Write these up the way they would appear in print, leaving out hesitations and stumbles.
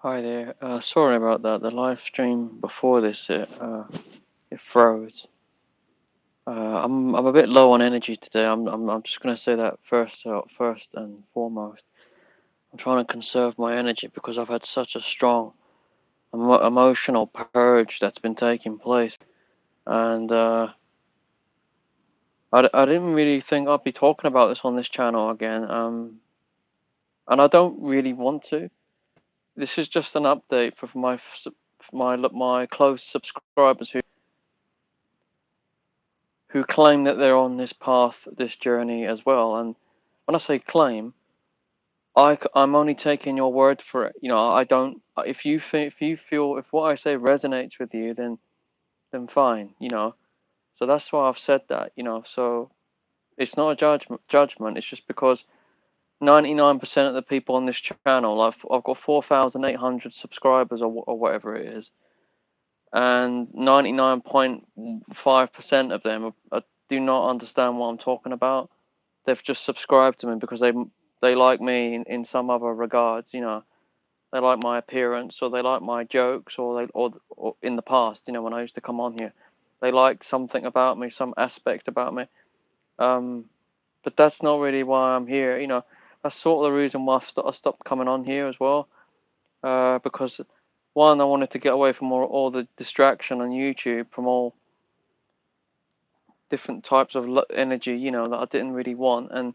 Hi there. Sorry about that. The live stream before this it froze. I'm a bit low on energy today. I'm just gonna say that first and foremost. I'm trying to conserve my energy because I've had such a strong emotional purge that's been taking place, and I didn't really think I'd be talking about this on this channel again. And I don't really want to. This is just an update for my close subscribers who claim that they're on this path, this journey as well. And when I say claim, I'm only taking your word for it. I don't. If you feel if what I say resonates with you, then fine. So that's why I've said that. So it's not a judgment. It's just because 99% of the people on this channel, I've got 4,800 subscribers or whatever it is, and 99.5% of them do not understand what I'm talking about. They've just subscribed to me because they like me in some other regards. They like my appearance, or they like my jokes, or in the past, when I used to come on here, they liked something about me, some aspect about me. Um, but that's not really why I'm here. That's sort of the reason why I stopped coming on here as well. Because one, I wanted to get away from all the distraction on YouTube, from all different types of energy, that I didn't really want, and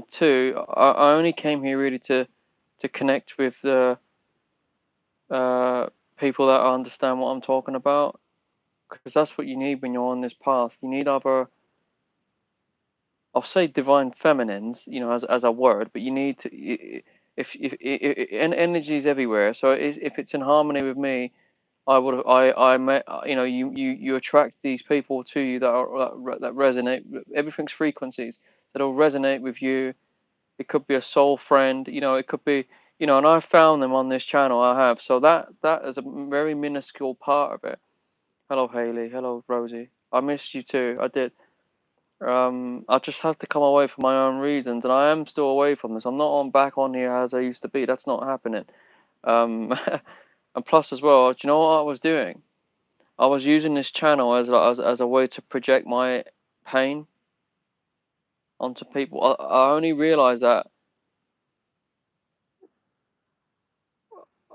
two, I only came here really to connect with the uh, people that understand what I'm talking about, because that's what you need when you're on this path. You need other, I'll say divine feminines, as a word, but you need to, and energy is everywhere. So if it's in harmony with me, I met, you attract these people to you that resonate. Everything's frequencies that'll resonate with you. It could be a soul friend, it could be, and I found them on this channel. I have. So that is a very minuscule part of it. Hello, Haley. Hello, Rosie. I missed you too. I did. I just have to come away for my own reasons, and I am still away from this. I'm not on back on here as I used to be. That's not happening. Um, and plus as well, do you know what I was doing? I was using this channel as a way to project my pain onto people. I only realized that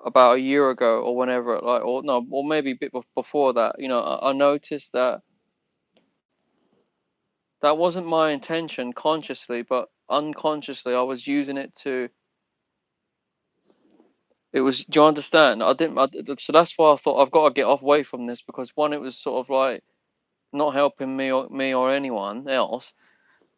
about a year ago, or whenever, like, or no, or maybe a bit before that. I noticed that that wasn't my intention consciously, but unconsciously I was using it to. It was. Do you understand? I didn't. So that's why I thought I've got to get off away from this, because one, it was sort of like not helping me or anyone else,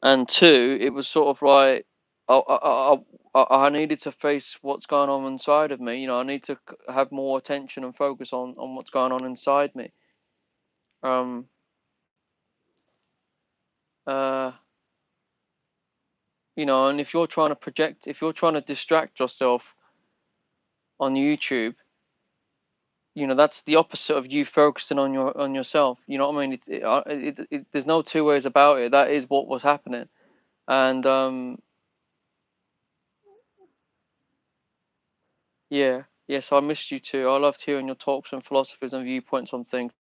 and two, it was sort of like I needed to face what's going on inside of me. I need to have more attention and focus on what's going on inside me. Um, uh, and if you're trying to distract yourself on YouTube, that's the opposite of you focusing on yourself. You know what I mean? There's no two ways about it. That is what was happening, and yeah, yes, I missed you too. I loved hearing your talks and philosophies and viewpoints on things.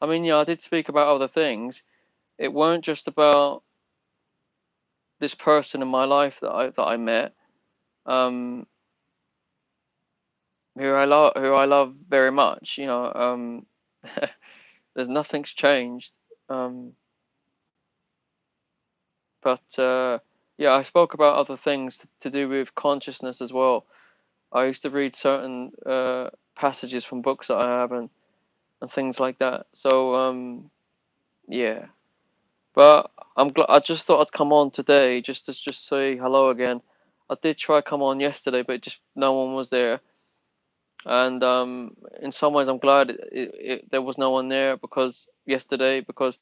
I mean, yeah, I did speak about other things. It weren't just about this person in my life that I met, um, who I love very much. There's nothing's changed. Um, but yeah, I spoke about other things to do with consciousness as well. I used to read certain passages from books that I have, and things like that. So yeah. But I just thought I'd come on today just to just say hello again. I did try come on yesterday, but just no one was there. And in some ways, I'm glad there was no one there because yesterday, because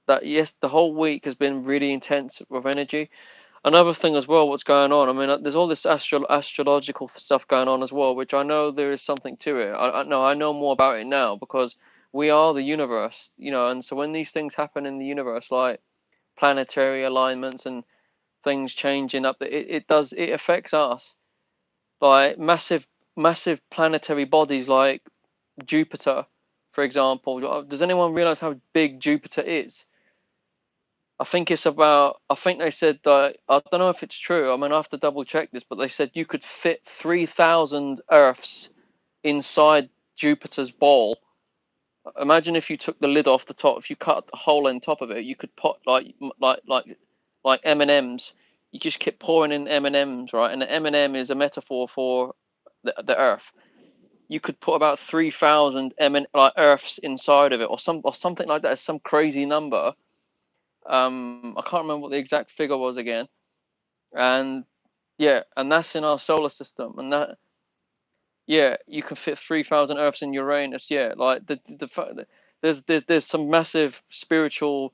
the whole week has been really intense with energy. Another thing as well, what's going on? I mean, there's all this astrological stuff going on as well, which I know there is something to it. I know more about it now because we are the universe, and so when these things happen in the universe, like planetary alignments and things changing up, it affects us, like massive planetary bodies like Jupiter, for example. Does anyone realize how big Jupiter is? I think it's about. I think they said that. I don't know if it's true. I mean, I have to double check this, but they said you could fit 3,000 Earths inside Jupiter's ball. Imagine if you took the lid off the top. If you cut the hole in top of it, you could put like M&Ms. You just keep pouring in M&Ms, right? And the M&M is a metaphor for the Earth. You could put about 3,000 like Earths inside of it, or something like that. It's some crazy number. I can't remember what the exact figure was again. And yeah, and that's in our solar system. And that, yeah, you can fit 3,000 Earths in Uranus. Yeah, like there's some massive spiritual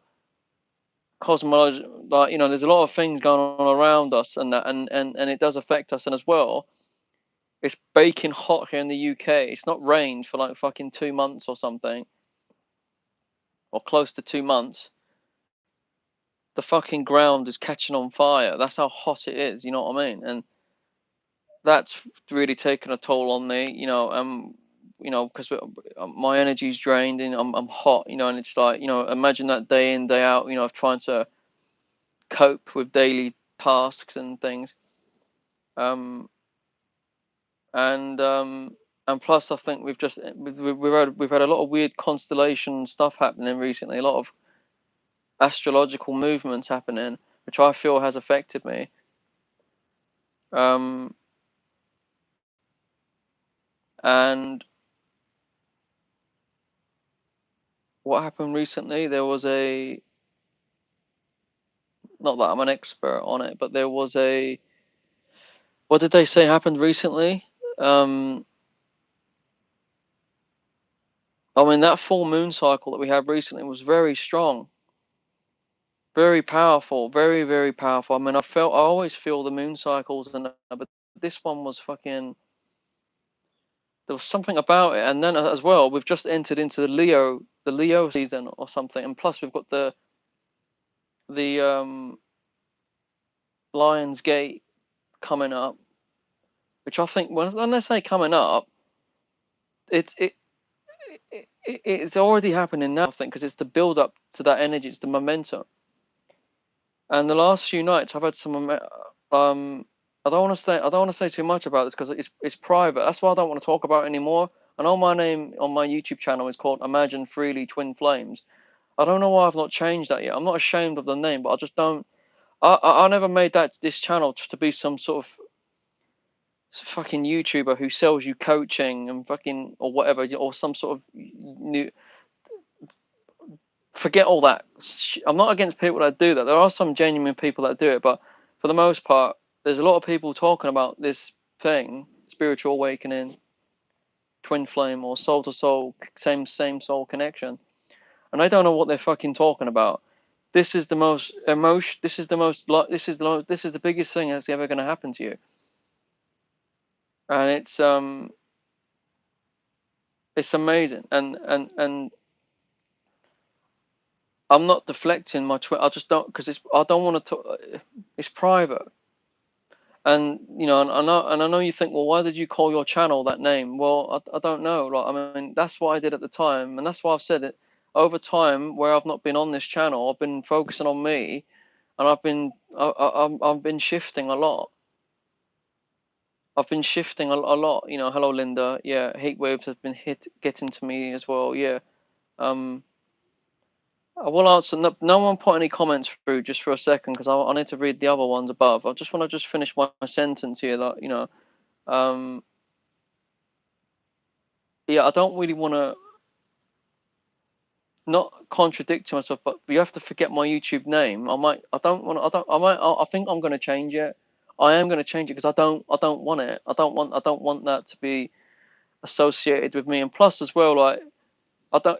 cosmology. Like, there's a lot of things going on around us, and that, and it does affect us. And as well, it's baking hot here in the UK. It's not rained for like fucking 2 months or something, or close to 2 months. The fucking ground is catching on fire. That's how hot it is. You know what I mean? And that's really taken a toll on me. Because my energy's drained and I'm hot. And it's like, imagine that day in, day out. Of trying to cope with daily tasks and things. Um, and plus, I think we've had a lot of weird constellation stuff happening recently. A lot of astrological movements happening, which I feel has affected me. And what happened recently? There was not that I'm an expert on it, but there was what did they say happened recently? I mean, that full moon cycle that we had recently was very strong, very powerful, very, very powerful. I mean, I always feel the moon cycles, but this one was fucking. There was something about it, and then as well, we've just entered into the Leo season or something, and plus we've got the Lion's Gate coming up, which I think when they say coming up, it's it's already happening now. I think because it's the build up to that energy, it's the momentum. And the last few nights, I've had some. I don't want to say too much about this because it's private. That's why I don't want to talk about it anymore. I know my name on my YouTube channel is called Imagine Freely Twin Flames. I don't know why I've not changed that yet. I'm not ashamed of the name, but I just don't. I never made this channel just to be some sort of fucking YouTuber who sells you coaching and fucking or whatever, or some sort of new. Forget all that. I'm not against people that do that. There are some genuine people that do it, but for the most part, there's a lot of people talking about this thing, spiritual awakening, twin flame, or soul to soul, same soul connection, and I don't know what they're fucking talking about. This is the most emotion. This is the most. This is the biggest thing that's ever going to happen to you, and it's amazing. And I'm not deflecting my twin. I just don't because I don't want to talk. It's private. And I know you think, well, why did you call your channel that name? Well, I don't know. Like, I mean, that's what I did at the time, and that's why I've said it. Over time, where I've not been on this channel, I've been focusing on me, and I've been shifting a lot. I've been shifting a lot. Hello Linda. Yeah, heat waves have been getting to me as well. Yeah. Um, I will answer. No one put any comments through just for a second because I need to read the other ones above. I just want to finish my sentence here. That um, yeah, I don't really want to not contradict myself, but you have to forget my YouTube name. I might. I don't want. I don't. I might. I think I'm going to change it. I am going to change it because I don't. I don't want it. I don't want. I don't want that to be associated with me. And plus, as well, like I don't.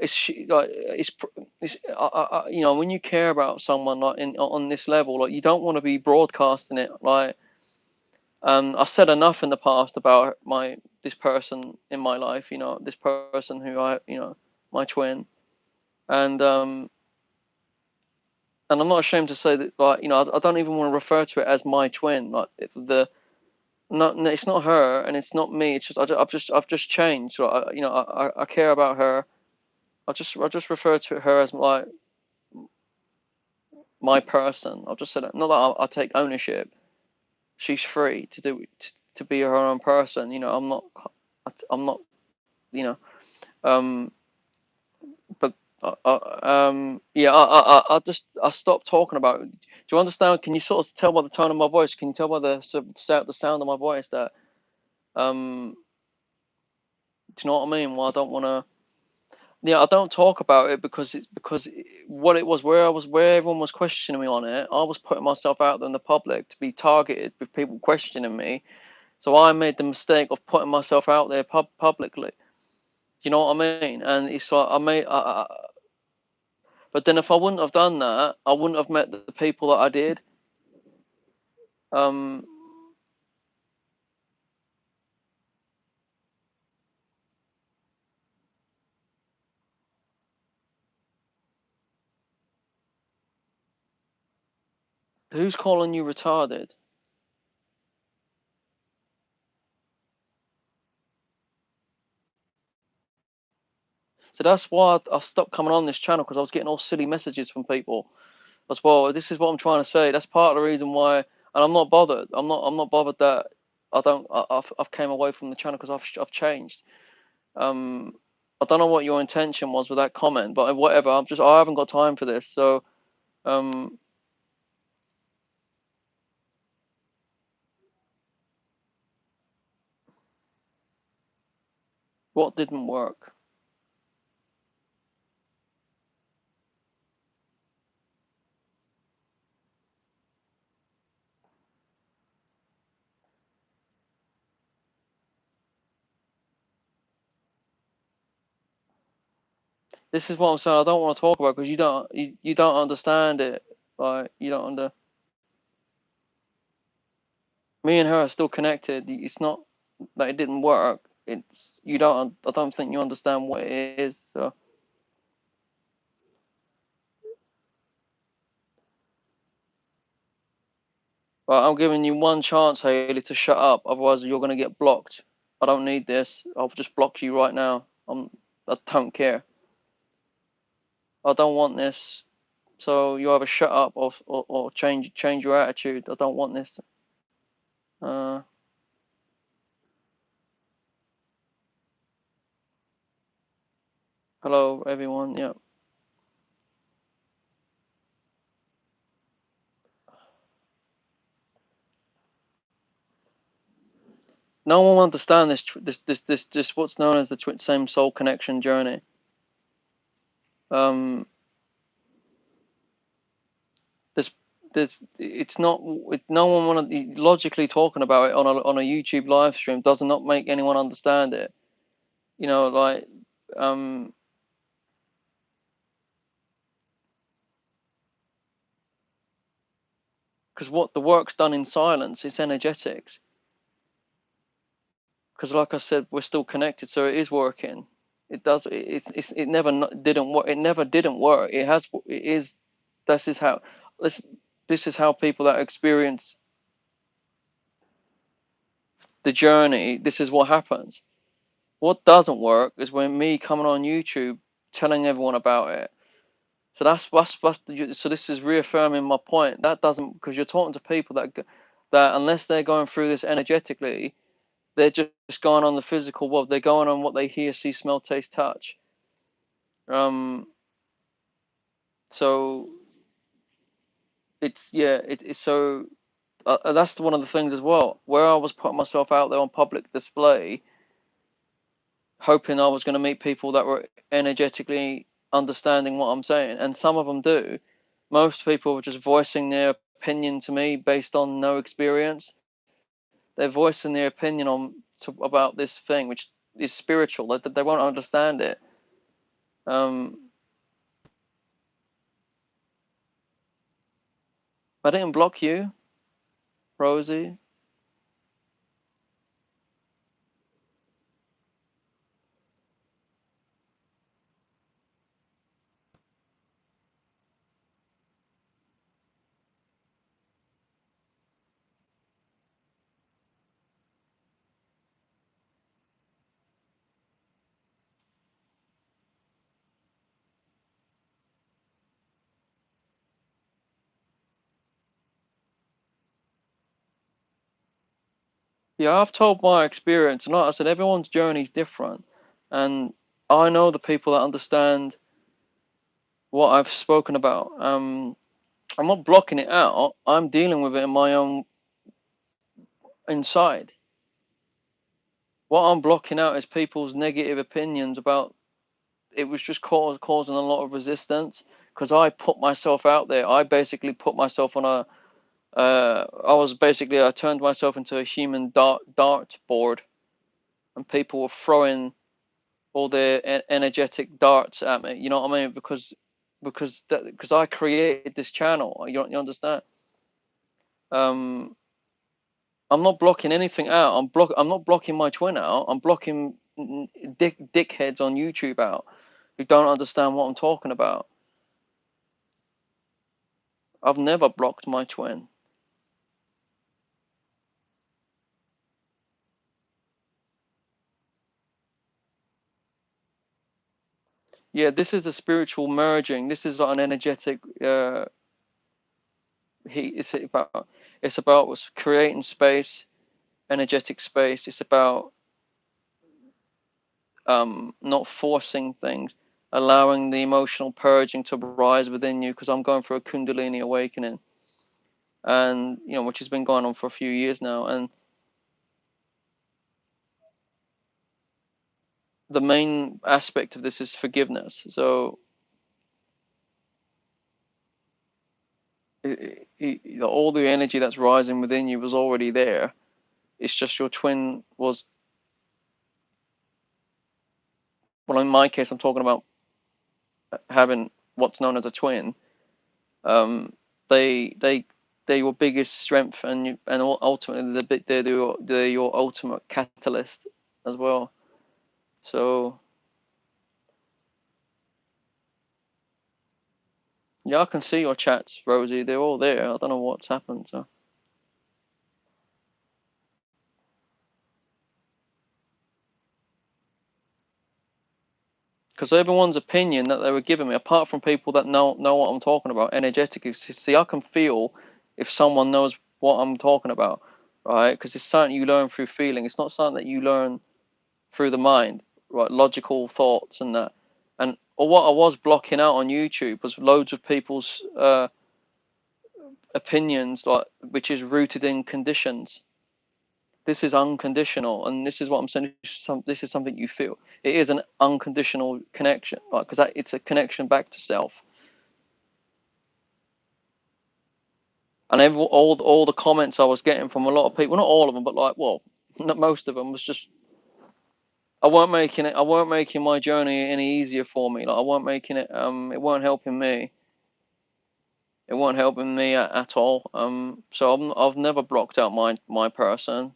When you care about someone like on this level, like you don't want to be broadcasting it. Like I said enough in the past about this person in my life. This person who my twin. And I'm not ashamed to say that, like, I don't even want to refer to it as my twin. Like No, it's not her, and it's not me. It's just I've just changed. So I care about her. I just refer to her as like my person. I've just said it. Not that I take ownership. She's free to do to be her own person. I'm not. You know. Um. But yeah. I stopped talking about it. Do you understand? Can you sort of tell by the tone of my voice? Can you tell by the sound of my voice that um. Do you know what I mean? Well, I don't want to. Yeah, I don't talk about it because what it was, where everyone was questioning me on it. I was putting myself out there in the public to be targeted with people questioning me. So I made the mistake of putting myself out there publicly. You know what I mean? And it's like but then if I wouldn't have done that, I wouldn't have met the people that I did. Um, who's calling you retarded? So that's why I stopped coming on this channel because I was getting all silly messages from people as well. This is what I'm trying to say. That's part of the reason why, and I'm not bothered. I'm not bothered that I don't. I've came away from the channel because I've changed. Um, I don't know what your intention was with that comment, but whatever. I haven't got time for this. So um, what didn't work? This is what I'm saying. I don't want to talk about because you don't understand it. Like you don't under. Me and her are still connected. It's not that it didn't work. It's you don't. I don't think you understand what it is. So. Right, I'm giving you one chance, Haley, to shut up. Otherwise, you're gonna get blocked. I don't need this. I'll just block you right now. I don't care. I don't want this. So you either shut up or change your attitude. I don't want this. Uh, hello everyone. Yeah. No one will understand this what's known as the same soul connection journey. Um, this this it's not no one want to logically talking about it on a YouTube live stream does not make anyone understand it. Like um because what the work's done in silence, it's energetics. Because like I said, we're still connected, so it is working. It does. It never didn't work. It never didn't work. It has. It is. This is how. This this is how people that experience the journey. This is what happens. What doesn't work is when me coming on YouTube telling everyone about it. So so this is reaffirming my point. That doesn't because you're talking to people that unless they're going through this energetically, they're just going on the physical world. They're going on what they hear, see, smell, taste, touch. Um, so it's yeah, it's so that's one of the things as well. Where I was putting myself out there on public display, hoping I was going to meet people that were energetically understanding what I'm saying, and some of them do. Most people were just voicing their opinion to me based on no experience. They're voicing their opinion about this thing, which is spiritual. They won't understand it. Um, I didn't block you, Rosie. Yeah, I've told my experience, and like I said, everyone's journey is different, and I know the people that understand what I've spoken about. I'm not blocking it out. I'm dealing with it in my own inside. What I'm blocking out is people's negative opinions about it. Was just causing a lot of resistance because I put myself out there. I basically put myself on a. I turned myself into a human dart board, and people were throwing all their energetic darts at me. You know what I mean? Because I created this channel. You understand? Um, I'm not blocking anything out. I'm not blocking my twin out. I'm blocking dickheads on YouTube out who don't understand what I'm talking about. I've never blocked my twin. Yeah, this is the spiritual merging. This is like an energetic heat. It's about creating space, energetic space. It's about not forcing things, allowing the emotional purging to rise within you. Because I'm going through a Kundalini awakening, and which has been going on for a few years now. And the main aspect of this is forgiveness. So all the energy that's rising within you was already there. It's just your twin was. Well, in my case, I'm talking about having what's known as a twin. Um, they they they're your biggest strength, and ultimately they're your ultimate catalyst as well. So yeah, I can see your chats, Rosie. They're all there. I don't know what's happened. So because everyone's opinion that they were giving me, apart from people that know what I'm talking about, energetically, see, I can feel if someone knows what I'm talking about, right? Because it's something you learn through feeling. It's not something that you learn through the mind, right? Logical thoughts and that. And or what I was blocking out on YouTube was loads of people's opinions, like which is rooted in conditions. This is unconditional, and this is what I'm saying. This is something you feel. It is an unconditional connection, like because it's a connection back to self. And all the comments I was getting from a lot of people, not all of them, but like not most of them, was just I weren't making my journey any easier for me. Like I weren't making it. It weren't helping me. It weren't helping me at all. So I've never blocked out my person,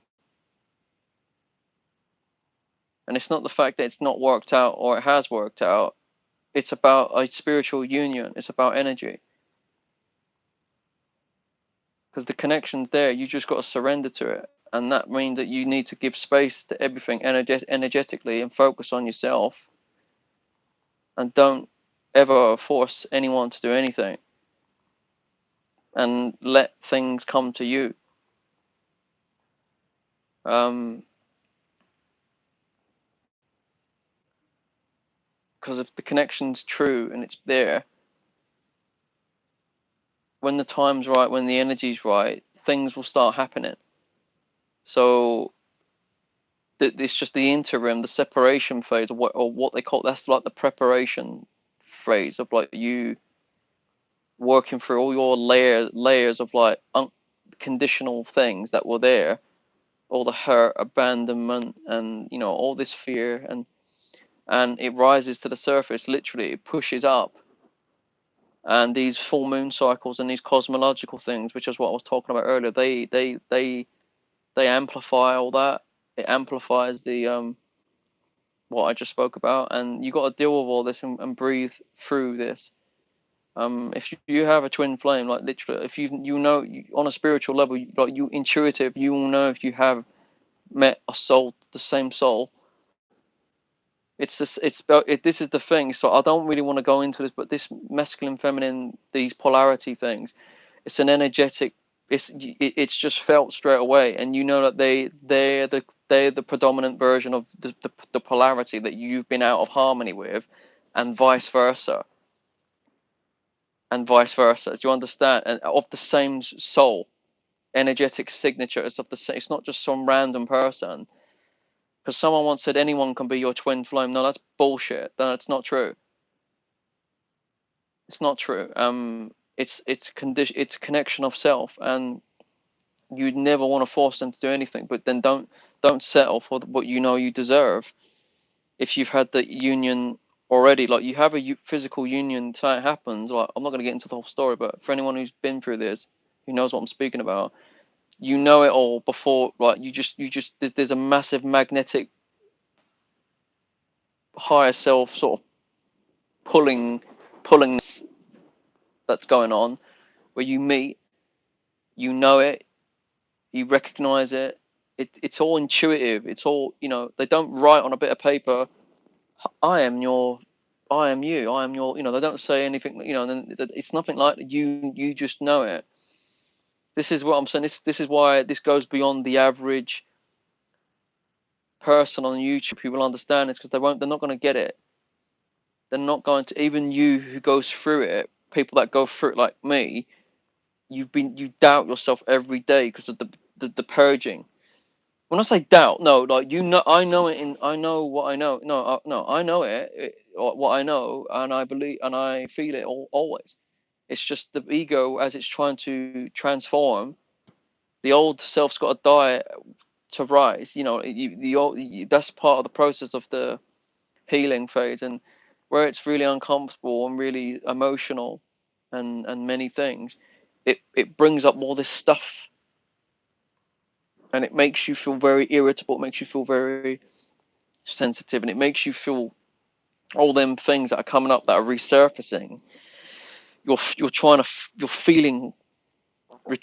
and it's not the fact that it's not worked out or it has worked out. It's about a spiritual union. It's about energy because the connection's there. You just got to surrender to it, and that means that you need to give space to everything energetically and focus on yourself, and don't ever force anyone to do anything, and let things come to you. Um, because if the connection's true and it's there, when the time's right, when the energy's right, things will start happening. So it's just the interim, the separation phase, or what they call that's like the preparation phase of like you working through all your layers of like conditional things that were there, all the hurt, abandonment, and all this fear, and it rises to the surface. Literally, it pushes up, and these full moon cycles and these cosmological things, which is what I was talking about earlier, they amplify all that. It amplifies the what I just spoke about, and you got to deal with all this and breathe through this. If you have a twin flame, like literally, if on a spiritual level, like you intuitive, you will know if you have met a soul, the same soul. It's this. This is the thing. So I don't really want to go into this, but this masculine, feminine, these polarity things. It's an energetic it's just felt straight away, and you know that they're the predominant version of the polarity that you've been out of harmony with, and vice versa, and vice versa. Do you understand? And of the same soul, energetic signature. It's of the same. It's not just some random person. Because someone once said anyone can be your twin flame. No, that's bullshit. That's not true. It's not true. It's condition. It's a connection of self, and you'd never want to force them to do anything. But then don't settle for what you know you deserve. If you've had the union already, like you have a physical union, so it happens. Like I'm not going to get into the whole story, but for anyone who's been through this, who knows what I'm speaking about, you know it all before. Like you just there's a massive magnetic higher self sort of pulling that's going on where you meet, you know it, you recognize it. It's all intuitive. It's all, they don't write on a bit of paper, I am your, I am you, I am your, they don't say anything, and then it's nothing like that. You just know it. This is what I'm saying. This is why this goes beyond the average person on YouTube who will understand this, because they're not going to get it. They're not going to, even you who goes through it, people that go through it like me, you doubt yourself every day because of the purging. When I say doubt, no, like I know what I know. No, I know what I know, and I believe, and I feel it always. It's just the ego as it's trying to transform. The old self's got to die to rise. That's part of the process of the healing phase, and where it's really uncomfortable and really emotional, and many things, it brings up all this stuff, and it makes you feel very irritable. It makes you feel very sensitive, and it makes you feel all them things that are coming up that are resurfacing. You're trying to you're feeling,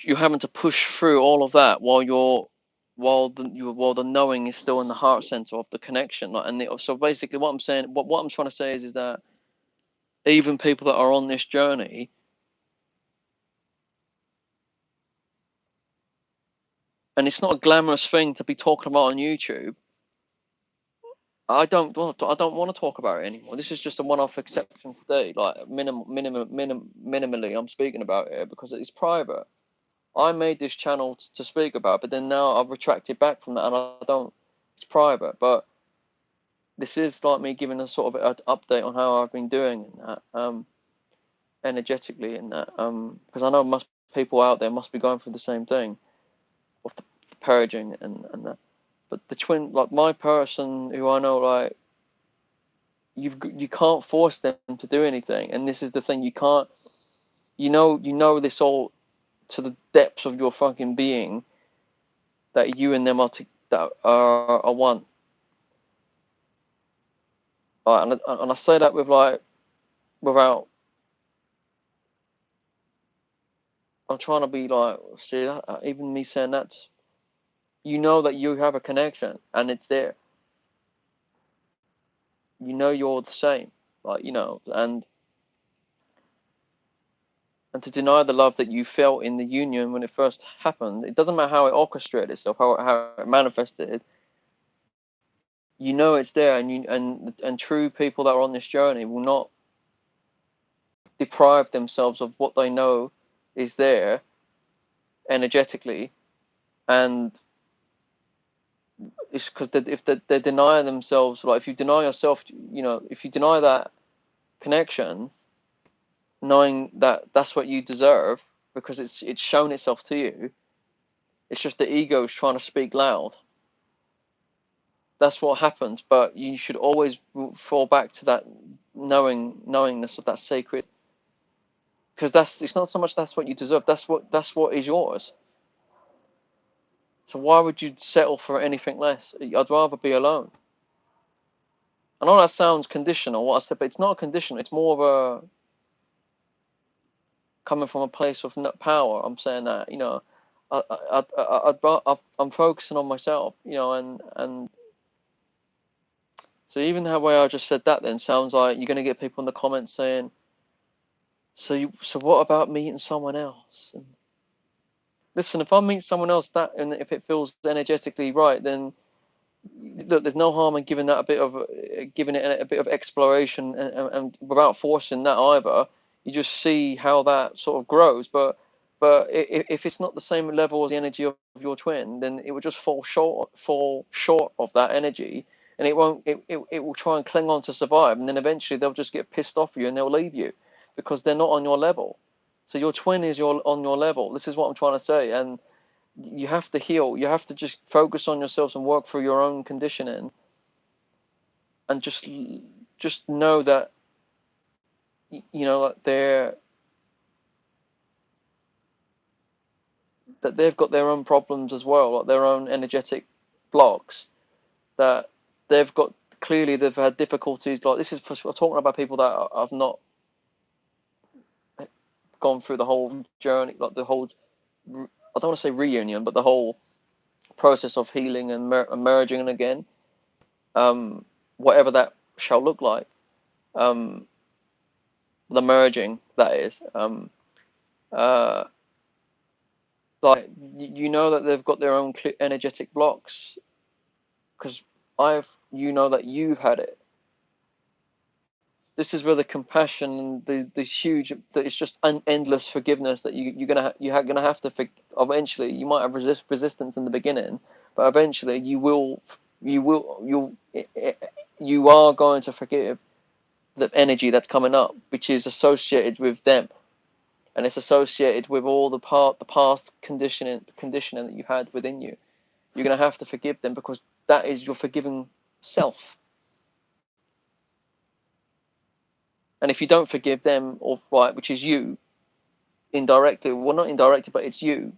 you're having to push through all of that while the knowing is still in the heart center of the connection. Like, so basically, what I'm saying, what I'm trying to say is that even people that are on this journey, and it's not a glamorous thing to be talking about on YouTube. I don't want to talk about it anymore. This is just a one-off exception today. Like minimally, I'm speaking about it because it's private. I made this channel to speak about, but then now I've retracted back from that, and I don't. It's private, but this is like me giving a sort of an update on how I've been doing in that, energetically in that, because I know most people out there must be going through the same thing of the purging and that. But the twin, like my person who I know, like you can't force them to do anything, and this is the thing, you can't. You know this all to the depths of your fucking being, that you and them that are one. And I say that with like without. I'm trying to be like, see that even me saying that, you know that you have a connection and it's there. You know you're the same, like and to deny the love that you felt in the union when it first happened. It doesn't matter how it orchestrated itself, how it manifested. You know it's there, and true people that are on this journey will not deprive themselves of what they know is there energetically, and it's because if they're denying themselves, like if you deny yourself, if you deny that connection, knowing that that's what you deserve because it's shown itself to you. It's just the ego is trying to speak loud. That's what happens, but you should always fall back to that knowingness of that sacred, because it's not so much that's what you deserve. That's what is yours. So why would you settle for anything less? I'd rather be alone. I know that sounds conditional, what I said, but it's not a condition. It's more of a coming from a place of power. I'm saying that, I'm focusing on myself, and so even the way I just said that then sounds like you're going to get people in the comments saying, so what about meeting someone else? listen, if I meet someone else that, and if it feels energetically right, then look, there's no harm in giving that a bit of giving it a bit of exploration, and without forcing that either. You just see how that sort of grows. But if it's not the same level as the energy of your twin, then it will just fall short of that energy, and it won't. It will try and cling on to survive, and then eventually they'll just get pissed off you and they'll leave you because they're not on your level. So your twin is on your level. This is what I'm trying to say, and you have to heal. You have to just focus on yourselves and work through your own conditioning, and just know that that they've got their own problems as well, like their own energetic blocks that they've got. Clearly, they've had difficulties. Like this is we're talking about people that have not gone through the whole journey, like the whole. I don't want to say reunion, but the whole process of healing and merging again, whatever that shall look like. Um, the merging, that is. Uh, like you know that they've got their own energetic blocks because you know that you've had it. This is where the compassion and the huge, that it's just an endless forgiveness that you're gonna have to eventually. You might have resistance in the beginning, but eventually you are going to forgive the energy that's coming up, which is associated with them, and it's associated with all the past conditioning that you had within you. You're gonna have to forgive them because that is your forgiving self. And if you don't forgive them, or right, which is you indirectly, well, not indirectly, but it's you,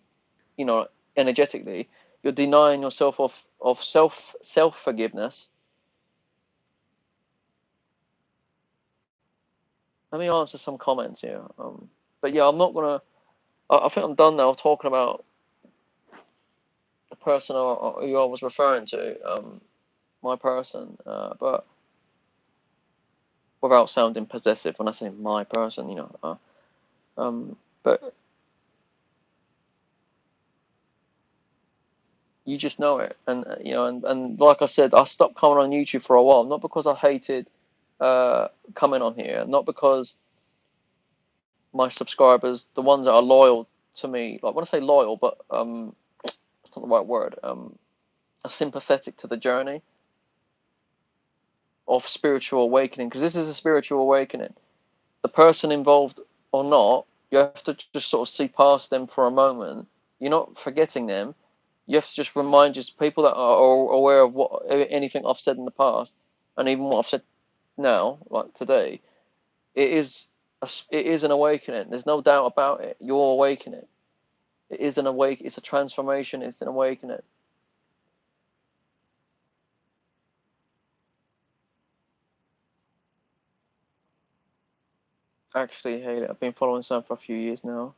you know, energetically, you're denying yourself of self forgiveness. Let me answer some comments here. But yeah, I'm not gonna. I think I'm done now talking about the person who I was referring to, my person. But without sounding possessive, when I say my person, but you just know it, and and like I said, I stopped coming on YouTube for a while, not because I hated coming on here, not because my subscribers, the ones that are loyal to me, like when I say loyal, but that's not the right word, are sympathetic to the journey of spiritual awakening, because this is a spiritual awakening. The person involved or not, you have to just sort of see past them for a moment. You're not forgetting them. You have to just remind just people that are aware of what anything I've said in the past, and even what I've said now, like today. It is it is an awakening. There's no doubt about it. You're awakening. It is an awake. It's a transformation. It's an awakening. Actually, hey, I've been following Sam for a few years now.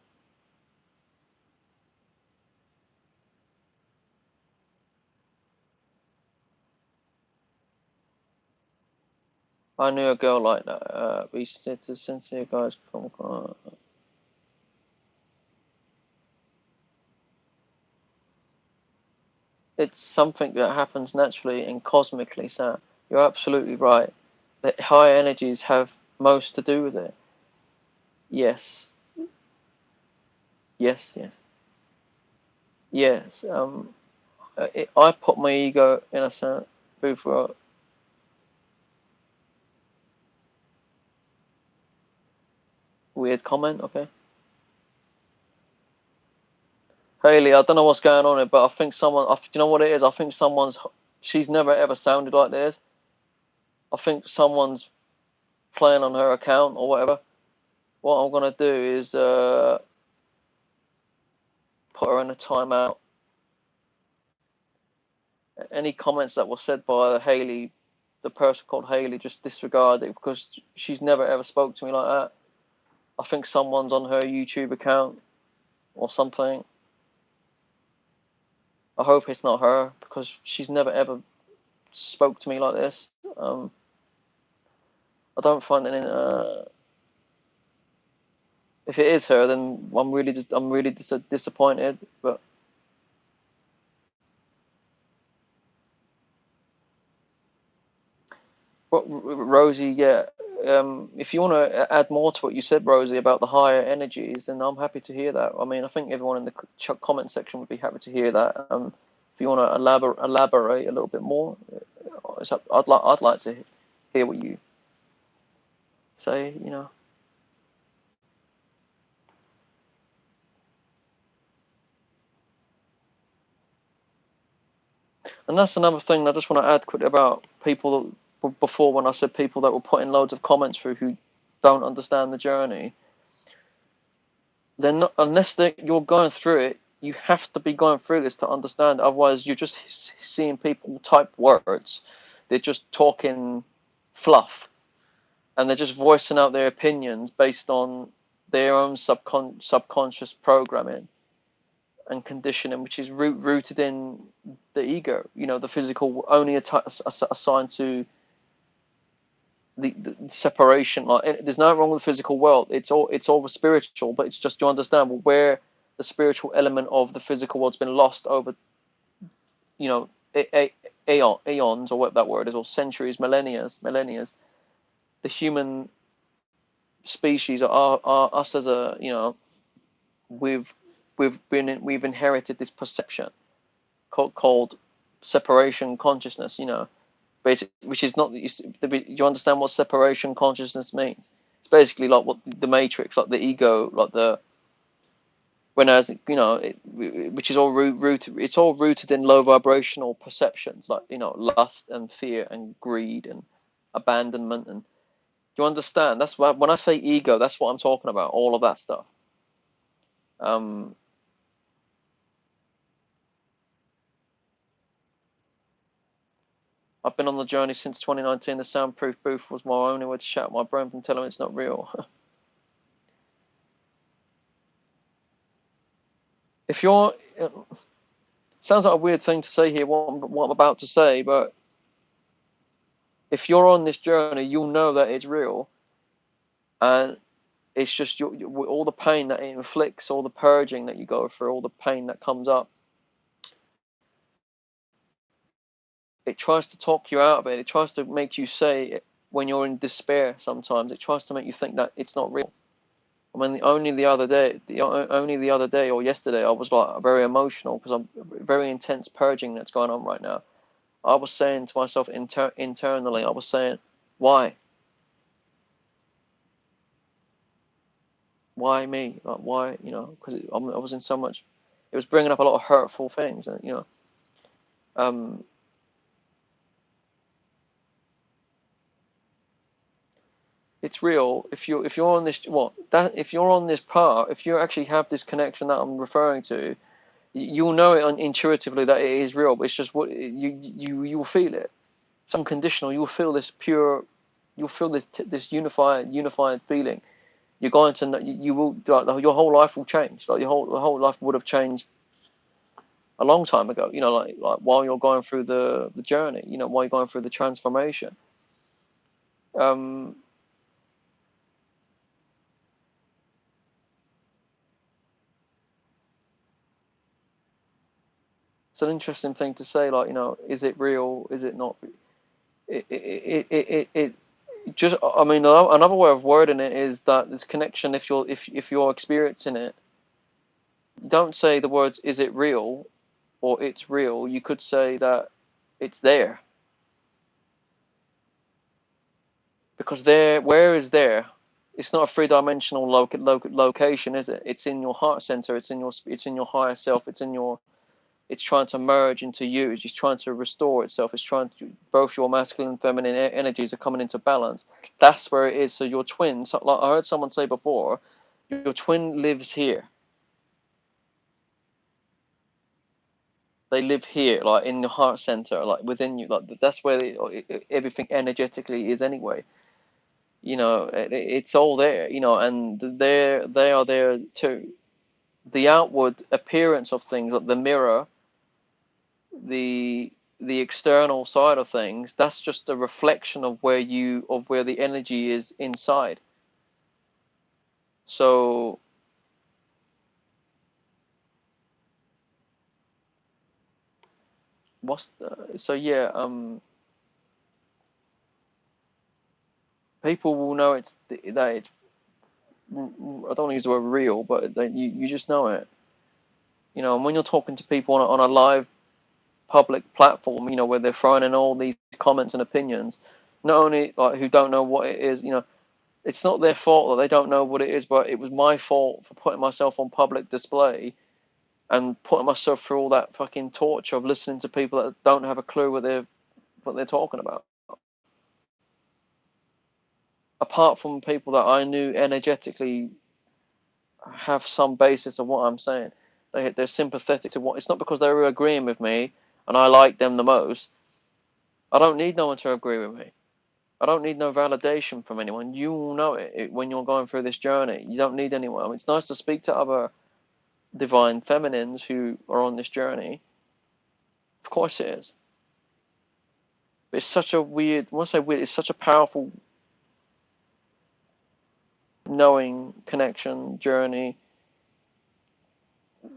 I knew a girl like that. We said to sincere guys, come on. It's something that happens naturally and cosmically, Sam. You're absolutely right. The higher energies have most to do with it. Yes, yes, yes, yes. I put my ego in a sense. For weird comment, okay. Haley, I don't know what's going on here, but I think you know what it is? I think she's never ever sounded like this. I think someone's playing on her account or whatever. What I'm gonna do is put her in a timeout. Any comments that were said by Haley, the person called Haley, just disregard it because she's never ever spoke to me like that. I think someone's on her YouTube account or something. I hope it's not her because she's never ever spoke to me like this. I don't find it If it is her, then I'm really disappointed. But Rosie, yeah. If you want to add more to what you said, Rosie, about the higher energies, then I'm happy to hear that. I mean, I think everyone in the comment section would be happy to hear that. If you want to elaborate a little bit more, I'd like to hear what you say. You know, and that's another thing I just want to add quickly about people before, when I said people that were putting loads of comments through who don't understand the journey. They're not, unless you're going through it. You have to be going through this to understand. Otherwise, you're just seeing people type words. They're just talking fluff, and they're just voicing out their opinions based on their own subconscious programming and conditioning, which is rooted in the ego. You know, the physical only assigned to the separation. Like, there's nothing wrong with the physical world. It's all spiritual, but it's just, you understand where the spiritual element of the physical world's been lost over, you know, aeons, or what that word is, or centuries, millennia. The human species are us as a, you know, we've we've inherited this perception called separation consciousness. You know, which is not, you understand what separation consciousness means. It's basically like what the matrix, like the ego, like the, whereas, you know, which is all rooted, it's all rooted in low vibrational perceptions, like, you know, lust and fear and greed and abandonment. And you understand, that's why when I say ego, that's what I'm talking about, all of that stuff. um I've been on the journey since 2019. The soundproof booth was my only way to shut my brain from telling me it's not real. If you're, it sounds like a weird thing to say here, what I'm about to say, but if you're on this journey, you'll know that it's real. And it's just all the pain that it inflicts, all the purging that you go through, all the pain that comes up. It tries to talk you out of it. It tries to make you say, when you're in despair, sometimes it tries to make you think that it's not real. I mean, only the other day or yesterday, I was like very emotional because I'm very intense purging that's going on right now. I was saying to myself internally, I was saying, why? Why me? Like, why? You know, because I was in so much. It was bringing up a lot of hurtful things, and you know, um, it's real. If you're on this, if you're on this path, if you actually have this connection that I'm referring to, you'll know it intuitively that it is real. But it's just what you'll feel it. It's unconditional. You'll feel this pure. You'll feel this unified feeling. You're going to know, you will, like, your whole life will change. Like, your whole life would have changed a long time ago. You know, like while you're going through the journey. You know, while you're going through the transformation. Um, it's an interesting thing to say. Like, you know, is it real? Is it not? It just, I mean, another way of wording it is that this connection. If you're experiencing it, don't say the words "is it real" or "it's real." You could say that it's there, because there, where is there? It's not a three-dimensional location, is it? It's in your heart center. It's in your higher self. It's trying to merge into you. It's trying to restore itself. It's trying to, both your masculine and feminine energies are coming into balance. That's where it is. So your twin, so, like I heard someone say before, your twin lives here. They live here, like in the heart center, like within you. Like that's where everything energetically is anyway. You know, it's all there. You know, and they are there too. The outward appearance of things, like the mirror, the the external side of things, that's just a reflection of where the energy is inside. So yeah, people will know that it's, I don't want to use the word real, but you just know it. And when you're talking to people on a live public platform, where they're throwing in all these comments and opinions, not only like who don't know what it is, it's not their fault that they don't know what it is, but it was my fault for putting myself on public display and putting myself through all that fucking torture of listening to people that don't have a clue what they're talking about. Apart from people that I knew energetically have some basis of what I'm saying, they're sympathetic to what. It's not because they're agreeing with me and I like them the most. I don't need no one to agree with me. I don't need no validation from anyone. You will know it when you're going through this journey. You don't need anyone. I mean, it's nice to speak to other divine feminines who are on this journey. Of course it is. But it's such a weird, when I say weird, it's such a powerful knowing, connection, journey,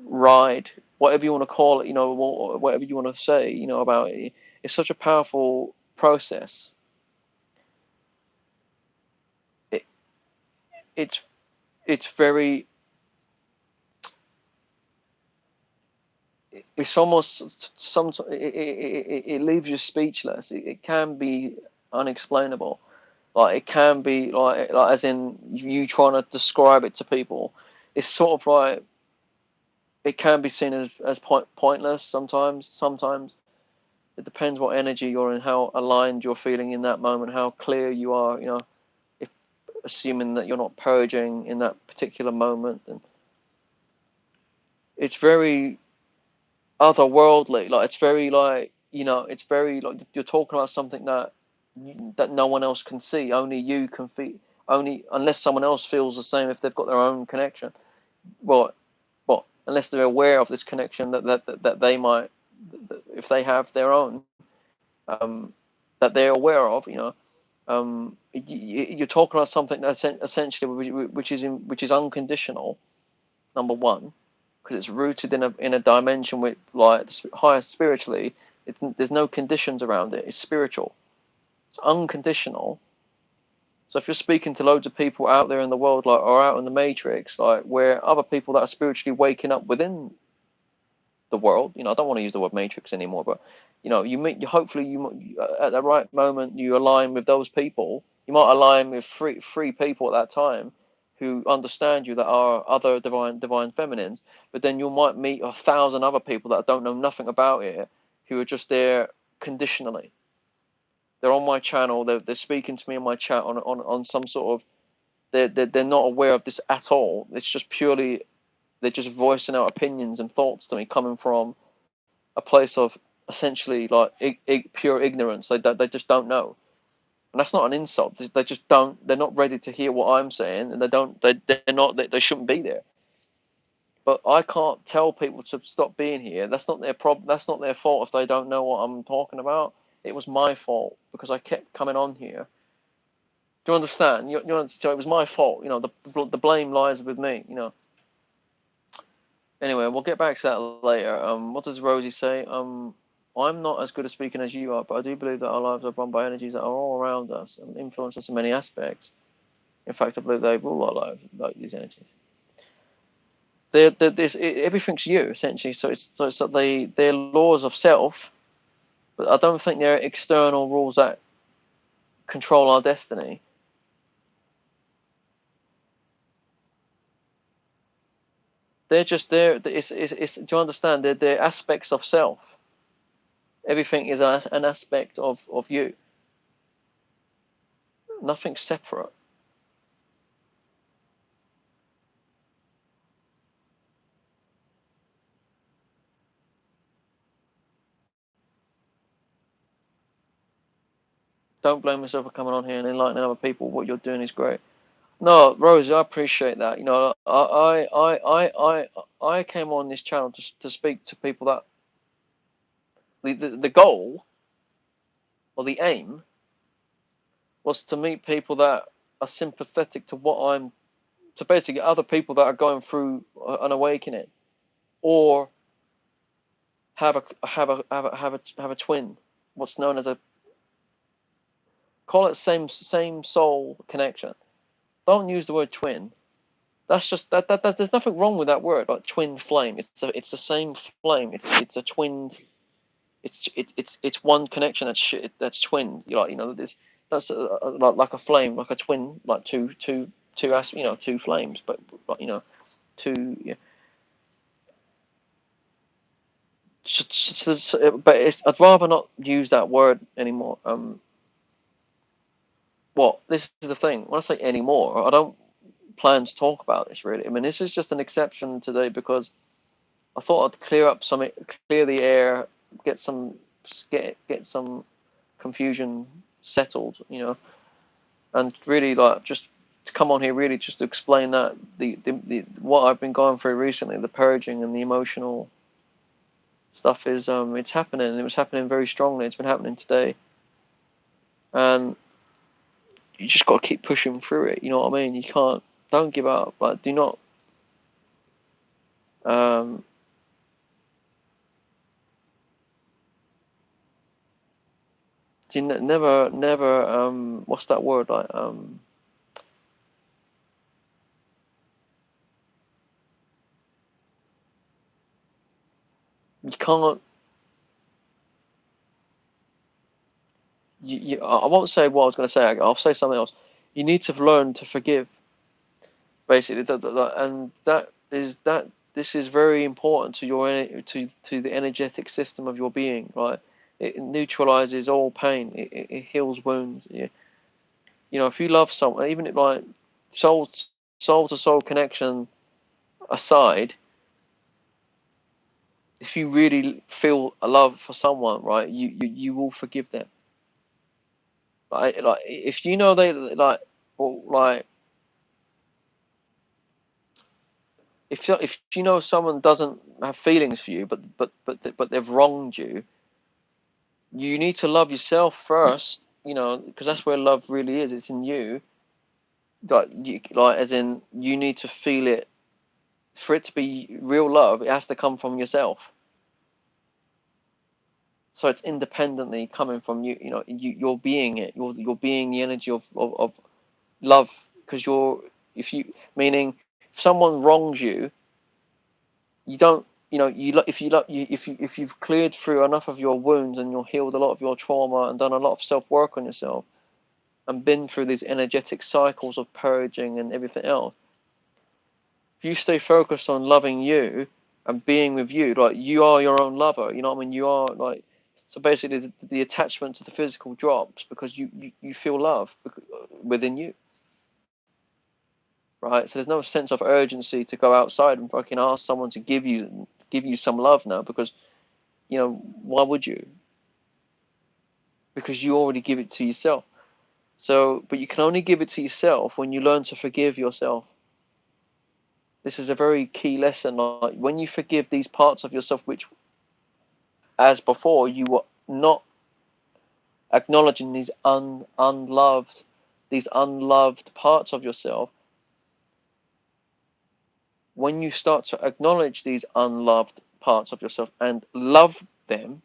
ride, whatever you want to call it, whatever you want to say, about it. It's such a powerful process. It, it's it's very, it's almost it leaves you speechless. It can be unexplainable. Like it can be like as in you trying to describe it to people. It's sort of like it can be seen as pointless sometimes. Sometimes it depends what energy you're in, how aligned you're feeling in that moment, how clear you are. If assuming that you're not purging in that particular moment, and it's very otherworldly. Like it's very like it's very like you're talking about something that no one else can see. Only you can feel. Only unless someone else feels the same if they've got their own connection. Well, unless they're aware of this connection that they might, if they have their own, um, that they're aware of. You're talking about something that's essentially which is unconditional. Number one, because it's rooted in a dimension with like higher spiritually. There's no conditions around it. It's spiritual. It's unconditional. So if you're speaking to loads of people out there in the world, like or out in the matrix, like where other people that are spiritually waking up within the world, I don't want to use the word matrix anymore, but you meet, hopefully at the right moment you align with those people. You might align with three people at that time who understand you that are other divine feminines, but then you might meet 1,000 other people that don't know nothing about it, who are just there conditionally. They're on my channel. They're speaking to me in my chat on some sort of. They're not aware of this at all. It's just purely they're just voicing out opinions and thoughts to me coming from a place of essentially like pure ignorance. They just don't know, and that's not an insult. They just don't. They're not ready to hear what I'm saying, and they don't. They're not. They shouldn't be there. But I can't tell people to stop being here. That's not their problem. That's not their fault if they don't know what I'm talking about. It was my fault because I kept coming on here. Do you understand? So it was my fault. The blame lies with me. Anyway, we'll get back to that later. What does Rosie say? I'm not as good at speaking as you are, but I do believe that our lives are run by energies that are all around us and influence us in many aspects. In fact, I believe they rule our lives like these energies. Everything's you essentially. So they're laws of self, but I don't think they're external rules that control our destiny. They're just there. Do you understand? They're aspects of self. Everything is an aspect of you. Nothing's separate. Don't blame yourself for coming on here and enlightening other people. What you're doing is great. No, Rosie, I appreciate that. I came on this channel to speak to people that the goal or the aim was to meet people that are sympathetic to what I'm So basically, other people that are going through an awakening, or have a twin, what's known as a, call it same soul connection. Don't use the word twin. That's just that there's nothing wrong with that word, like twin flame. It's the same flame. It's a twinned. It's one connection that's twin. This that's like a flame, like a twin, like two flames, but two. Yeah. But I'd rather not use that word anymore. Well, this is the thing. When I say anymore, I don't plan to talk about this really. I mean, this is just an exception today because I thought I'd clear the air, get some get some confusion settled, and really like just to come on here really just to explain that the what I've been going through recently, the purging and the emotional stuff is it's happening. It was happening very strongly. It's been happening today, and you just got to keep pushing through it. You know what I mean? You can't, don't give up. Like, do not um never what's that word, like you can't I won't say what I was going to say. I'll say something else. You need to learn to forgive, basically, and that this is very important to to the energetic system of your being, right? It neutralizes all pain. It heals wounds. If you love someone, even if like soul soul to soul connection aside, if you really feel a love for someone, right, you will forgive them. Like if you know they like, or like if you know someone doesn't have feelings for you, but they've wronged you, you need to love yourself first. Because that's where love really is. It's in you. Like as in you need to feel it for it to be real love. It has to come from yourself. So it's independently coming from you. You're being it. You're being the energy of love, because if you meaning if someone wrongs you, you don't if you've cleared through enough of your wounds and you're healed a lot of your trauma and done a lot of self work on yourself and been through these energetic cycles of purging and everything else, if you stay focused on loving you and being with you, like you are your own lover, you know what I mean? You are like, so basically the attachment to the physical drops because you feel love within you, right? So there's no sense of urgency to go outside and fucking ask someone to give you some love now, because why would you? Because you already give it to yourself. So, but you can only give it to yourself when you learn to forgive yourself. This is a very key lesson. Like when you forgive these parts of yourself, which, as before, you were not acknowledging these unloved parts of yourself. When you start to acknowledge these unloved parts of yourself and love them,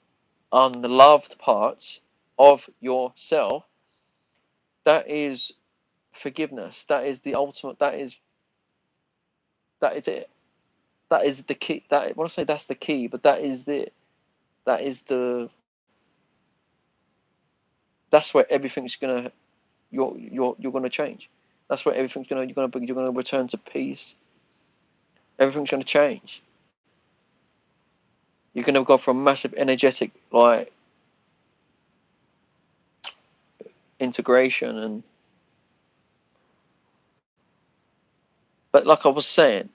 unloved parts of yourself, that is forgiveness. That is the ultimate. That is it. That is the key. That I want to say that's the key, but that is it. That is the. That's where everything's gonna. You're gonna change. That's where everything's gonna. You're gonna return to peace. Everything's gonna change. You're gonna go from massive energetic like integration and. But like I was saying,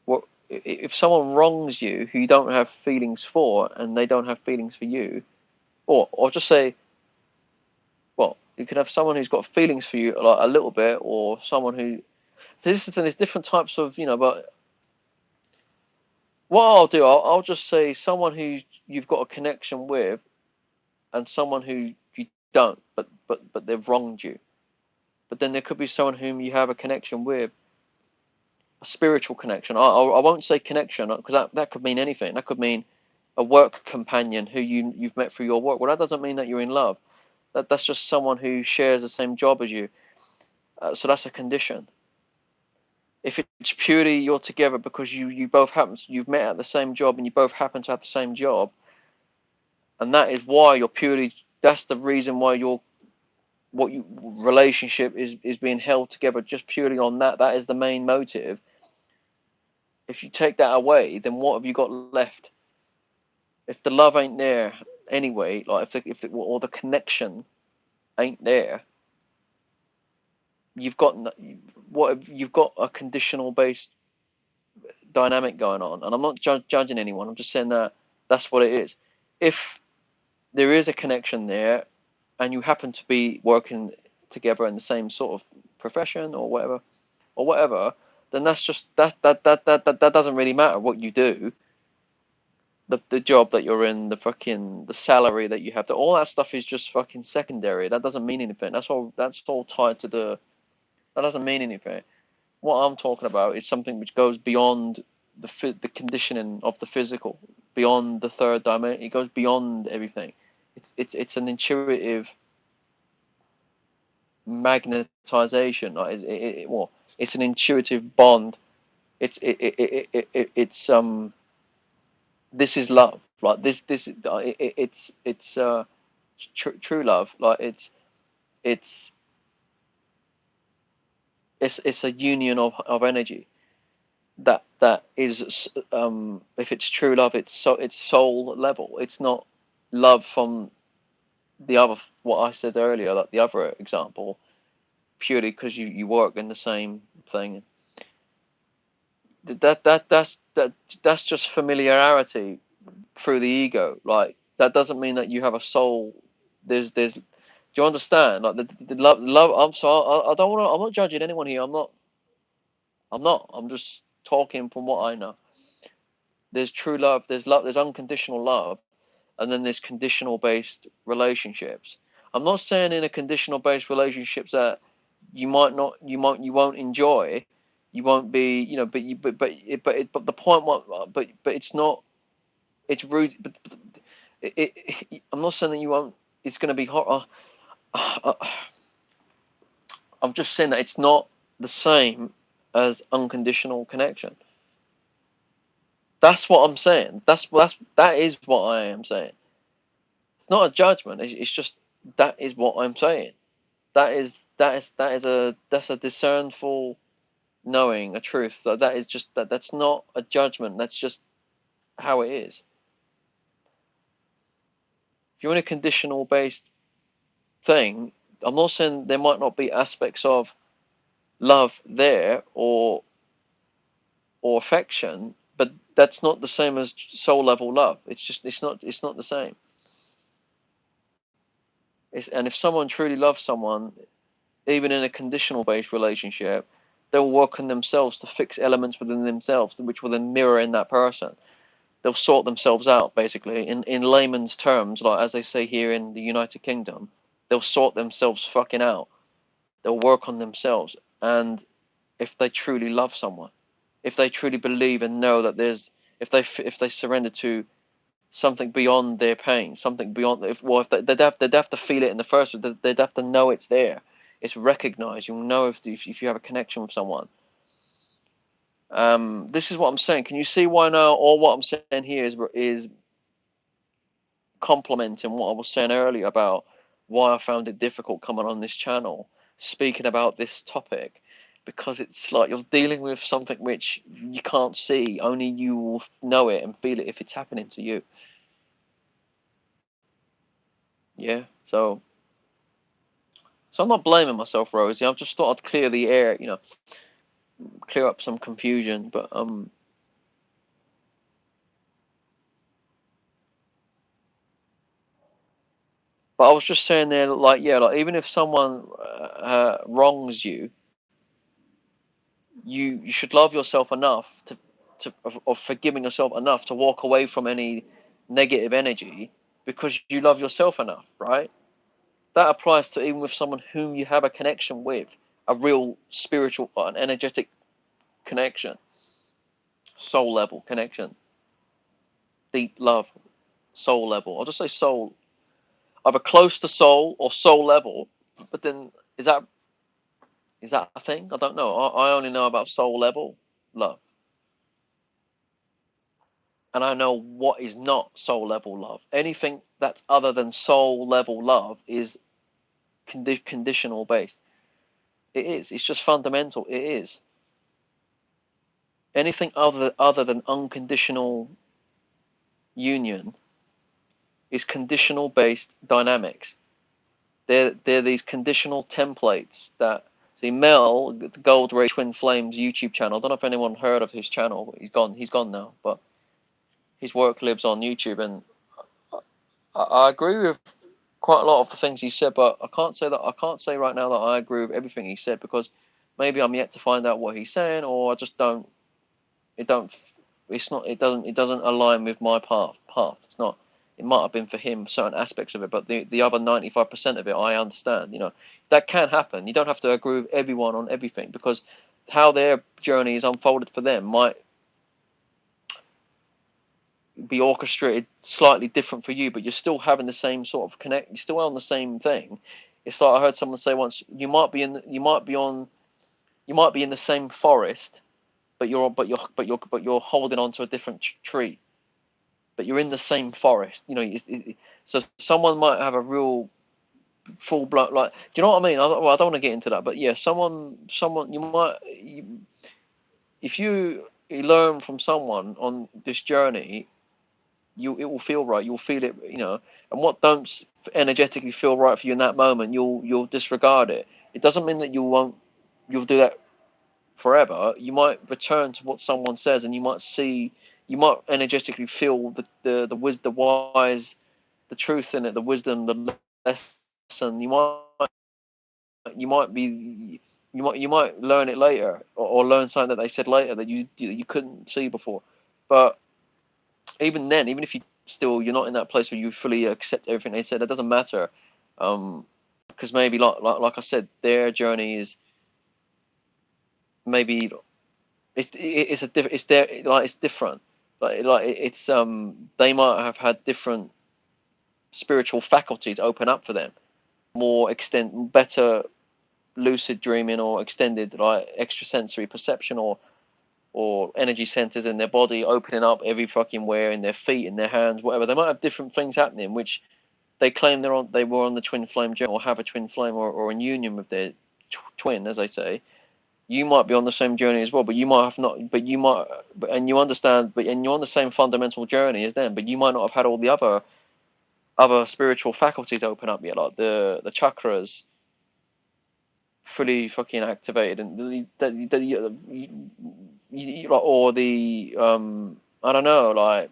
what if someone wrongs you who you don't have feelings for, and they don't have feelings for you, or just say, well, you can have someone who's got feelings for you like a little bit, or someone who. This is there's different types of but what I'll do, I'll just say someone who you've got a connection with, and someone who you don't, but they've wronged you. But then there could be someone whom you have a connection with, a spiritual connection. I won't say connection because that could mean anything. That could mean a work companion who you've met through your work. Well, that doesn't mean that you're in love. That's just someone who shares the same job as you. So that's a condition. If it's purely you're together because you both you've met at the same job and you both happen to have the same job, and that is why you're purely. That's the reason why relationship is being held together just purely on that. That is the main motive. If you take that away, then what have you got left? If the love ain't there anyway, like or the connection ain't there, you've got you've got a conditional based dynamic going on. And I'm not judging anyone. I'm just saying that that's what it is. If there is a connection there, and you happen to be working together in the same sort of profession or whatever, then that's just that doesn't really matter what you do. The job that you're in, the salary that you have, all that stuff is just fucking secondary. That doesn't mean anything. That's all tied to that doesn't mean anything. What I'm talking about is something which goes beyond the conditioning of the physical, beyond the third dimension. It goes beyond everything. It's an intuitive magnetization. Like well, it's an intuitive bond. It's this is love. Like it's true love. Like it's it's a union of energy that is if it's true love, it's soul level. It's not love from the other, what I said earlier, like the other example, purely because you work in the same thing. That's just familiarity through the ego. Like that doesn't mean that you have a soul. There's do you understand? Like the love. I'm sorry. I don't want to. I'm not judging anyone here. I'm not. I'm just talking from what I know. There's true love. There's love. There's unconditional love, and then there's conditional based relationships. I'm not saying in a conditional based relationships that you won't enjoy, you won't be, but but the point, but it's not, it's rude. But I'm not saying that you won't. It's going to be hot. I'm just saying that it's not the same as unconditional connection. That's what I'm saying. That is what I am saying. It's not a judgment. It's just that is what I'm saying. That's a discernful knowing, a truth. That is just that's not a judgment. That's just how it is. If you're in a conditional based thing, I'm not saying there might not be aspects of love there or affection, but that's not the same as soul level love. It's not the same. And if someone truly loves someone, even in a conditional based relationship, they'll work on themselves to fix elements within themselves which will then mirror in that person. They'll sort themselves out, basically, in layman's terms, like as they say here in the United Kingdom. They'll sort themselves fucking out. They'll work on themselves. And if they truly love someone, if they truly believe and know that if they surrender to something beyond their pain, something beyond, if they'd have to feel it in the first place. They'd have to know it's there. It's recognized. You'll know if you have a connection with someone. This is what I'm saying. Can you see why now all what I'm saying here is complementing what I was saying earlier about why I found it difficult coming on this channel, speaking about this topic, because it's like you're dealing with something which you can't see, only you will know it and feel it if it's happening to you. Yeah, so I'm not blaming myself, Rosie. I just thought I'd clear the air, clear up some confusion. But I was just saying there, like, yeah, like even if someone wrongs you, you should love yourself enough of forgiving yourself enough to walk away from any negative energy because you love yourself enough, right? That applies to even with someone whom you have a connection with, a real spiritual, an energetic connection, soul level connection, deep love, soul level. I'll just say soul, either close to soul or soul level. But then is that a thing? I don't know. I only know about soul level love, and I know what is not soul level love. Anything that's other than soul level love is conditional based. It is. It's just fundamental. It is. Anything other than unconditional union is conditional based dynamics. They're these conditional templates that see Mel, the Gold Ray Twin Flames YouTube channel. I don't know if anyone heard of his channel. He's gone now, but his work lives on YouTube, and I agree with quite a lot of the things he said, but I can't say right now that I agree with everything he said, because maybe I'm yet to find out what he's saying, or I just don't it don't it's not it doesn't align with my path. It's not. It might have been for him certain aspects of it, but the other 95% of it I understand. That can happen. You don't have to agree with everyone on everything, because how their journey is unfolded for them might be orchestrated slightly different for you, but you're still having the same sort of connect. You're still on the same thing. It's like I heard someone say once: you might be in the same forest, but you're holding on to a different tree. But you're in the same forest. So someone might have a real full blown, like, do you know what I mean? I don't want to get into that, but yeah, someone if you learn from someone on this journey, it will feel right. You'll feel it, and what don't energetically feel right for you in that moment, you'll disregard it. It doesn't mean that you'll do that forever. You might return to what someone says, and you might energetically feel the wisdom, the wise, the truth in it, the wisdom, the lesson. You might learn it later, or learn something that they said later that you couldn't see before. But even then, even if you're not in that place where you fully accept everything they said, it doesn't matter, because maybe like I said, their journey is maybe it's different. They might have had different spiritual faculties open up for them, better lucid dreaming, or extended like extrasensory perception, or energy centers in their body opening up every fucking where, in their feet, in their hands, whatever. They might have different things happening, which they claim they were on the twin flame journey, or have a twin flame, or in union with their twin, as they say. You might be on the same journey as well, but you might have not. But you might, and you understand, and you're on the same fundamental journey as them, but you might not have had all the other spiritual faculties open up yet, like the chakras fully fucking activated, and or the I don't know, like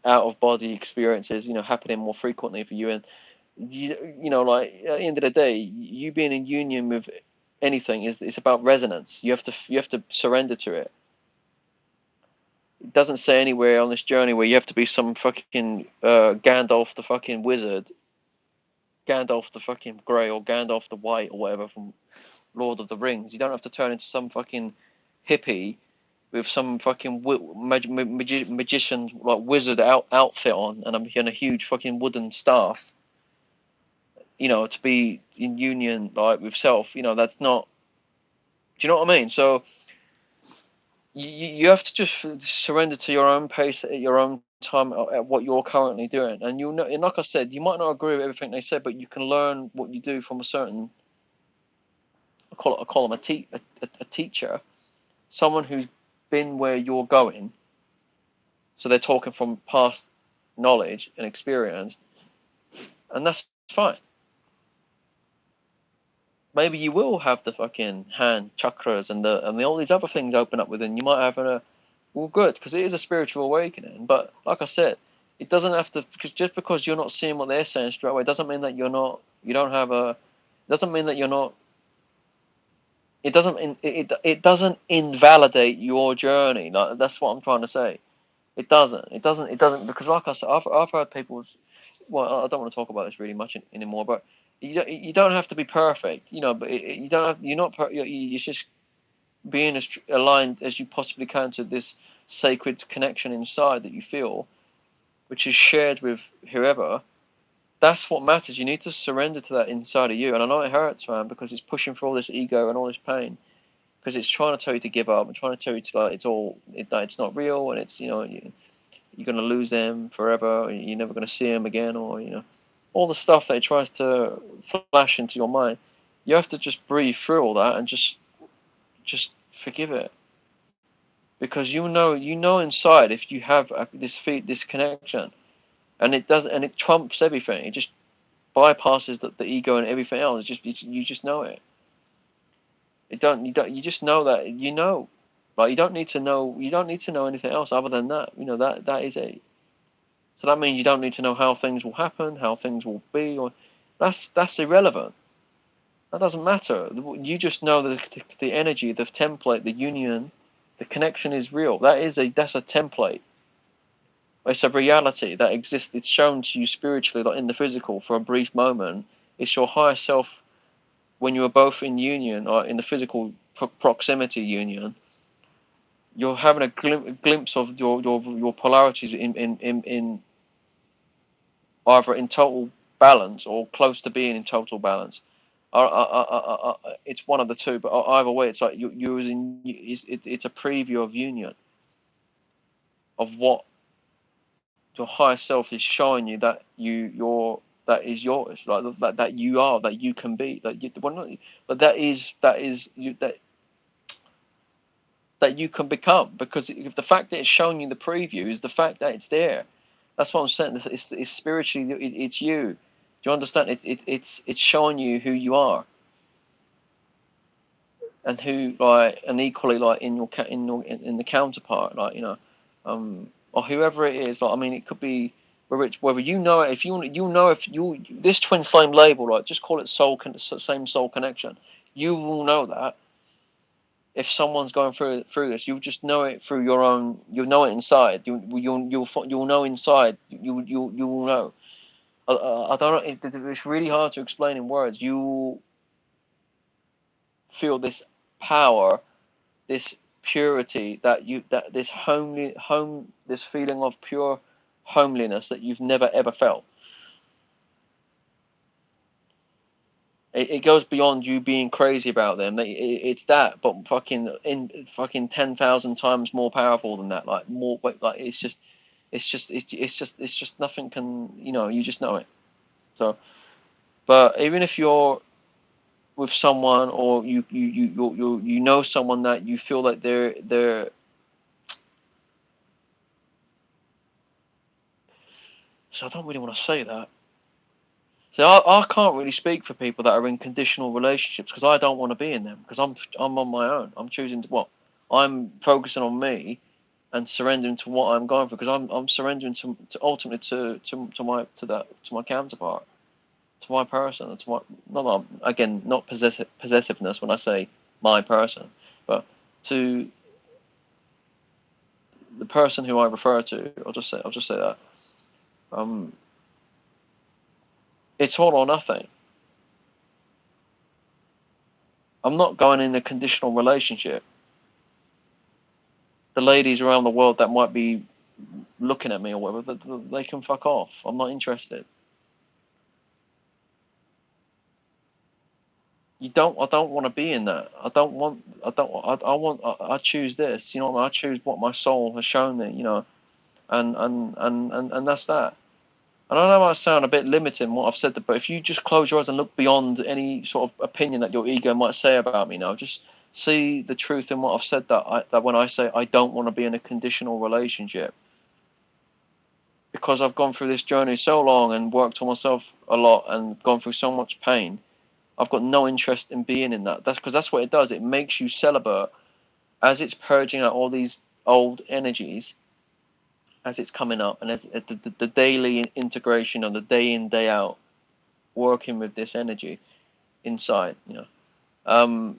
out of body experiences, happening more frequently for you, and like at the end of the day, you being in union with anything is it's about resonance. You have to surrender to it. It doesn't say anywhere on this journey where you have to be some fucking Gandalf the fucking wizard, Gandalf the fucking grey, or Gandalf the white, or whatever from Lord of the Rings. You don't have to turn into some fucking hippie with some fucking magician, like wizard outfit on, and a huge fucking wooden staff. To be in union like with self. That's not. Do you know what I mean? So you have to just surrender to your own pace at your own time at what you're currently doing, and you'll know. And like I said, you might not agree with everything they said, but you can learn what you do from a certain. I call them a teacher, someone who's been where you're going. So they're talking from past knowledge and experience, and that's fine. Maybe you will have the fucking hand chakras and all these other things open up within. You might have well, good, because it is a spiritual awakening. But like I said, it doesn't have to, because just because you're not seeing what they're saying straight away doesn't mean that you don't have a. Doesn't mean that you're not. It doesn't invalidate your journey. Like, that's what I'm trying to say. It doesn't. It doesn't, because like I said, I've heard people's. Well, I don't want to talk about this really much anymore, but you don't have to be perfect, but you don't have. You're not. It's just being as aligned as you possibly can to this sacred connection inside that you feel, which is shared with whoever. That's what matters. You need to surrender to that inside of you. And I know it hurts, man, because it's pushing for all this ego and all this pain, because it's trying to tell you to give up and trying to tell you to, like, it's not real, and it's, you're going to lose them forever, you're never going to see them again, or, all the stuff that it tries to flash into your mind. You have to just breathe through all that and just forgive it, because you know inside, if you have this connection, and it trumps everything. It just bypasses the ego and everything else. You just know it. You just know that Like, you don't need to know anything else other than that. That is it. So that means you don't need to know how things will happen, how things will be, or that's irrelevant. That doesn't matter. You just know that the energy, the template, the union, the connection is real. That's a template. It's a reality that exists. It's shown to you spiritually, like in the physical, for a brief moment. It's your higher self when you are both in union, or in the physical proximity union. You're having a glimpse of your polarities in either in total balance or close to being in total balance. It's one of the two, but either way, it's like it's a preview of union, of what your higher self is showing you, that that is yours, like that you are, that you can be, but that is you, that you can become, because if the fact that it's showing you the preview is the fact that it's there. That's what I'm saying. It's spiritually, it's you. Do you understand? It's showing you who you are, and who, like, and equally, like, in the counterpart, like, or whoever it is. Like, I mean, it could be whether you know it, if you know, if you this twin flame label, like, just call it same soul connection. You will know that if someone's going through this, you'll just know it through your own. You'll know it inside. You'll know inside. You will know. I don't know. It's really hard to explain in words. You feel this power, this purity, that this this feeling of pure homeliness that you've never ever felt. It goes beyond you being crazy about them. It's that, but fucking 10,000 times more powerful than that. Like, more, like, it's just nothing can, you just know it. So, but even if you're with someone, or you know someone that you feel like they're so I don't really want to say that. So I can't really speak for people that are in conditional relationships, because I don't want to be in them, because I'm on my own. I'm choosing I'm focusing on me and surrendering to what I'm going for, because I'm surrendering to ultimately to my counterpart, to my person, to my, not again, not possessiveness when I say my person, but to the person who I refer to. I'll just say that. Um, it's all or nothing. I'm not going in a conditional relationship. The ladies around the world that might be looking at me or whatever, they can fuck off. I'm not interested. I don't want to be in that. I don't want. I don't. I want. I choose this. You know what I mean? I choose what my soul has shown me. And that's that. And I know I sound a bit limiting what I've said, but if you just close your eyes and look beyond any sort of opinion that your ego might say about me now, just see the truth in what I've said. That when I say I don't want to be in a conditional relationship, because I've gone through this journey so long and worked on myself a lot and gone through so much pain, I've got no interest in being in that. That's because that's what it does. It makes you celibate as it's purging out all these old energies, as it's coming up, and as the daily integration, or the day in, day out working with this energy inside. Part of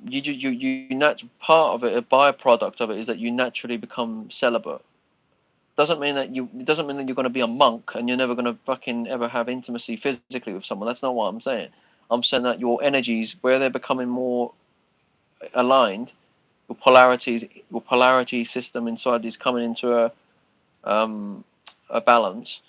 it, a byproduct of it, is that you naturally become celibate. It doesn't mean that you're going to be a monk and you're never going to fucking ever have intimacy physically with someone. That's not what I'm saying. I'm saying that your energies, where they're becoming more aligned, your polarity system inside is coming into a balance,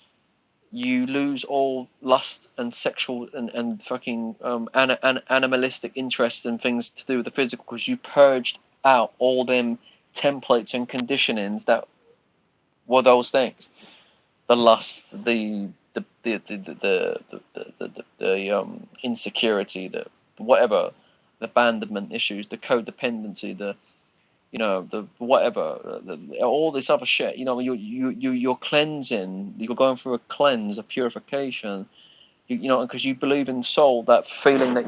you lose all lust and sexual and fucking animalistic interest in things to do with the physical, because you purged out all them templates and conditionings that were those things: the lust, the insecurity, the whatever, the abandonment issues, the codependency, the the whatever, all this other shit. You're cleansing. You're going through a cleanse, a purification. Because you believe in soul, that feeling that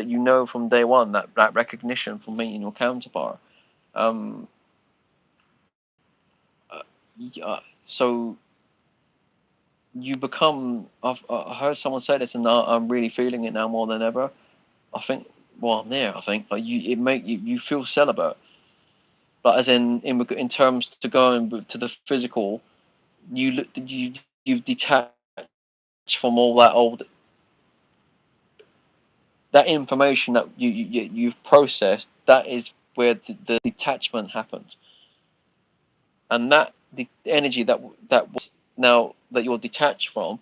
you know from day one, that recognition from meeting your counterpart. Um, so you become. I heard someone say this, and I'm really feeling it now more than ever. I think. Well, I'm there. I think like you feel celibate, like as in terms to going to the physical. You've detached from all that information that you've processed. That is where the detachment happens, and that the energy that was now that you're detached from,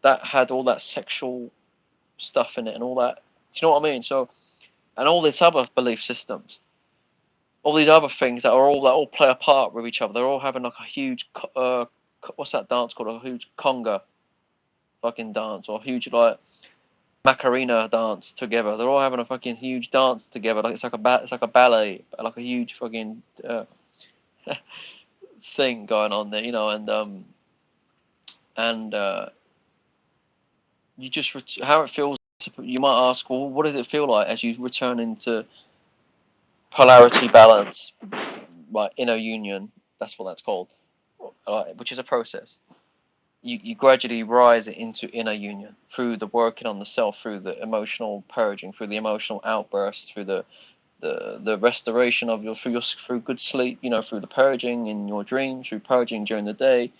that had all that sexual stuff in it and all that. Do you know what I mean? So, and all these other belief systems, all these other things that all play a part with each other. They're all having like a huge what's that dance called? A huge conga fucking dance, or a huge like Macarena dance together. They're all having a fucking huge dance together. Like it's like a ballet, like a huge fucking thing going on there, and you just how it feels. You might ask, well, what does it feel like as you return into polarity balance, right? Inner union. That's what that's called, which is a process. You gradually rise into inner union through the working on the self, through the emotional purging, through the emotional outbursts, through the restoration of through good sleep, through the purging in your dreams, through purging during the day,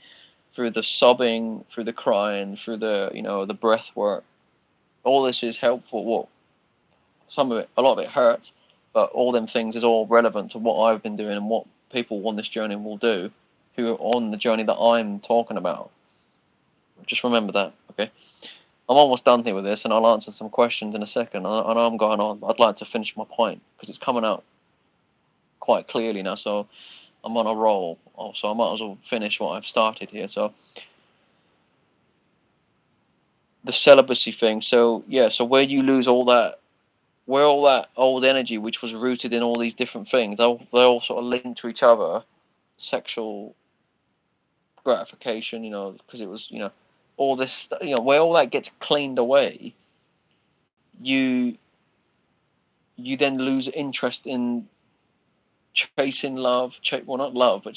through the sobbing, through the crying, through the breath work. All this is helpful. Well, some of it, a lot of it hurts, but all them things is all relevant to what I've been doing and what people on this journey will do, who are on the journey that I'm talking about. Just remember that, okay? I'm almost done here with this, and I'll answer some questions in a second. I know I'm going on. I'd like to finish my point because it's coming out quite clearly now. So I'm on a roll. So I might as well finish what I've started here. So the celibacy thing. So yeah. So where you lose where all that old energy, which was rooted in all these different things, they all sort of linked to each other. Sexual gratification, because it was, all this, where all that gets cleaned away, you you then lose interest in chasing love. Well, not love, but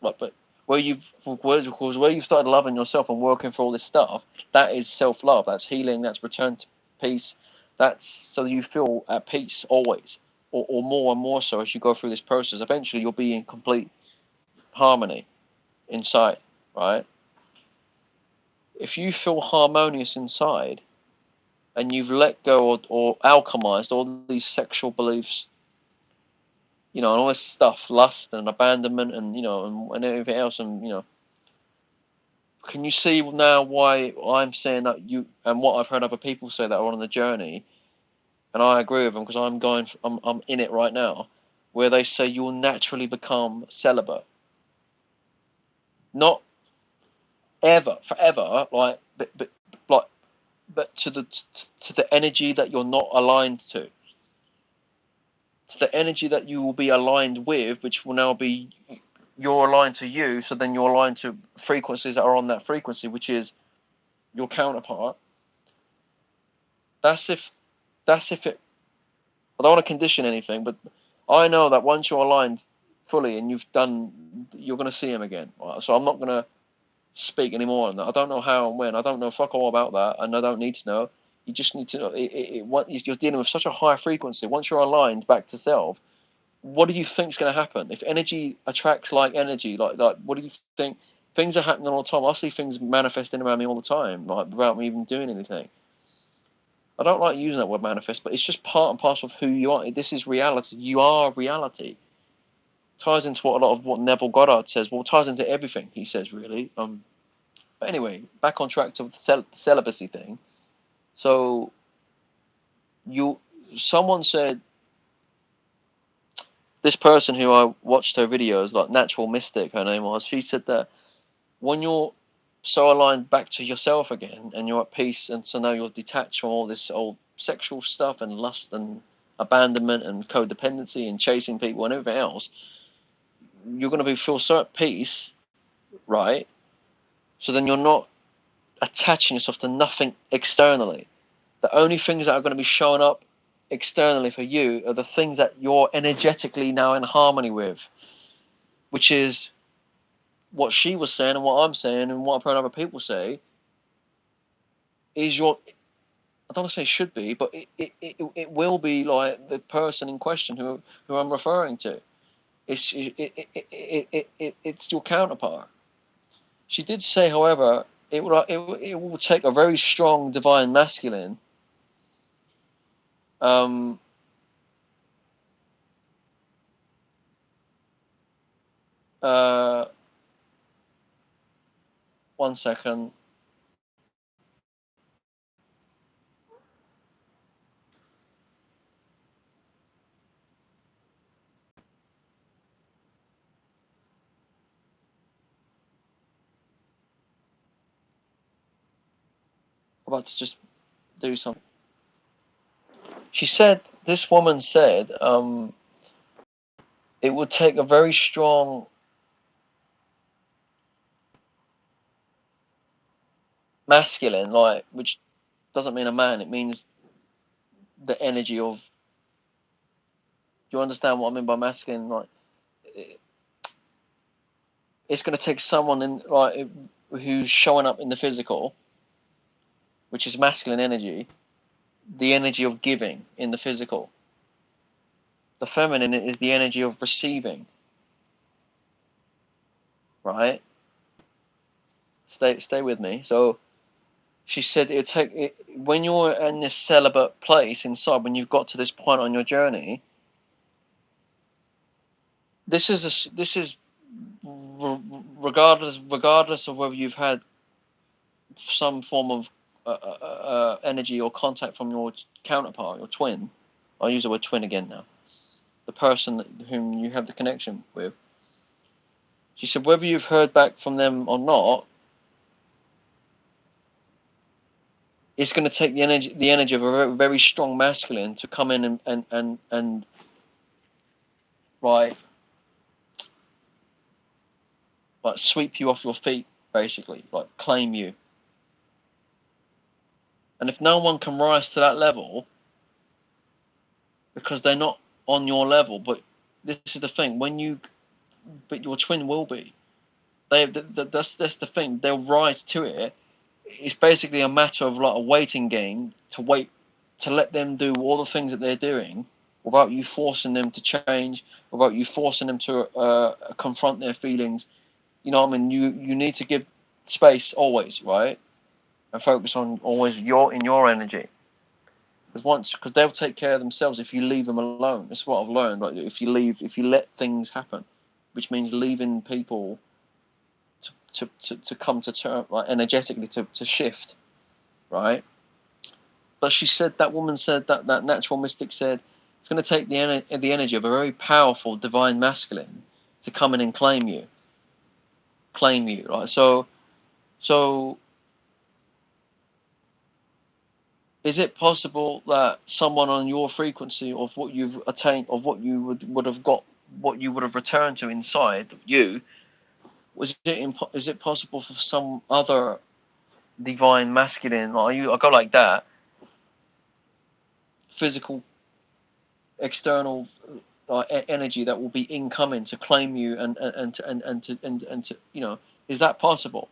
but where you've started loving yourself and working for all this stuff. That is self love. That's healing. That's return to peace. That's so you feel at peace always, or more and more so as you go through this process. Eventually, you'll be in complete harmony inside, right? If you feel harmonious inside and you've let go or alchemized all these sexual beliefs, and all this stuff, lust and abandonment, and and everything else, and can you see now why I'm saying that and what I've heard other people say that are on the journey, and I agree with them because I'm in it right now, where they say you'll naturally become celibate, not ever, forever, like, like, but to the energy that you're not aligned to the energy that you will be aligned with, which will now be you're aligned to you. So then you're aligned to frequencies that are on that frequency, which is your counterpart. That's if it. I don't want to condition anything, but I know that once you're aligned fully and you're going to see him again. Right? So I'm not going to speak anymore on that. I don't know how and when. I don't know fuck all about that, and I don't need to know. You just need to know. You're dealing with such a high frequency. Once you're aligned back to self, what do you think is going to happen? If energy attracts like energy, like what do you think? Things are happening all the time. I see things manifesting around me all the time, like without me even doing anything. I don't like using that word manifest, but it's just part and parcel of who you are. This is reality. You are reality. Ties into what a lot of what Neville Goddard says. Well, it ties into everything he says, really. But anyway, back on track to the celibacy thing. So someone said, this person who I watched her videos, like Natural Mystic, her name was, she said that when you're so aligned back to yourself again and you're at peace, and so now you're detached from all this old sexual stuff and lust and abandonment and codependency and chasing people and everything else, you're going to feel so at peace, right? So then you're not attaching yourself to nothing externally. The only things that are going to be showing up externally for you are the things that you're energetically now in harmony with, which is what she was saying and what I'm saying and what I've heard other people say is your, I don't want to say should be, but it will be like the person in question who I'm referring to. It's your counterpart. She did say, however, it will take a very strong divine masculine. Um, One second. I'm about to just do something. She said, this woman said, it would take a very strong masculine, like, which doesn't mean a man, it means the energy of, do you understand what I mean by masculine? Like, it's going to take someone in, like, who's showing up in the physical, which is masculine energy, the energy of giving in the physical. The feminine is the energy of receiving, right? Stay with me. So she said it take it, when you're in this celibate place inside, when you've got to this point on your journey. This is regardless of whether you've had some form of energy or contact from your counterpart, your twin. I'll use the word twin again now. The person whom you have the connection with. She said whether you've heard back from them or not, it's going to take the energy of a very, very strong masculine to come in and right, like sweep you off your feet, basically, like claim you. And if no one can rise to that level, because they're not on your level, but this is the thing, but your twin will be. That's the thing. They'll rise to it. It's basically a matter of like a waiting game to wait, to let them do all the things that they're doing without you forcing them to change, without you forcing them to confront their feelings. You know what I mean? You need to give space always, right? And focus on always your energy. Because they'll take care of themselves if you leave them alone. That's what I've learned. Like if you let things happen, which means leaving people to come to term, like energetically to shift, right? But she said, that woman said, that natural mystic said, it's going to take the energy of a very powerful divine masculine to come in and claim you, right? So is it possible that someone on your frequency of what you've attained, of what you would have got, what you would have returned to inside you, is it possible for some other divine masculine, like I go like that, physical external energy that will be incoming to claim you and to is that possible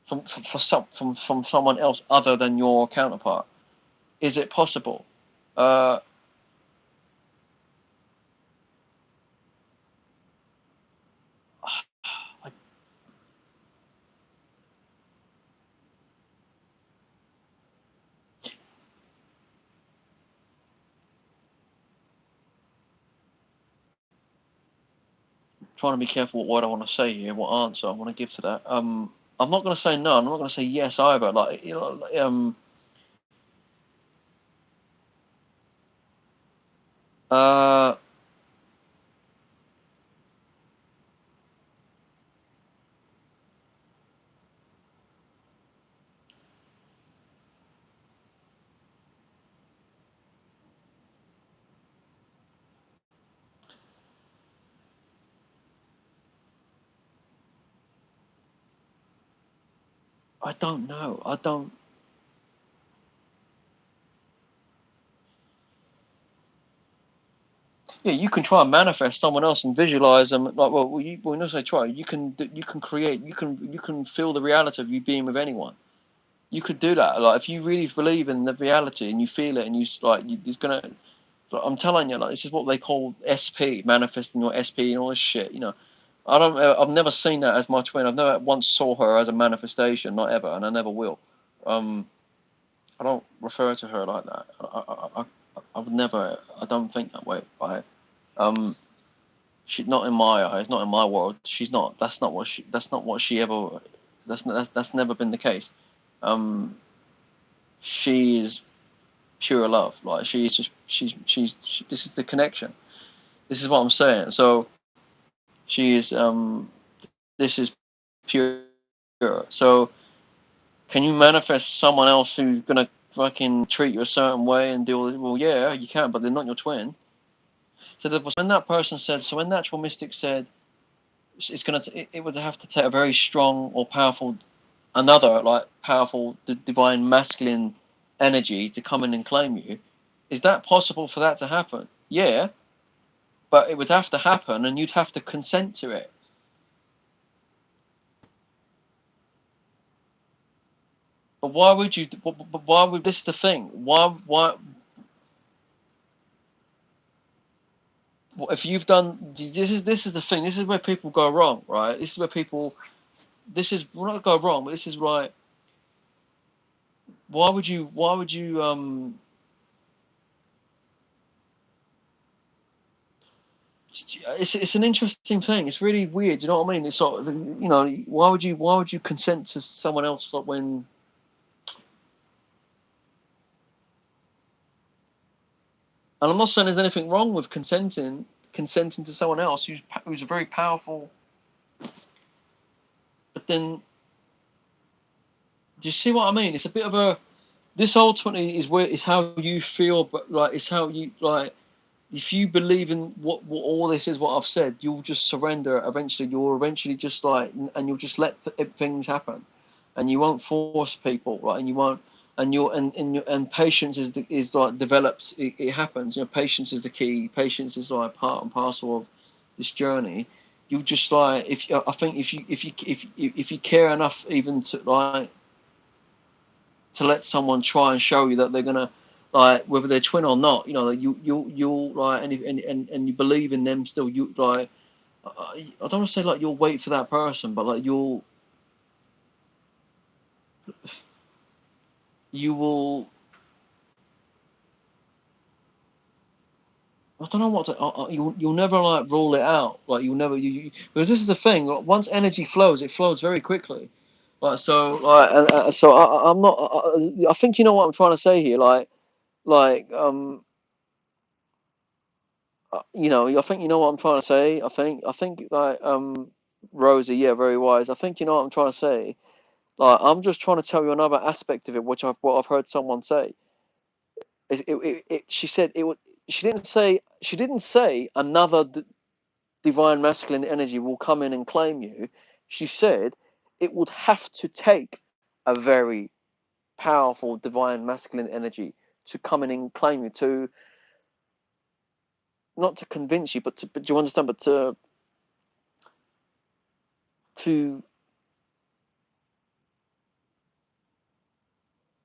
from someone else other than your counterpart? Is it possible? uh trying to be careful what I want to say here, what answer I want to give to that. I'm not going to say no. I'm not going to say yes either. Like, uh, I don't know. I don't. Yeah, you can try and manifest someone else and visualize them. Like, well, not say try. You can create. You can feel the reality of you being with anyone. You could do that. Like, if you really believe in the reality and you feel it, and it's gonna. Like, I'm telling you, like, this is what they call SP, manifesting your SP and all this shit. I don't. I've never seen that as my twin. I've never once saw her as a manifestation, not ever, and I never will. Um, I don't refer to her like that. I would never. I don't think that way. Um, she's not in my eyes, not in my world. She's not. That's not what she. That's not what she ever. That's never been the case. Um, she is pure love. Like, she's just this is the connection. This is what I'm saying. So she is. This is pure. So can you manifest someone else who's gonna fucking treat you a certain way and do all this? Well, yeah, you can, but they're not your twin. So when that person said, so when Natural Mystic said, it would have to take a very strong or powerful, another like powerful divine masculine energy to come in and claim you. Is that possible for that to happen? Yeah, but it would have to happen, and you'd have to consent to it. But why would you? But why would this is the thing? Why if you've done this is the thing. This is where people go wrong, right? This is where people. This is well, not go wrong, but this is right. Why would you? Why would you? It's an interesting thing. It's really weird. You know what I mean? It's sort of, why would you consent to someone else like when? And I'm not saying there's anything wrong with consenting to someone else who's a very powerful. But then, do you see what I mean? It's a bit of a. This ultimately is how you feel, but like it's how you like. If you believe in what all this is, what I've said, you'll just surrender. Eventually, you'll eventually just like, and you'll just let things happen, and you won't force people, right? And you won't, and patience is like develops. It happens. Patience is the key. Patience is like part and parcel of this journey. You just like if I think if you care enough even to like to let someone try and show you that they're gonna like whether they're twin or not, like you'll like and you believe in them still. You like I don't want to say like you'll wait for that person, but like you will. I don't know what to. You'll never like rule it out. Like you'll never because this is the thing. Like, once energy flows, it flows very quickly. Like so, like so I'm not. I think you know what I'm trying to say here. Like I think you know what I'm trying to say. I think like Rosie, yeah, very wise. I think you know what I'm trying to say. Like I'm just trying to tell you another aspect of it, which I've heard someone say. She said it would. She didn't say another divine masculine energy will come in and claim you. She said it would have to take a very powerful divine masculine energy to come in and claim you, to not to convince you, but do you understand? But to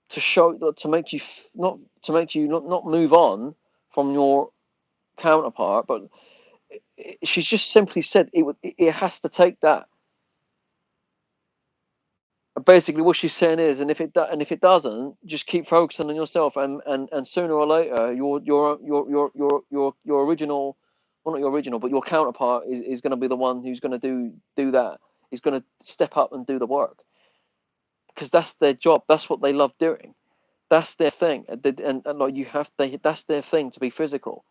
show to make you not to make you not move on from your counterpart, but she's just simply said it has to take that. Basically, what she's saying is, and if it doesn't, just keep focusing on yourself, and sooner or later, your original well, not your original, but your counterpart is going to be the one who's going to do that. He's going to step up and do the work because that's their job. That's what they love doing. That's their thing, and like that's their thing to be physical.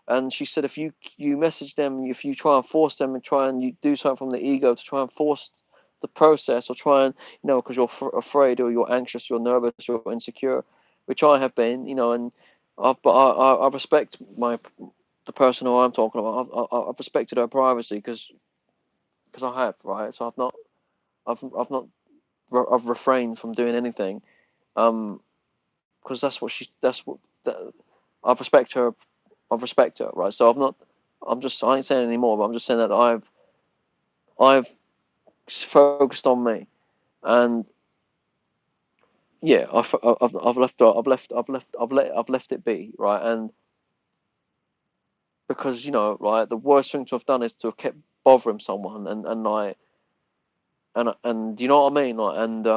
And she said, if you message them, if you try and force them and try and you do something from the ego to try and force the process, or try and because you're afraid or you're anxious, you're nervous, you're insecure, which I have been, and I respect the person who I'm talking about. I've respected her privacy because I have, right. So I've not I've refrained from doing anything, because that's what I respect her. I respect her, right? So I ain't saying anymore, but I'm just saying that I've focused on me, and yeah, I've left it be, right? And because right, the worst thing to have done is to have kept bothering someone, and like, and you know what I mean, like, and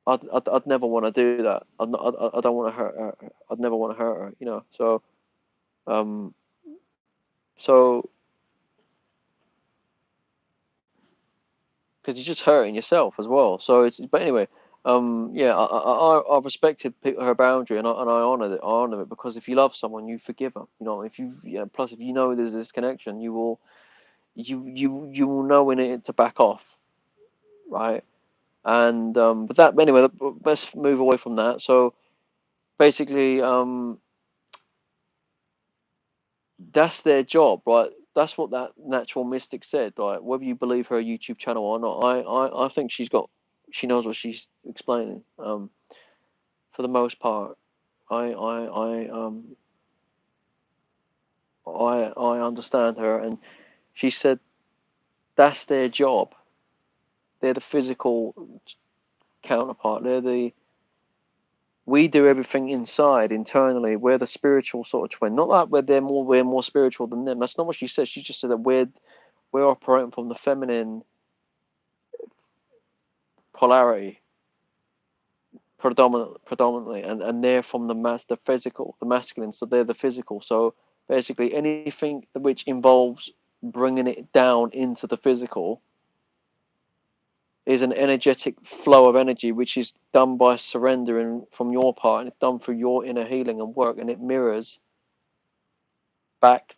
I'd never want to do that. I don't want to hurt her. I'd never want to hurt her, So um, so because you're just hurting yourself as well. So but anyway, yeah, I respected her boundary, and I honored it. I honor it because if you love someone, you forgive them. If plus if there's this connection, you will know when it to back off, right? And but that anyway, let's move away from that. So basically, that's their job, right? That's what that natural mystic said. Like whether you believe her YouTube channel or not, I think she knows what she's explaining. For the most part, I understand her, and she said that's their job. They're the physical counterpart. We do everything inside, internally. We're the spiritual sort of twin. Not like we're more spiritual than them. That's not what she said. She just said that we're operating from the feminine polarity predominantly, and they're from the physical, the masculine. So they're the physical. So basically, anything which involves bringing it down into the physical is an energetic flow of energy, which is done by surrendering from your part, and it's done through your inner healing and work, and it mirrors back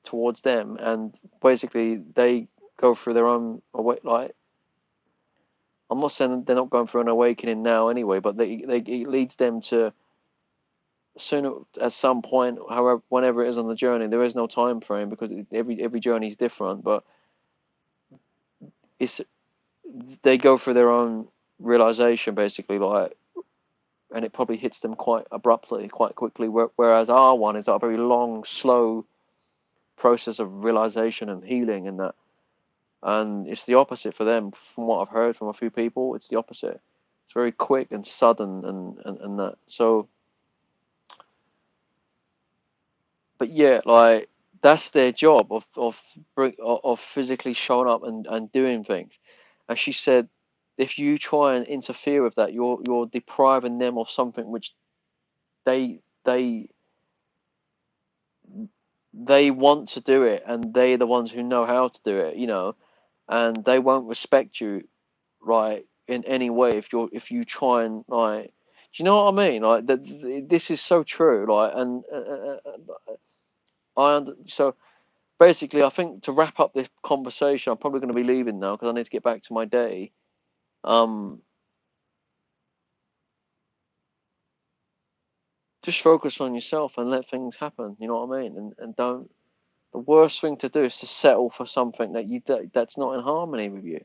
towards them, and basically they go through their own like. I'm not saying they're not going through an awakening now, anyway, but it leads them to sooner at some point, however, whenever it is on the journey. There is no time frame because every journey is different, but it's they go through their own realization, basically, like, and it probably hits them quite abruptly, quite quickly. Whereas our one is a very long, slow process of realization and healing, and that, and it's the opposite for them. From what I've heard from a few people, it's the opposite. It's very quick and sudden, and that. So, but yeah, like that's their job of physically showing up and doing things. And she said, if you try and interfere with that, you're depriving them of something which they they they want to do it, and they're the ones who know how to do it, and they won't respect you, right, in any way if you try and, like, do you know what I mean? Like this is so true, like, and so basically, I think to wrap up this conversation, I'm probably going to be leaving now because I need to get back to my day. Um, just focus on yourself and let things happen. You know what I mean? And don't. The worst thing to do is to settle for something that's not in harmony with you,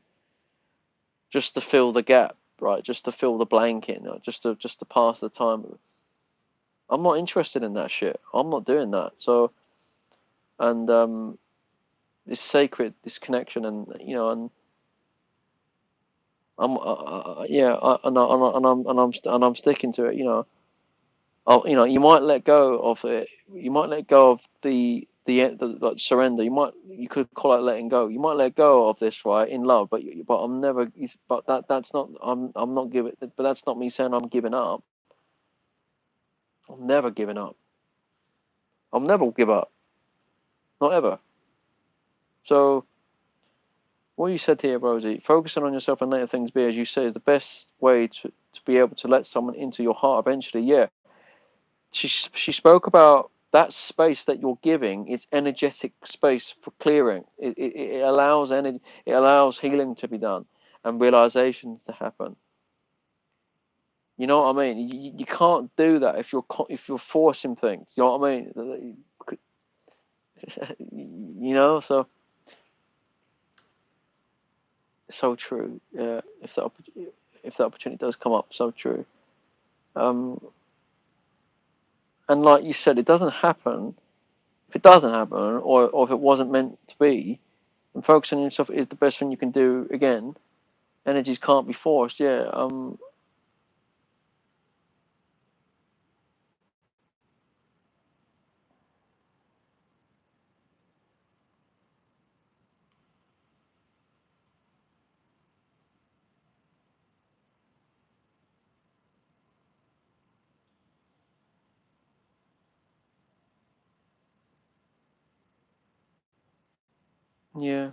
just to fill the gap, right? Just to fill the blanket, just to pass the time. I'm not interested in that shit. I'm not doing that. So, and it's sacred, this connection, and yeah, and I'm sticking to it. You might let go of it. You might let go of the like surrender. You could call it letting go. You might let go of this, right, in love, but I'm never. But that's not. I'm not giving. But that's not me saying I'm giving up. I'm never giving up. I'll never give up, not ever. So what you said here, Rosie, focusing on yourself and letting things be, as you say, is the best way to be able to let someone into your heart eventually. Yeah, she spoke about that space that you're giving. It's energetic space for clearing. It allows energy. It allows healing to be done and realizations to happen. You know what I mean? You can't do that if you're forcing things. You know what I mean? You know, so true. Yeah, if that opportunity does come up, so true. Um, and like you said, it doesn't happen. If it doesn't happen, or if it wasn't meant to be, and focusing on yourself is the best thing you can do. Again, energies can't be forced. Yeah. Yeah.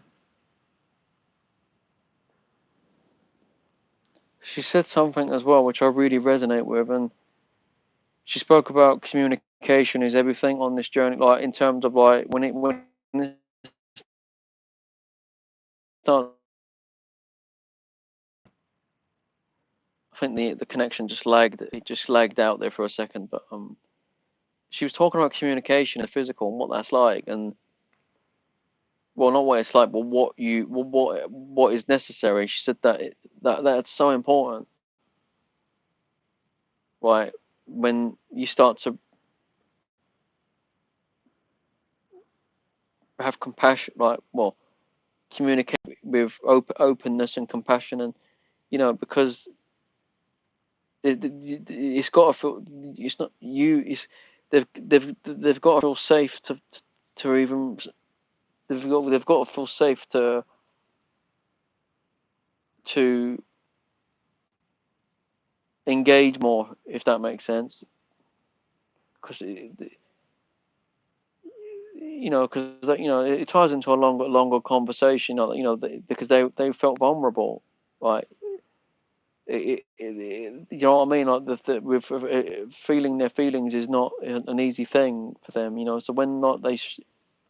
She said something as well, which I really resonate with, and she spoke about communication is everything on this journey. Like in terms of like when it starts, I think the connection just lagged. It just lagged out there for a second, but she was talking about communication, the physical, and what that's like, and well, not what it's like, but what is necessary. She said that that's so important, right? When you start to have compassion, like well, communicate with openness and compassion, and because it's got to feel it's not you. It's they've got to feel safe to even they've got to feel safe to engage more, if that makes sense. Because it ties into a longer conversation. Because they felt vulnerable, like you know what I mean. Like with feeling their feelings is not an easy thing for them. So when not they, so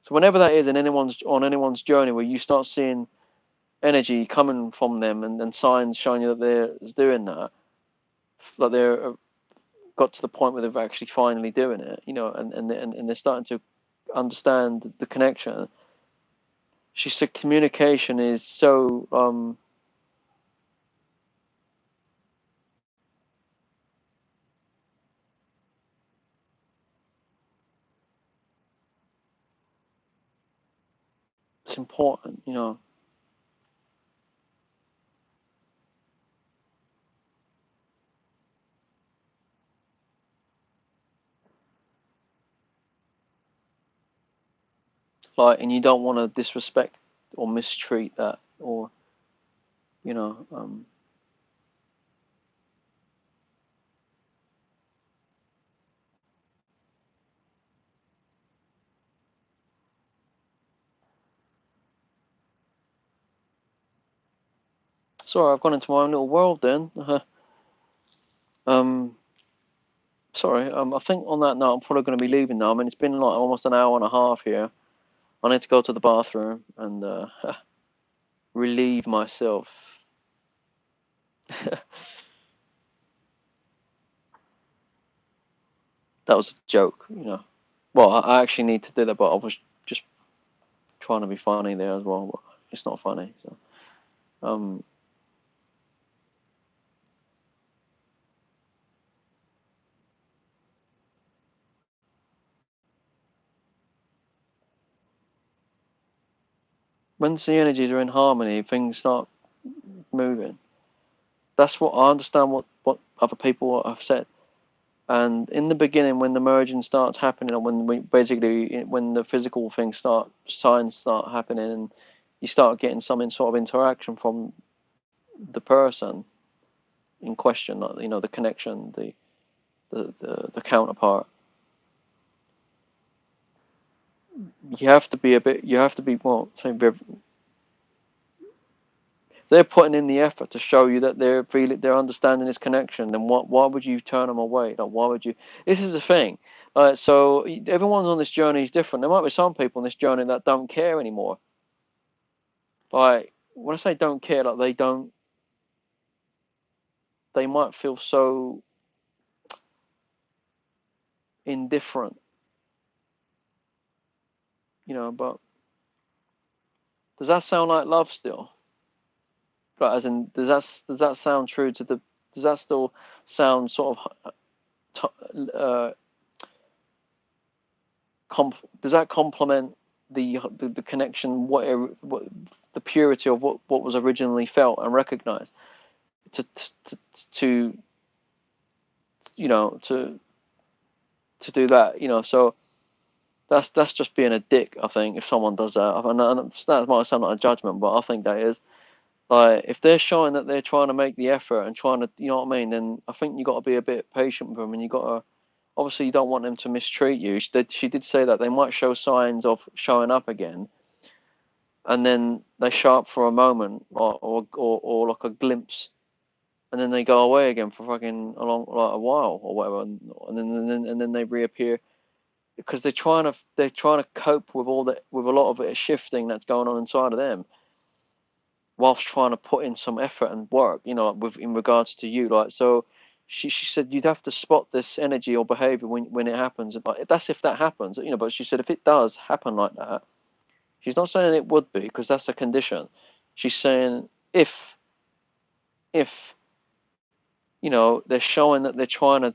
whenever that is in anyone's journey where you start seeing energy coming from them and signs showing you that they're doing that, like they're got to the point where they're actually finally doing it, and they're starting to understand the connection. She said communication is so it's important, like, and you don't want to disrespect or mistreat that, or you know. Sorry, I've gone into my own little world then. um, sorry. I think on that note, I'm probably going to be leaving now. I mean, it's been like almost an hour and a half here. I need to go to the bathroom and relieve myself. That was a joke. Well, I actually need to do that, but I was just trying to be funny there as well. But it's not funny. So, um, when the energies are in harmony, things start moving. That's what I understand. What other people have said. And in the beginning, when the merging starts happening, or when when the physical things signs start happening, and you start getting some sort of interaction from the person in question, like, the connection, the counterpart. you have to be a bit. You have to be well. Say, they're putting in the effort to show you that they're feeling, they're understanding this connection. Then what? Why would you turn them away? Like, why would you? This is the thing. So everyone's on this journey is different. There might be some people on this journey that don't care anymore. Like when I say don't care, like they don't. They might feel so indifferent, But does that sound like love still? Right, as in, does that sound true to the? Does that still sound sort of does that complement the connection, what the purity of what was originally felt and recognized to to to do that, so that's just being a dick, I think, if someone does that. And that might sound like a judgment, but I think that is, like, if they're showing that they're trying to make the effort and trying to, you know what I mean, then I think you got to be a bit patient with them, and you got to, obviously you don't want them to mistreat you. She did say that they might show signs of showing up again, and then they show up for a moment, or like a glimpse, and then they go away again for fucking like a while or whatever, and then they reappear because they're trying to cope with with a lot of it shifting that's going on inside of them, whilst trying to put in some effort and work, with in regards to you, like, so. She said you'd have to spot this energy or behavior when it happens. But that's if that happens, But she said if it does happen like that, she's not saying it would be, because that's a condition. She's saying if they're showing that they're trying to,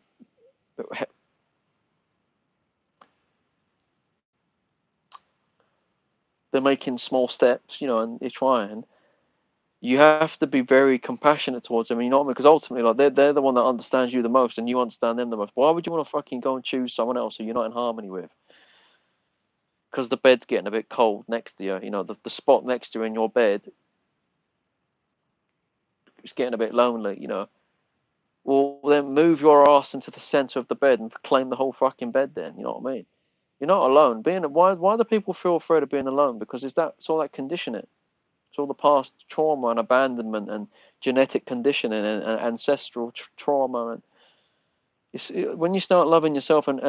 they're making small steps, and they're trying. You have to be very compassionate towards them, because ultimately, like, they're the one that understands you the most, and you understand them the most. Why would you want to fucking go and choose someone else who you're not in harmony with? Because the bed's getting a bit cold next to you, the spot next to you in your bed is getting a bit lonely, Well, then move your ass into the center of the bed and claim the whole fucking bed. Then, you know what I mean? You're not alone. Why do people feel afraid of being alone? Because it's all that conditioning. It's all the past trauma and abandonment and genetic conditioning and ancestral trauma. And when you start loving yourself and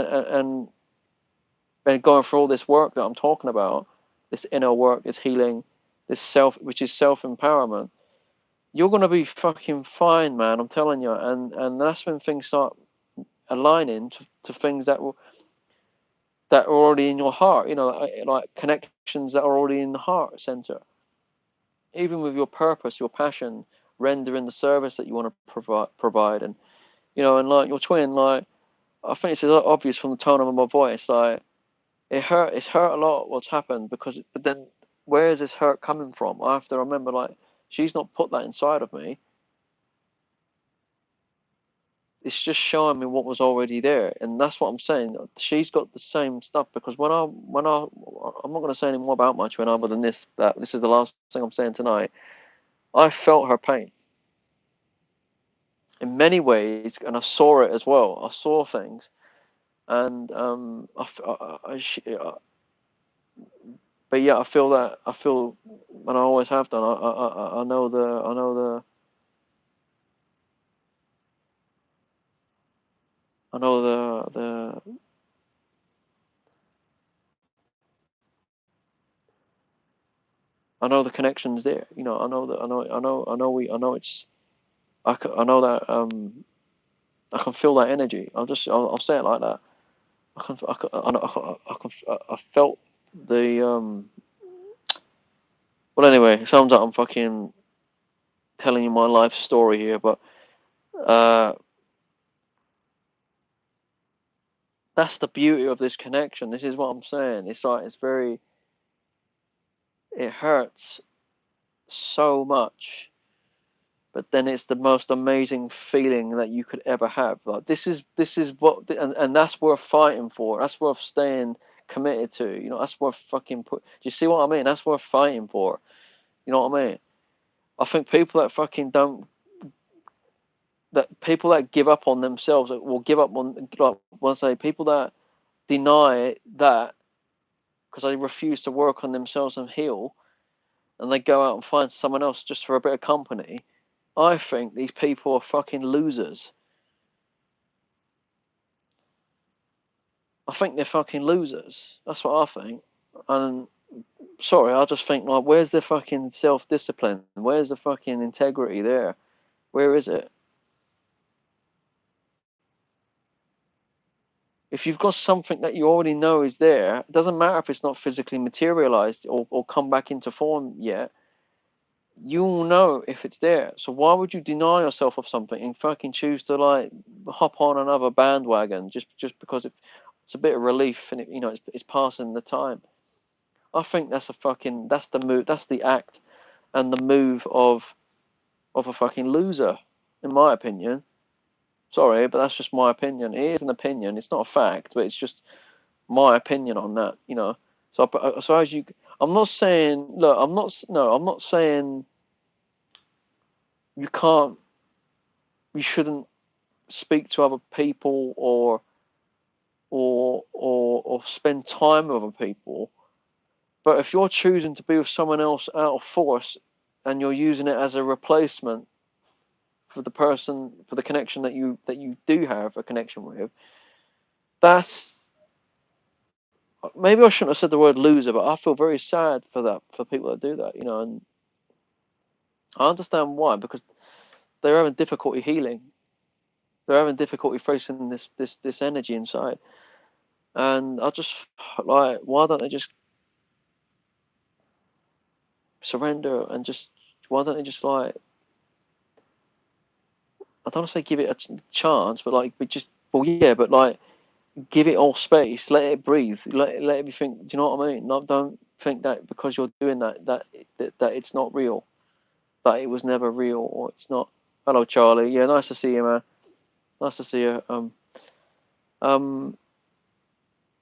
going through all this work that I'm talking about, this inner work, this healing, this which is self empowerment, you're gonna be fucking fine, man. I'm telling you. And that's when things start aligning to things that are already in your heart. Like connections that are already in the heart center. Even with your purpose, your passion, rendering the service that you want to provide, and like your twin, like, I think it's obvious from the tone of my voice, like, it's hurt a lot what's happened, but then where is this hurt coming from? I have to remember, like, she's not put that inside of me. It's just showing me what was already there, and that's what I'm saying. She's got the same stuff, because I'm not going to say any more about my twin other than this, that this is the last thing I'm saying tonight. I felt her pain in many ways, and I saw it as well. I saw things, and but yeah, I feel, and I always have done. I know the I know the connections there. I know that I can feel that energy. I'll say it like that. I felt the Well, anyway, it sounds like I'm fucking telling you my life story here, but uh, that's the beauty of this connection. This is what I'm saying. It's like, it hurts so much, but then it's the most amazing feeling that you could ever have. Like, this is what, and that's worth fighting for. That's worth staying committed to. That's worth fucking put. Do you see what I mean? That's worth fighting for. You know what I mean? I think people that fucking don't, that people that give up on themselves, will give up on, like, when I say people that deny that, because they refuse to work on themselves and heal, and they go out and find someone else just for a bit of company. I think these people are fucking losers. I think they're fucking losers. That's what I think. And sorry, I just think, like, where's the fucking self-discipline? Where's the fucking integrity there? Where is it? If you've got something that you already know is there, it doesn't matter if it's not physically materialized or come back into form yet, you'll know if it's there. So why would you deny yourself of something and fucking choose to, like, hop on another bandwagon just because it's a bit of relief and it's passing the time? I think that's the move, that's the act and the move of a fucking loser, in my opinion. Sorry, but that's just my opinion. It is an opinion. It's not a fact, but it's just my opinion on that. So as you, I'm not saying, look, I'm not, no, I'm not saying you can't, you shouldn't speak to other people or spend time with other people. But if you're choosing to be with someone else out of force and you're using it as a replacement for the person, for the connection that you do have a connection with, that's, maybe I shouldn't have said the word loser, but I feel very sad for that, for people that do that. And I understand why, because they're having difficulty healing. They're having difficulty facing this energy inside. And I just, like, why don't they just surrender and just, why don't they just, like, I don't want to say give it a chance, but like, well, yeah, but like, give it all space, let it breathe, let everything. Do you know what I mean? Not, don't think that because you're doing that it's not real, that it was never real, or it's not. Hello, Charlie. Yeah, nice to see you, man. Nice to see you. Um,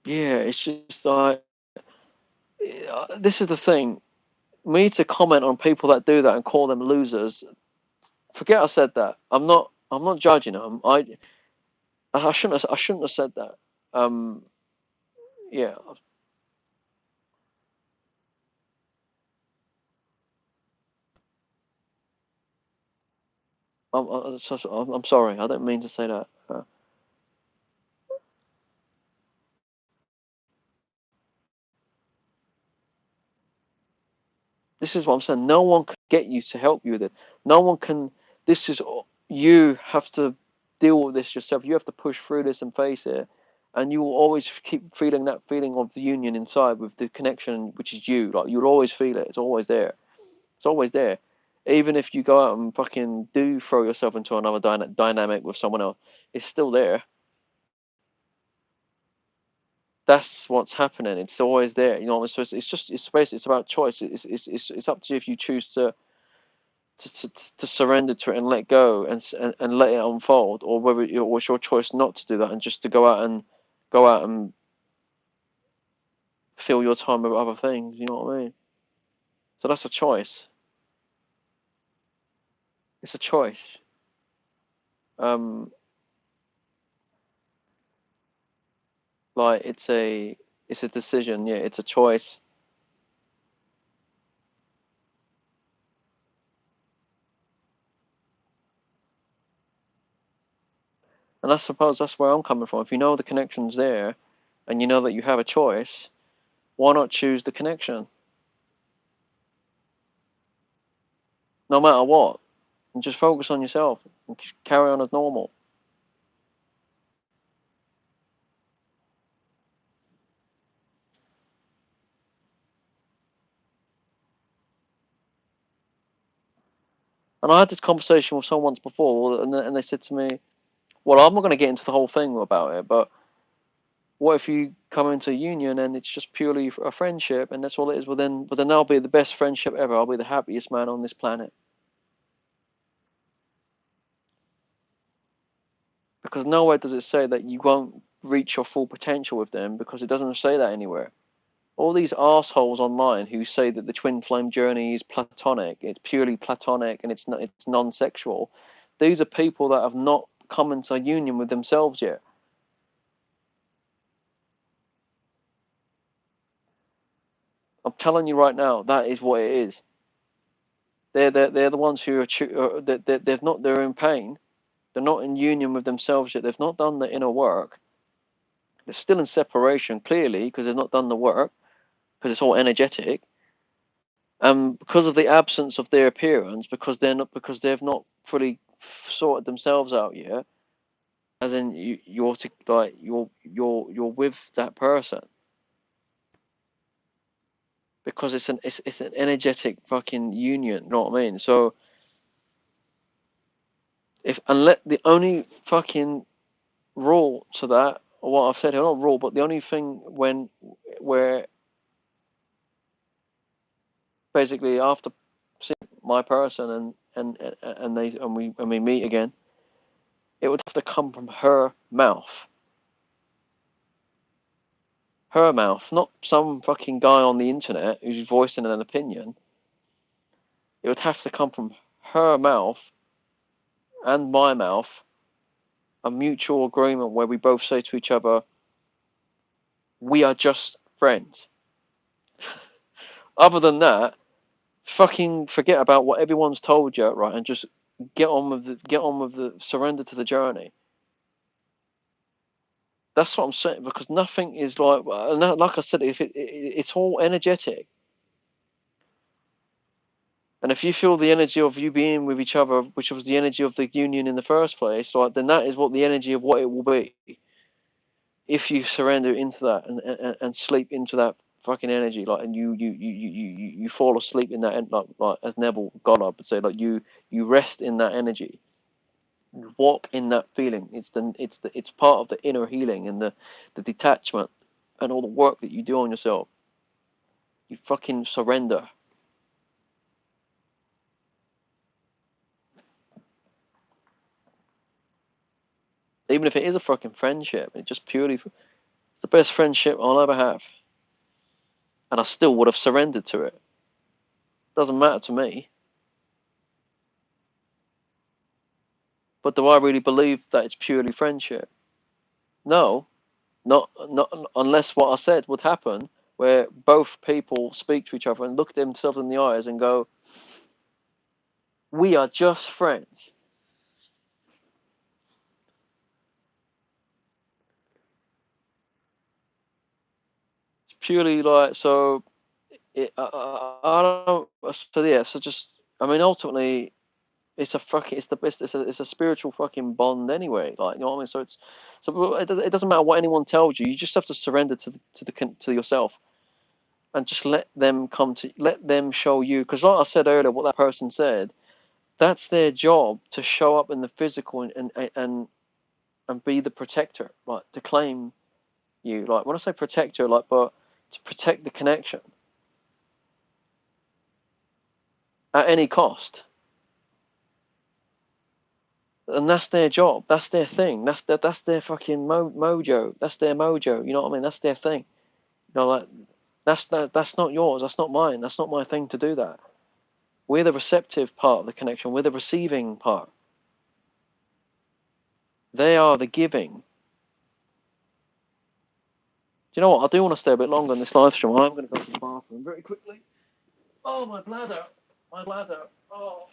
yeah, it's just like, this is the thing. Me to comment on people that do that and call them losers. Forget I said that. I'm not judging them. I shouldn't have said that. Um, yeah. I'm sorry. I don't mean to say that. This is what I'm saying. No one can get you to help you with it. No one can. This is, you have to deal with this yourself. You have to push through this and face it, and you will always keep feeling that feeling of the union inside with the connection, which is you. Like, you'll always feel it. It's always there. It's always there. Even if you go out and fucking do throw yourself into another dynamic with someone else, it's still there. That's what's happening. It's always there. So it's basically, it's about choice. It's up to you if you choose to surrender to it and let go and let it unfold, or whether or it's your choice not to do that and just to go out and fill your time with other things. You know what I mean? So that's a choice. It's a choice. Um, like, it's a decision. Yeah, it's a choice. And I suppose that's where I'm coming from. If you know the connection's there, and you know that you have a choice, why not choose the connection, no matter what, and just focus on yourself and carry on as normal. And I had this conversation with someone once before, and they said to me, "Well, I'm not going to get into the whole thing about it, but what if you come into a union and it's just purely a friendship, and that's all it is? Well, then I'll be the best friendship ever. I'll be the happiest man on this planet, because nowhere does it say that you won't reach your full potential with them, because it doesn't say that anywhere. All these assholes online who say that the twin flame journey is platonic, it's purely platonic, and it's non-sexual. These are people that have not come into union with themselves yet. I'm telling you right now, that is what it is. They're the ones who they're in pain. They're not in union with themselves yet. They've not done the inner work. They're still in separation, clearly, because they've not done the work, because it's all energetic. And because of the absence of their appearance, because they've not fully sorted themselves out yet, as in you're with that person, because it's an energetic fucking union. You know what I mean? So if unless the only fucking rule to that, or what I've said here, not rule, but the only thing where basically after seeing my person and we meet again, it would have to come from her mouth. Her mouth, not some fucking guy on the internet who's voicing an opinion. It would have to come from her mouth and my mouth, a mutual agreement where we both say to each other, we are just friends. Other than that, fucking forget about what everyone's told you, right? And just get on with the surrender to the journey. That's what I'm saying, because nothing is like I said, if it's all energetic. And if you feel the energy of you being with each other, which was the energy of the union in the first place, like, then that is what the energy of what it will be. If you surrender into that and sleep into that fucking energy, like, and you fall asleep in that, like as Neville Goddard would say, like you rest in that energy, you walk in that feeling. It's part of the inner healing and the detachment and all the work that you do on yourself. You fucking surrender. Even if it is a fucking friendship, it's just purely, it's the best friendship I'll ever have. And I still would have surrendered to it. Doesn't matter to me. But do I really believe that it's purely friendship? No, not unless what I said would happen, where both people speak to each other and look themselves in the eyes and go, "We are just friends." It's purely like so. I don't. So yeah. So just. I mean, ultimately, it's a fucking. It's the best. It's a spiritual fucking bond anyway. Like, you know what I mean. So it's. So it doesn't matter what anyone tells you. You just have to surrender to yourself, and just let them show you. Because like I said earlier, what that person said, that's their job, to show up in the physical and be the protector, like to claim you. Like, when I say protector, like, but to protect the connection at any cost. And that's their job. That's their thing. That's their fucking mojo. That's their mojo. You know what I mean? That's their thing. You know, like, that's not yours. That's not mine. That's not my thing to do that. We're the receptive part of the connection. We're the receiving part. They are the giving. Do you know what? I do want to stay a bit longer on this live stream. I'm going to go to the bathroom very quickly. Oh, my bladder. My bladder. Oh.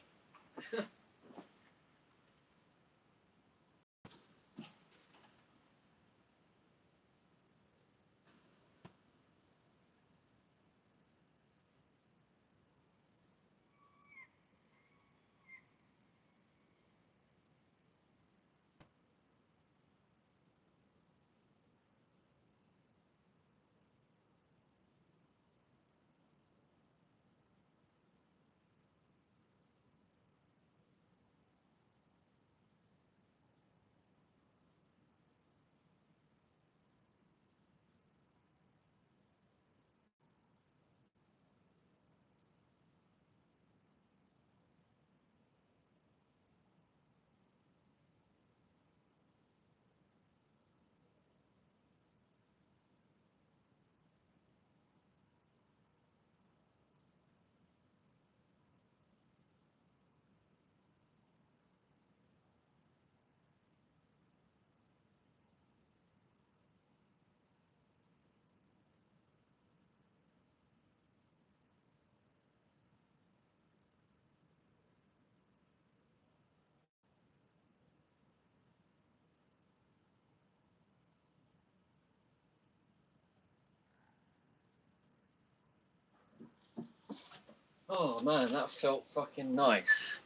Oh man, that felt fucking nice.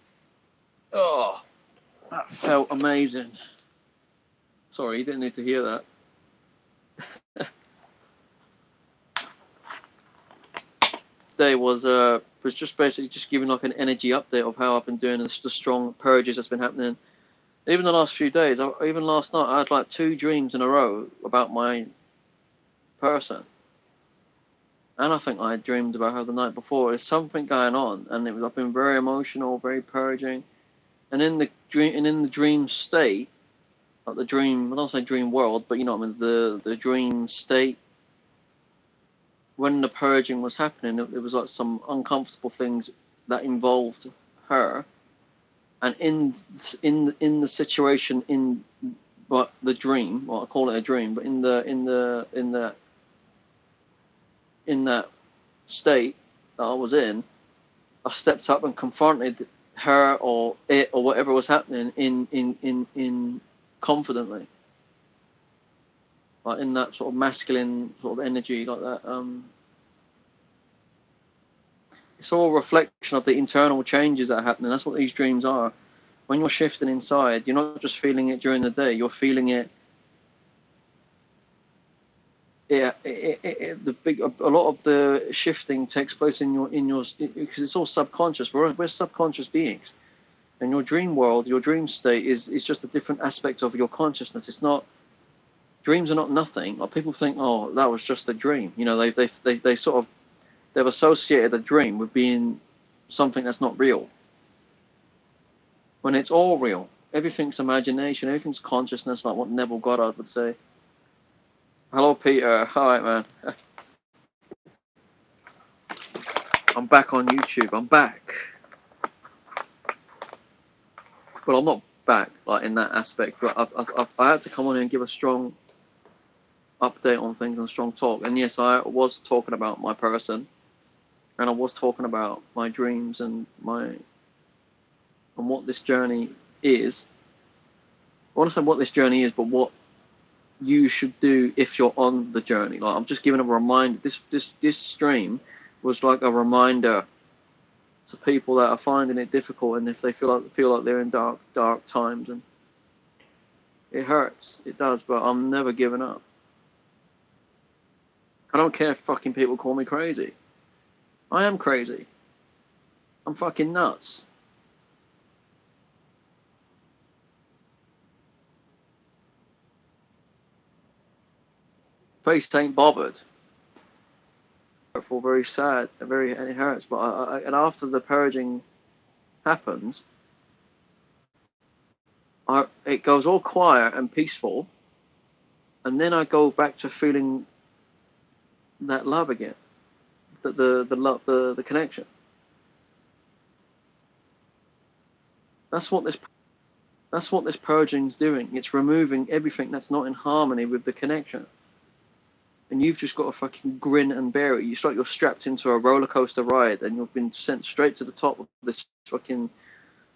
Oh, that felt amazing. Sorry, you didn't need to hear that. Today was just basically just giving like an energy update of how I've been doing and the strong purges that's been happening. Even the last few days, even last night, I had like 2 dreams in a row about my person. And I think I had dreamed about her the night before. There's something going on, and I've been very emotional, very purging. And in the dream state, like the dream, I don't say dream world, but you know what I mean, the dream state. When the purging was happening, it was like some uncomfortable things that involved her. And in the situation in what the dream, well I call it a dream, but in that state that I was in, I stepped up and confronted her or it or whatever was happening in confidently, like in that sort of masculine sort of energy, like that. It's all a reflection of the internal changes that are happening. That's what these dreams are. When you're shifting inside, you're not just feeling it during the day. You're feeling it. Yeah, a lot of the shifting takes place in your because it's all subconscious. We're subconscious beings, and your dream world, your dream state is just a different aspect of your consciousness. It's not, dreams are not nothing. Like people think, oh, that was just a dream. You know, they sort of, they've associated a dream with being something that's not real. When it's all real, everything's imagination, everything's consciousness, like what Neville Goddard would say. Hello, Peter. All right, man. I'm back on YouTube. I'm back. But I'm not back like in that aspect. But I had to come on here and give a strong update on things and strong talk. And yes, I was talking about my person, and I was talking about my dreams and what this journey is. I want to say what this journey is, but what you should do if you're on the journey. Like I'm just giving a reminder. This stream was like a reminder to people that are finding it difficult, and if they feel like they're in dark times, and it hurts, it does, but I'm never giving up. I don't care if fucking people call me crazy. I am crazy. I'm fucking nuts. Face ain't bothered. Hurtful, very sad, and it hurts. But and after the purging happens, it goes all quiet and peaceful, and then I go back to feeling that love again, the love, the connection. That's what this purging's doing. It's removing everything that's not in harmony with the connection. And you've just got to fucking grin and bear it. It's like you're strapped into a roller coaster ride, and you've been sent straight to the top of this fucking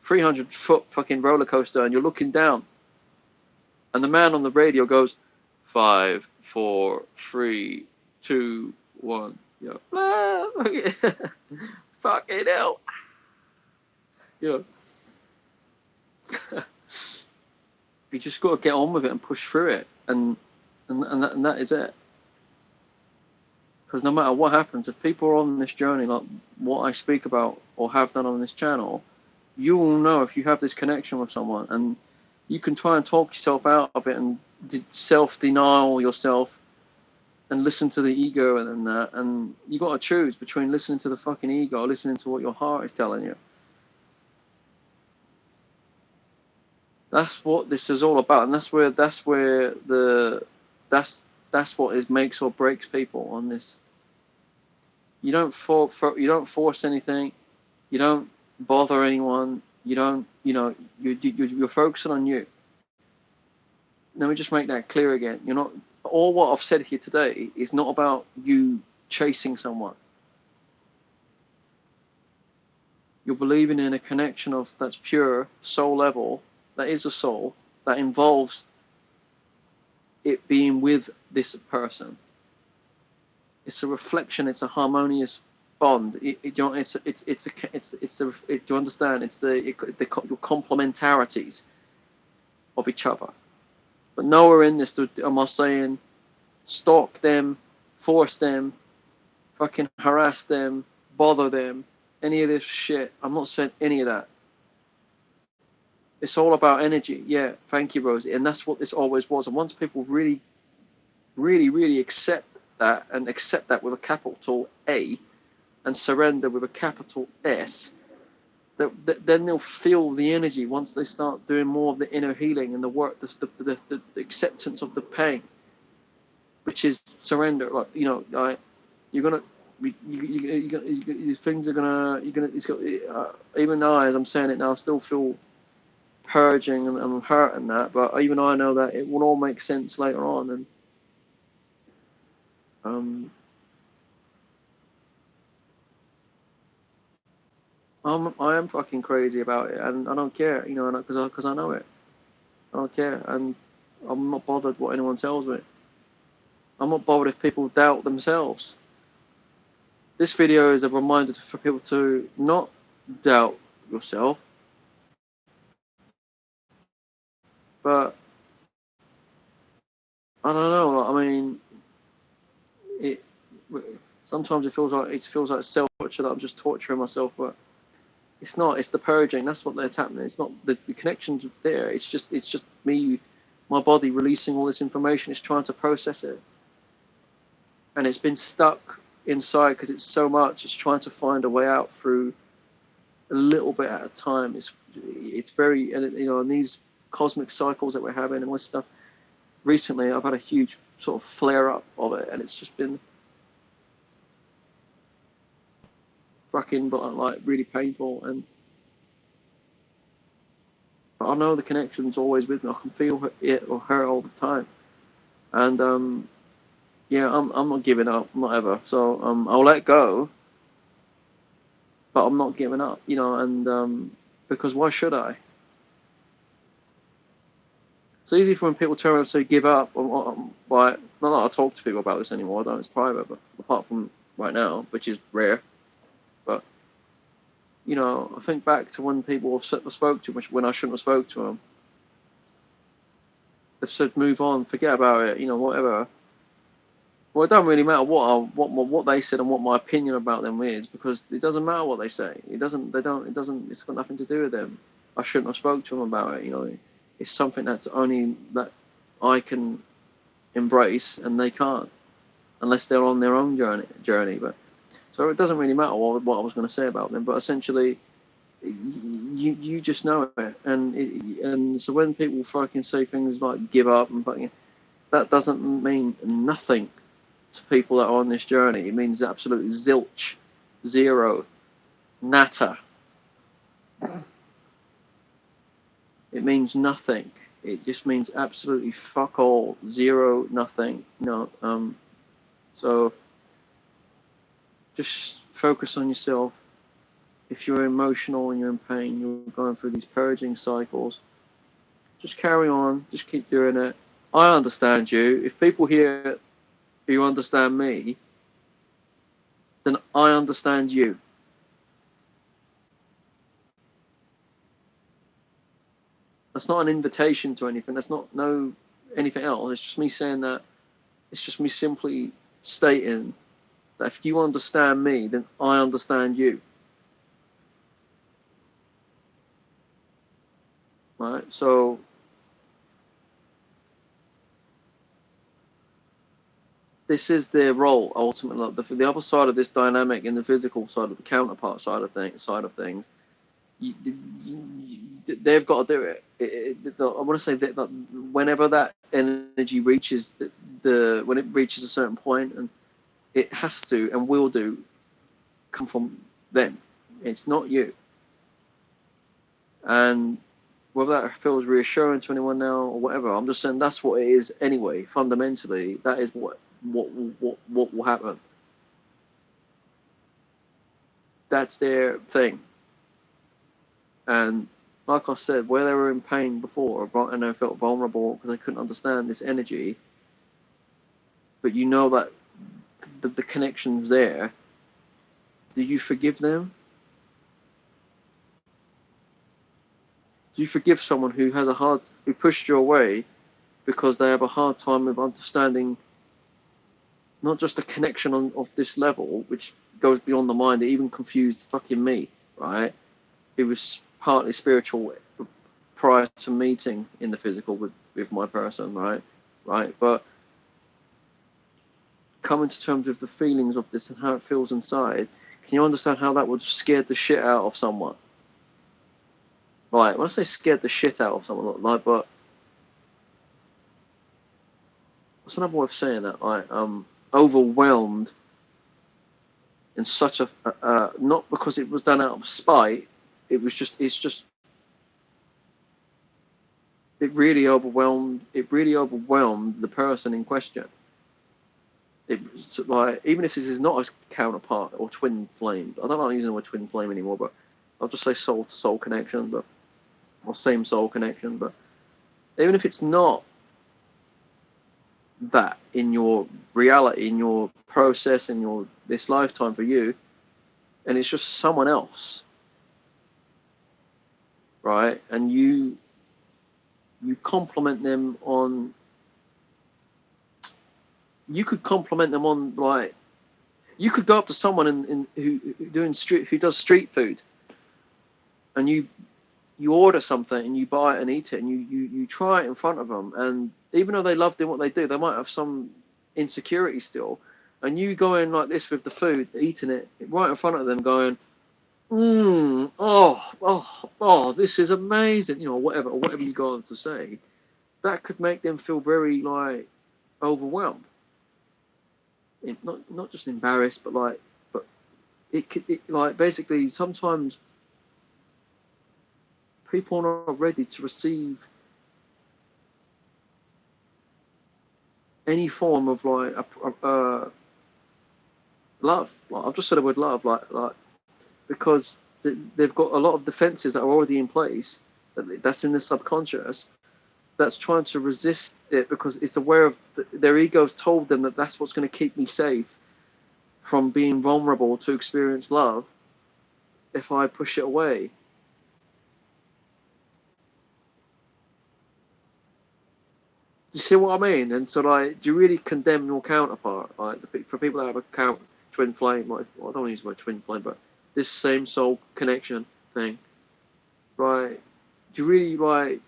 300-foot fucking roller coaster, and you're looking down, and the man on the radio goes, 5, 4, 3, 2, 1. You know, fucking hell. You know, you just got to get on with it and push through it, and that is it. Because no matter what happens, if people are on this journey, like what I speak about or have done on this channel, you will know if you have this connection with someone, and you can try and talk yourself out of it and self-denial yourself and listen to the ego and that. And you got to choose between listening to the fucking ego or listening to what your heart is telling you. That's what this is all about, and that's what makes or breaks people on this. You don't force anything. You don't bother anyone. You don't. You're focusing on you. Let me just make that clear again. You're not. All what I've said here today is not about you chasing someone. You're believing in a connection that's pure soul level. That is a soul that involves it being with this person. It's a reflection. It's a harmonious bond. You know, do you understand? It's the complementarities of each other. But nowhere in this am I saying stalk them, force them, fucking harass them, bother them, any of this shit. I'm not saying any of that. It's all about energy. Yeah, thank you, Rosie. And that's what this always was. And once people really, really, really accept that, and accept that with a capital A, and surrender with a capital S, then they'll feel the energy once they start doing more of the inner healing and the work, the acceptance of the pain, which is surrender. Like, you know, you're gonna, things are gonna, it's got, even now as I'm saying it now, I still feel purging and I'm hurt and that, but even I know that it will all make sense later on. And I am fucking crazy about it, and I don't care, you know, because I know it. I don't care, and I'm not bothered what anyone tells me. I'm not bothered if people doubt themselves. This video is a reminder for people to not doubt yourself, but I don't know. I mean, it sometimes it feels like self-torture, that I'm just torturing myself, but it's not. It's the purging. That's that's happening. It's not the connections there. It's just me, my body releasing all this information. It's trying to process it, and it's been stuck inside because it's so much. It's trying to find a way out through a little bit at a time. It's very, you know, and these cosmic cycles that we're having and all this stuff. Recently, I've had a huge sort of flare up of it, and it's just been fucking, but like really painful. But I know the connection's always with me. I can feel it or her all the time, and yeah, I'm not giving up, not ever. So I'll let go, but I'm not giving up, you know, and because why should I? It's easy for when people turn around and say give up. Like, not that I talk to people about this anymore. I don't. It's private, but apart from right now, which is rare. But you know, I think back to when people have spoke to me when I shouldn't have spoke to them. They've said move on, forget about it, you know, whatever. Well, it doesn't really matter what they said and what my opinion about them is, because it doesn't matter what they say. It doesn't. They don't. It doesn't. It's got nothing to do with them. I shouldn't have spoke to them about it. You know, it's something that's only that I can embrace, and they can't unless they're on their own journey. But so it doesn't really matter what I was going to say about them. But essentially, you just know it, and so when people fucking say things like give up and fucking, that doesn't mean nothing to people that are on this journey. It means absolutely zilch, zero, nata. It means nothing. It just means absolutely fuck all, zero, nothing. No. So just focus on yourself. If you're emotional and you're in pain, you're going through these purging cycles, just carry on. Just keep doing it. I understand you. If people here who understand me, then I understand you. That's not an invitation to anything. That's not anything else. It's just me saying that. It's just me simply stating that if you understand me, then I understand you. Right? So this is their role ultimately. The other side of this dynamic, in the physical side of the counterpart side of things, they've got to do it. I want to say that whenever that energy reaches when it reaches a certain point, and it has to and will do come from them. It's not you. And whether that feels reassuring to anyone now or whatever, I'm just saying that's what it is anyway. Fundamentally, that is what will happen. That's their thing. And like I said, where they were in pain before and they felt vulnerable because they couldn't understand this energy, but you know that the connection's there, Do you forgive them? Do you forgive someone who pushed you away because they have a hard time with understanding not just a connection of this level, which goes beyond the mind? It even confused fucking me, right? It was partly spiritual prior to meeting in the physical with my person, right? But coming to terms with the feelings of this and how it feels inside, can you understand how that would scare the shit out of someone? Like, when I say scared the shit out of someone, like, but what's another way of saying that? Like, overwhelmed in such a, not because it was done out of spite, it's just, it really overwhelmed the person in question. It's like, even if this is not a counterpart or twin flame, I don't like using the word twin flame anymore, but I'll just say soul to soul connection, or same soul connection. But even if it's not that in your reality, in your process, in your this lifetime for you, and it's just someone else, right? And you compliment them on, you could compliment them on, like, you could go up to someone who does street food, and you order something and you buy it and eat it, and you try it in front of them, and even though they love doing what they do, they might have some insecurity still, and you go in like this with the food, eating it right in front of them, going, this is amazing, whatever you go on to say, that could make them feel very, like, overwhelmed, not just embarrassed, but like, basically, sometimes people are not ready to receive any form of, like, love. Like, I've just said the word love, like because they've got a lot of defenses that are already in place, that's in the subconscious, that's trying to resist it because it's aware of their ego's told them that that's what's going to keep me safe from being vulnerable to experience love if I push it away. You see what I mean? And so, like, do you really condemn your counterpart? Like, for people that have a twin flame, like, well, I don't want to use the word twin flame, but this same soul connection thing, right? Do you really, like?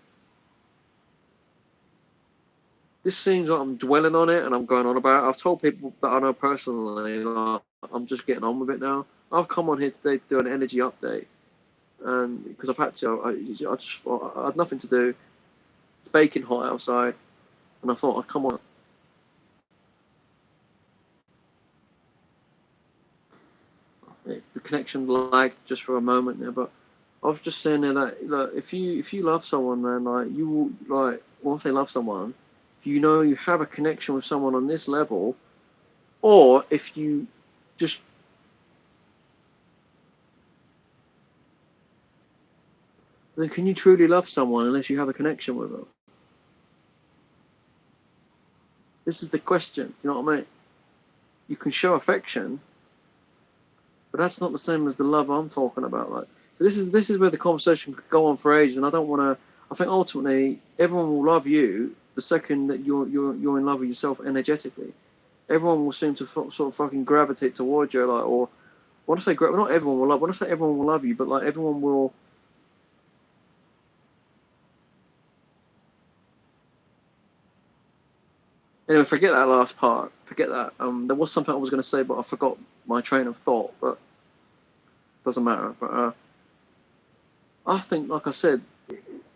This seems like I'm dwelling on it and I'm going on about it. I've told people that I know personally, like, I'm just getting on with it now. I've come on here today to do an energy update, and because I've had to, I had nothing to do. It's baking hot outside, and I thought I'd come on. The connection lagged just for a moment there, but I was just saying there that, look, if you love someone, man, like, you will, like, once they love someone, if you know you have a connection with someone on this level, or if you just, then can you truly love someone unless you have a connection with them? This is the question. You know what I mean? You can show affection, but that's not the same as the love I'm talking about. Like, so this is where the conversation could go on for ages, and I don't want to. I think ultimately everyone will love you the second that you're in love with yourself energetically. Everyone will seem to sort of fucking gravitate towards you, like, or when I say not everyone will love. When I say everyone will love you, but, like, everyone will. Anyway, forget that last part. Forget that. There was something I was going to say, but I forgot my train of thought. But doesn't matter. But I think, like I said,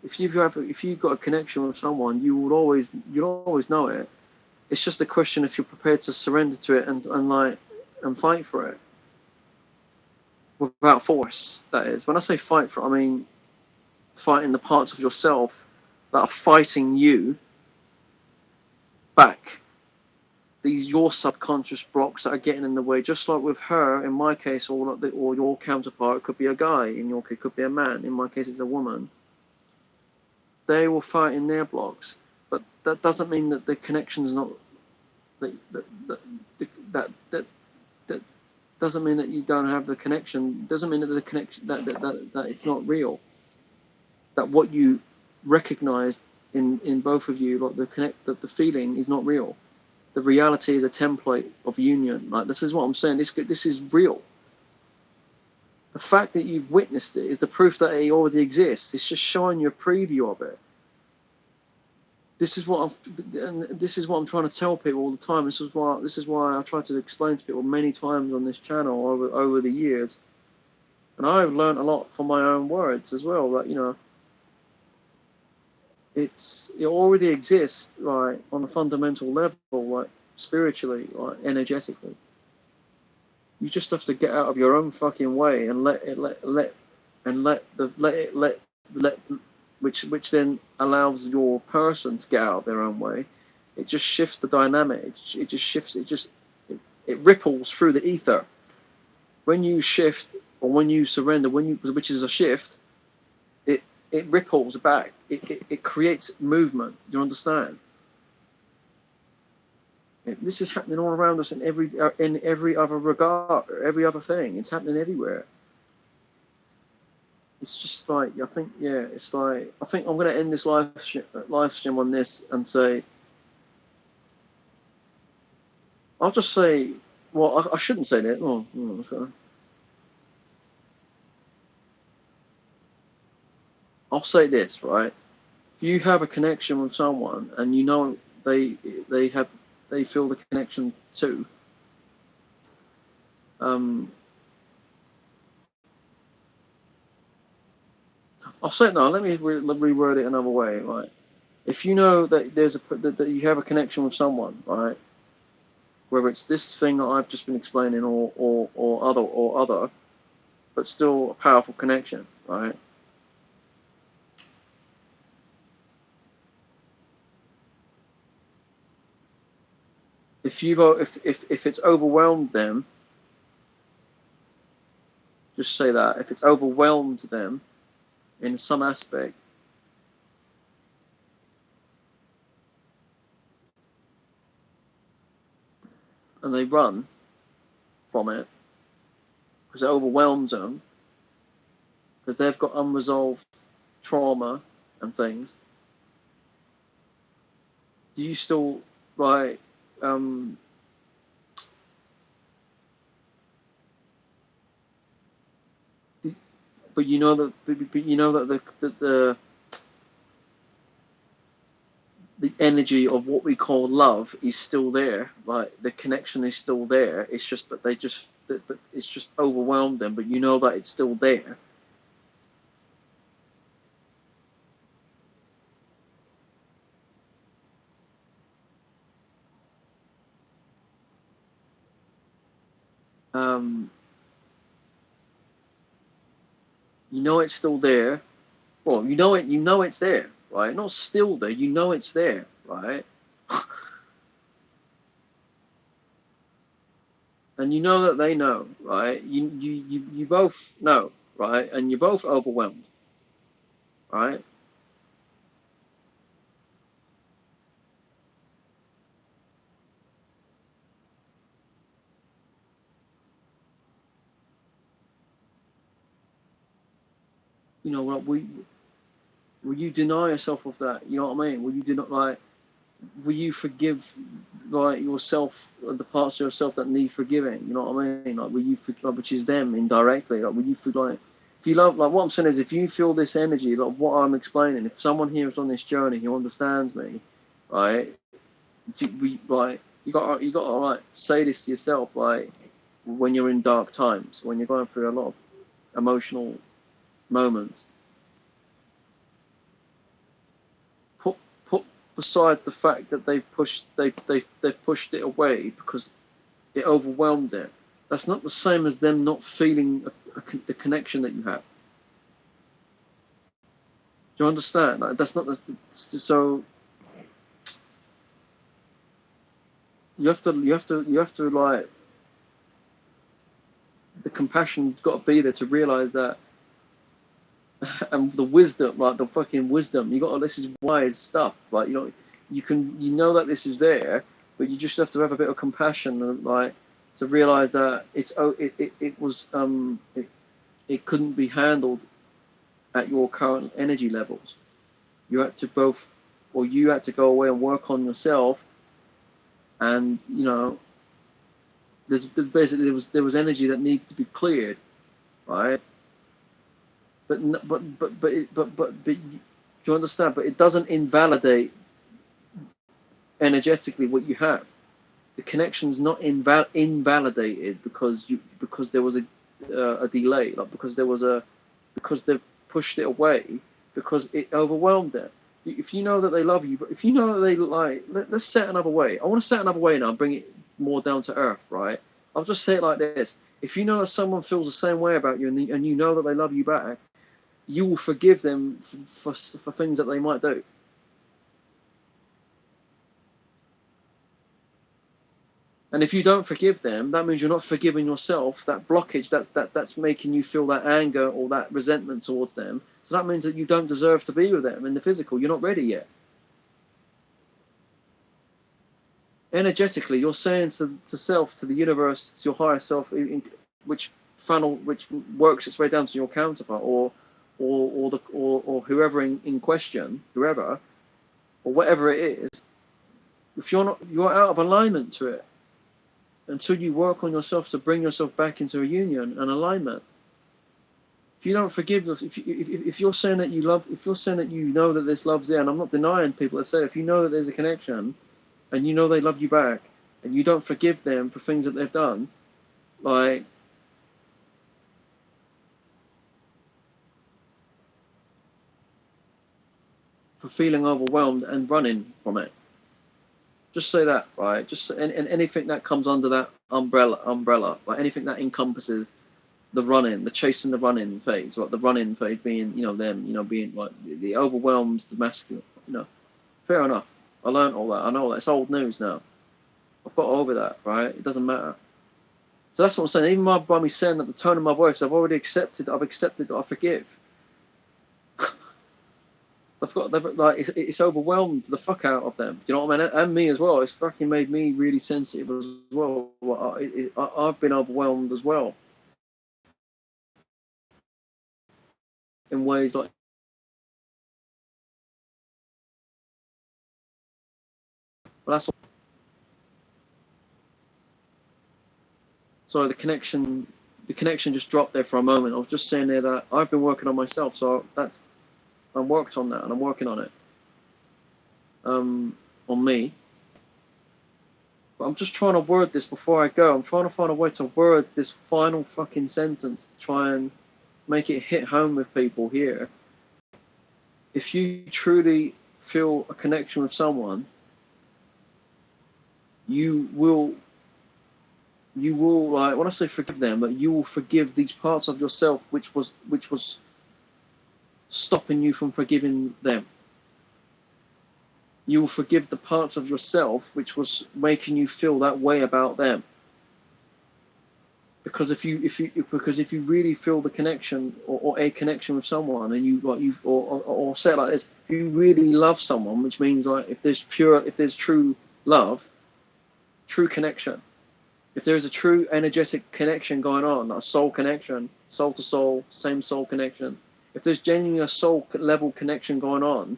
if you've got a connection with someone, you'll always know it. It's just a question if you're prepared to surrender to it and fight for it without force. That is, when I say fight for it, I mean fighting the parts of yourself that are fighting you back. These your subconscious blocks that are getting in the way, just like with her, in my case, or your counterpart, it could be a guy, in your case, it could be a man, in my case, it's a woman. They will fight in their blocks, but that doesn't mean that the connection's not that that that, that, that doesn't mean that you don't have the connection. Doesn't mean that the connection that it's not real. That what you recognized in both of you, like that the feeling is not real. The reality is a template of union. Like, this is what I'm saying. This is real. The fact that you've witnessed it is the proof that it already exists. It's just showing you a preview of it. This is what I'm trying to tell people all the time. This is why I try to explain to people many times on this channel over the years. And I've learned a lot from my own words as well. That, you know, it already exists, right, on a fundamental level, like spiritually, like energetically. You just have to get out of your own fucking way and which then allows your person to get out of their own way. It just shifts the dynamic. It just shifts. It ripples through the ether. When you shift, or when you surrender, which is a shift, it ripples back. It creates movement. Do you understand? This is happening all around us in every other regard, every other thing. It's happening everywhere. It's just like, I think, yeah, it's like, I think I'm going to end this live stream on this and say, I'll just say, well, I shouldn't say that. I'll say this, right? If you have a connection with someone and you know they feel the connection too, I'll say it now. Let me reword it another way, right? If you know that that you have a connection with someone, right? Whether it's this thing that I've just been explaining, or other, but still a powerful connection, right? If it's overwhelmed them, just say that. If it's overwhelmed them in some aspect, and they run from it because it overwhelms them, because they've got unresolved trauma and things, do you still, like, but you know that the energy of what we call love is still there, like the connection is still there. It's just that it's just overwhelmed them, but you know that it's still there. You know it's still there. Well, you know it's there, right? Not still there. You know it's there, right? And you know that they know, right? You both know, right? And you're both overwhelmed, right? You know what? Will you deny yourself of that? You know what I mean? Will you do not, like? Will you forgive, like, yourself, the parts of yourself that need forgiving? You know what I mean? Like, will you like, which is them indirectly? Like, will you feel like, if you love, like, what I'm saying is, if you feel this energy, like what I'm explaining, if someone here is on this journey who understands me, right? Like, you got to like say this to yourself, like, when you're in dark times, when you're going through a lot of emotional moments. Put besides the fact that they've pushed it away because it overwhelmed them. That's not the same as them not feeling the connection that you have. Do you understand? Like, that's not so. You have to like, the compassion's got to be there to realize that, and the wisdom, like the fucking wisdom. You got to, this is wise stuff. Like, you know that this is there, but you just have to have a bit of compassion and, like, to realize that it couldn't be handled at your current energy levels. You had to both, or you had to go away and work on yourself, and basically there was energy that needs to be cleared, right? But do you understand? But it doesn't invalidate energetically what you have. The connection's not invalidated because there was a delay, like because they've pushed it away, because it overwhelmed them. If you know that they love you, but if you know that they let's set another way. I want to set another way now and bring it more down to earth, right? I'll just say it like this: if you know that someone feels the same way about you, and you know that they love you back, you will forgive them for things that they might do. And if you don't forgive them, that means you're not forgiving yourself. That blockage, that's making you feel that anger or that resentment towards them. So that means that you don't deserve to be with them in the physical. You're not ready yet. Energetically, you're saying to self, to the universe, to your higher self, which works its way down to your counterpart or whoever in question, whoever or whatever it is. If you're out of alignment to it until you work on yourself to bring yourself back into a union and alignment. If you don't forgive, if you're saying that you love, if you're saying that you know that this love's there, and I'm not denying people that say, if you know that there's a connection, and you know they love you back, and you don't forgive them for things that they've done, like for feeling overwhelmed and running from it, just say that, right? Just and anything that comes under that umbrella, like anything that encompasses the running, the chasing the running phase, like the running phase being, them, being like the overwhelmed, the masculine, fair enough. I learned all that. I know that. It's old news now. I've got over that, right? It doesn't matter. So that's what I'm saying. Even by me saying that, the tone of my voice, I've accepted that I forgive. It's overwhelmed the fuck out of them. Do you know what I mean? And me as well. It's fucking made me really sensitive as well. I've been overwhelmed as well in ways like. But that's sorry. The connection just dropped there for a moment. I was just saying there that I've been working on myself, so I worked on that and I'm working on it. On me. But I'm just trying to word this before I go. I'm trying to find a way to word this final fucking sentence to try and make it hit home with people here. If you truly feel a connection with someone, you will like, when I say forgive them, but you will forgive these parts of yourself which was stopping you from forgiving them. You will forgive the parts of yourself which was making you feel that way about them. Because if you really feel the connection or a connection with someone, and or say it like this, if you really love someone, which means like if there's true love, true connection, if there is a true energetic connection going on, a soul connection, soul to soul, same soul connection, if there's genuinely a soul level connection going on,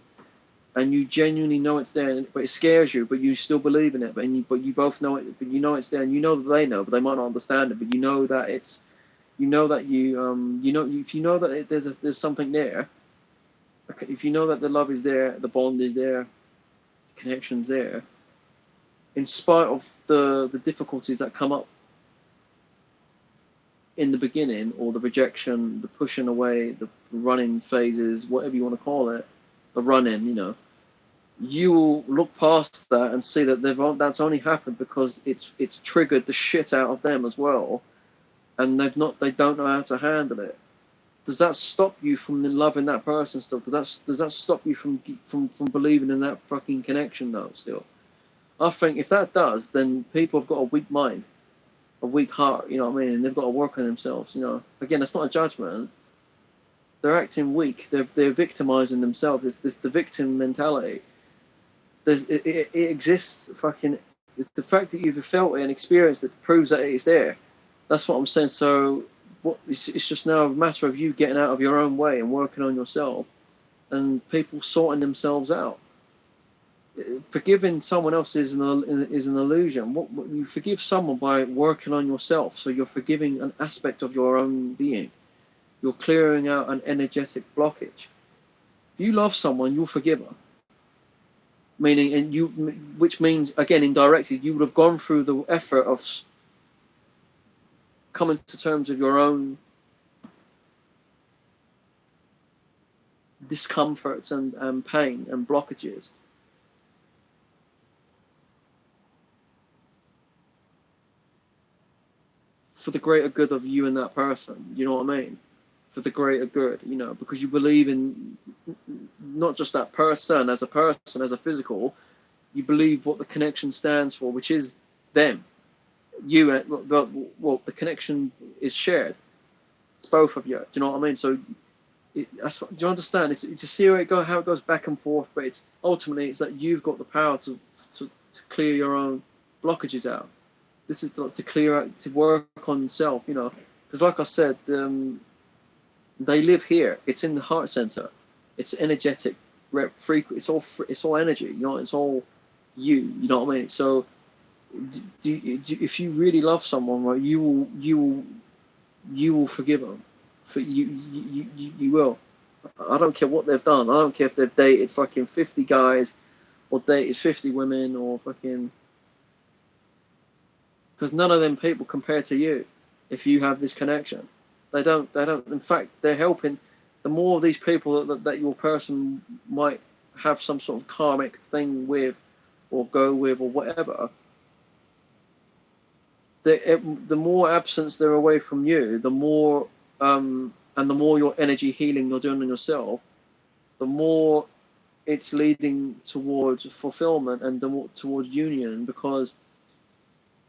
and you genuinely know it's there, but it scares you, but you still believe in it, but you both know it, but you know it's there, and you know that they know, but they might not understand it, but you know that it's, if you know that there's something there, if you know that the love is there, the bond is there, the connection's there, in spite of the difficulties that come up in the beginning, or the rejection, the pushing away, the running phases, whatever you want to call it, the running, you will look past that and see that that's only happened because it's triggered the shit out of them as well, and they don't know how to handle it. Does that stop you from loving that person still? Does that stop you from believing in that fucking connection though still? I think if that does, then people have got a weak mind, a weak heart, you know what I mean, and they've got to work on themselves. Again, it's not a judgment. They're acting weak. They're victimizing themselves. It's the victim mentality. It exists fucking The fact that you've felt it and experienced it proves that it is there. That's what I'm saying. So it's just now a matter of you getting out of your own way and working on yourself, and people sorting themselves out. Forgiving someone else is an illusion. You forgive someone by working on yourself. So you're forgiving an aspect of your own being. You're clearing out an energetic blockage. If you love someone, you'll forgive her. Meaning, which means again indirectly, you would have gone through the effort of coming to terms with your own discomforts and pain and blockages. For the greater good of you and that person, you know what I mean? For the greater good, because you believe in not just that person, as a physical, you believe what the connection stands for, which is them. The connection is shared. It's both of you. Do you know what I mean? So, do you understand? It's to see how it goes back and forth, but it's ultimately it's that you've got the power to clear your own blockages out. This is to clear out, to work on yourself, because like I said, they live here. It's in the heart center. It's energetic, frequent. It's all energy. It's all you. You know what I mean? So, if you really love someone, right, you will forgive them. For you will. I don't care what they've done. I don't care if they've dated fucking 50 guys or dated 50 women or fucking. Because none of them people compare to you if you have this connection. They don't. In fact, they're helping. The more of these people that your person might have some sort of karmic thing with or go with or whatever, the more absence they're away from you, the more and the more your energy healing you're doing on yourself, the more it's leading towards fulfillment and towards union, because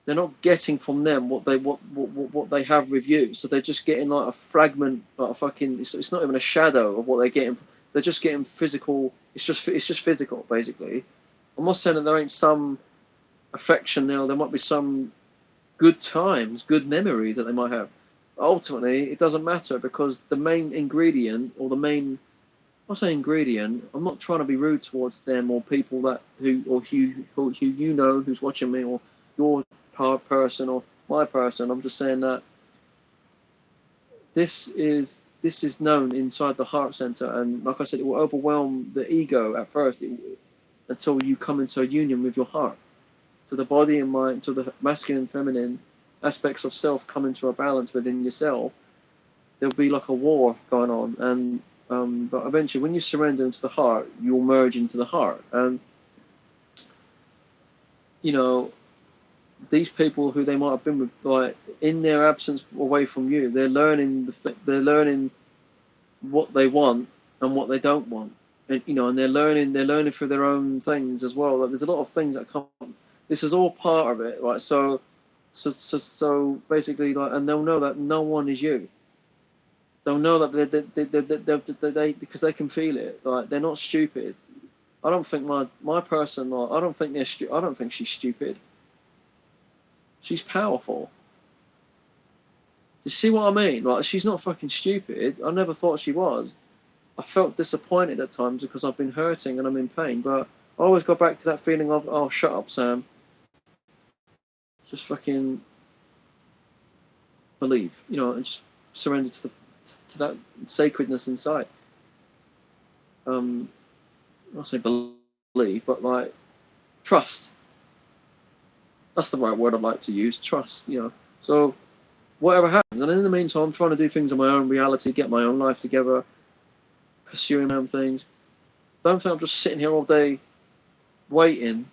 they're not getting from them what they have with you. So they're just getting like a fragment, like a fucking. It's not even a shadow of what they're getting. They're just getting physical. It's just physical, basically. I'm not saying that there ain't some affection there. There might be some good times, good memories that they might have. Ultimately, it doesn't matter, because the main ingredient, or the main, I say ingredient, I'm not trying to be rude towards them or people who who's watching me, or your person or my person. I'm just saying that this is known inside the heart center, and like I said, it will overwhelm the ego at first, until you come into a union with your heart. To the body and mind, to the masculine and feminine aspects of self come into a balance within yourself, there'll be like a war going on. And but eventually, when you surrender into the heart, you'll merge into the heart. And these people who they might have been with, like in their absence away from you, they're learning what they want and what they don't want. And they're learning through their own things as well. Like, there's a lot of things that come. This is all part of it, right? So basically, like, and they'll know that no one is you. They'll know that they because they can feel it. Like, they're not stupid. I don't think my person. Like, I don't think I don't think she's stupid. She's powerful. You see what I mean? Like, she's not fucking stupid. I never thought she was. I felt disappointed at times because I've been hurting and I'm in pain, but I always go back to that feeling of, oh, shut up, Sam. Just fucking believe, and just surrender to that sacredness inside. I'll say believe, but like trust. That's the right word I'd like to use. Trust, So whatever happens, and in the meantime, I'm trying to do things in my own reality, get my own life together, pursuing my own things. Don't think I'm just sitting here all day waiting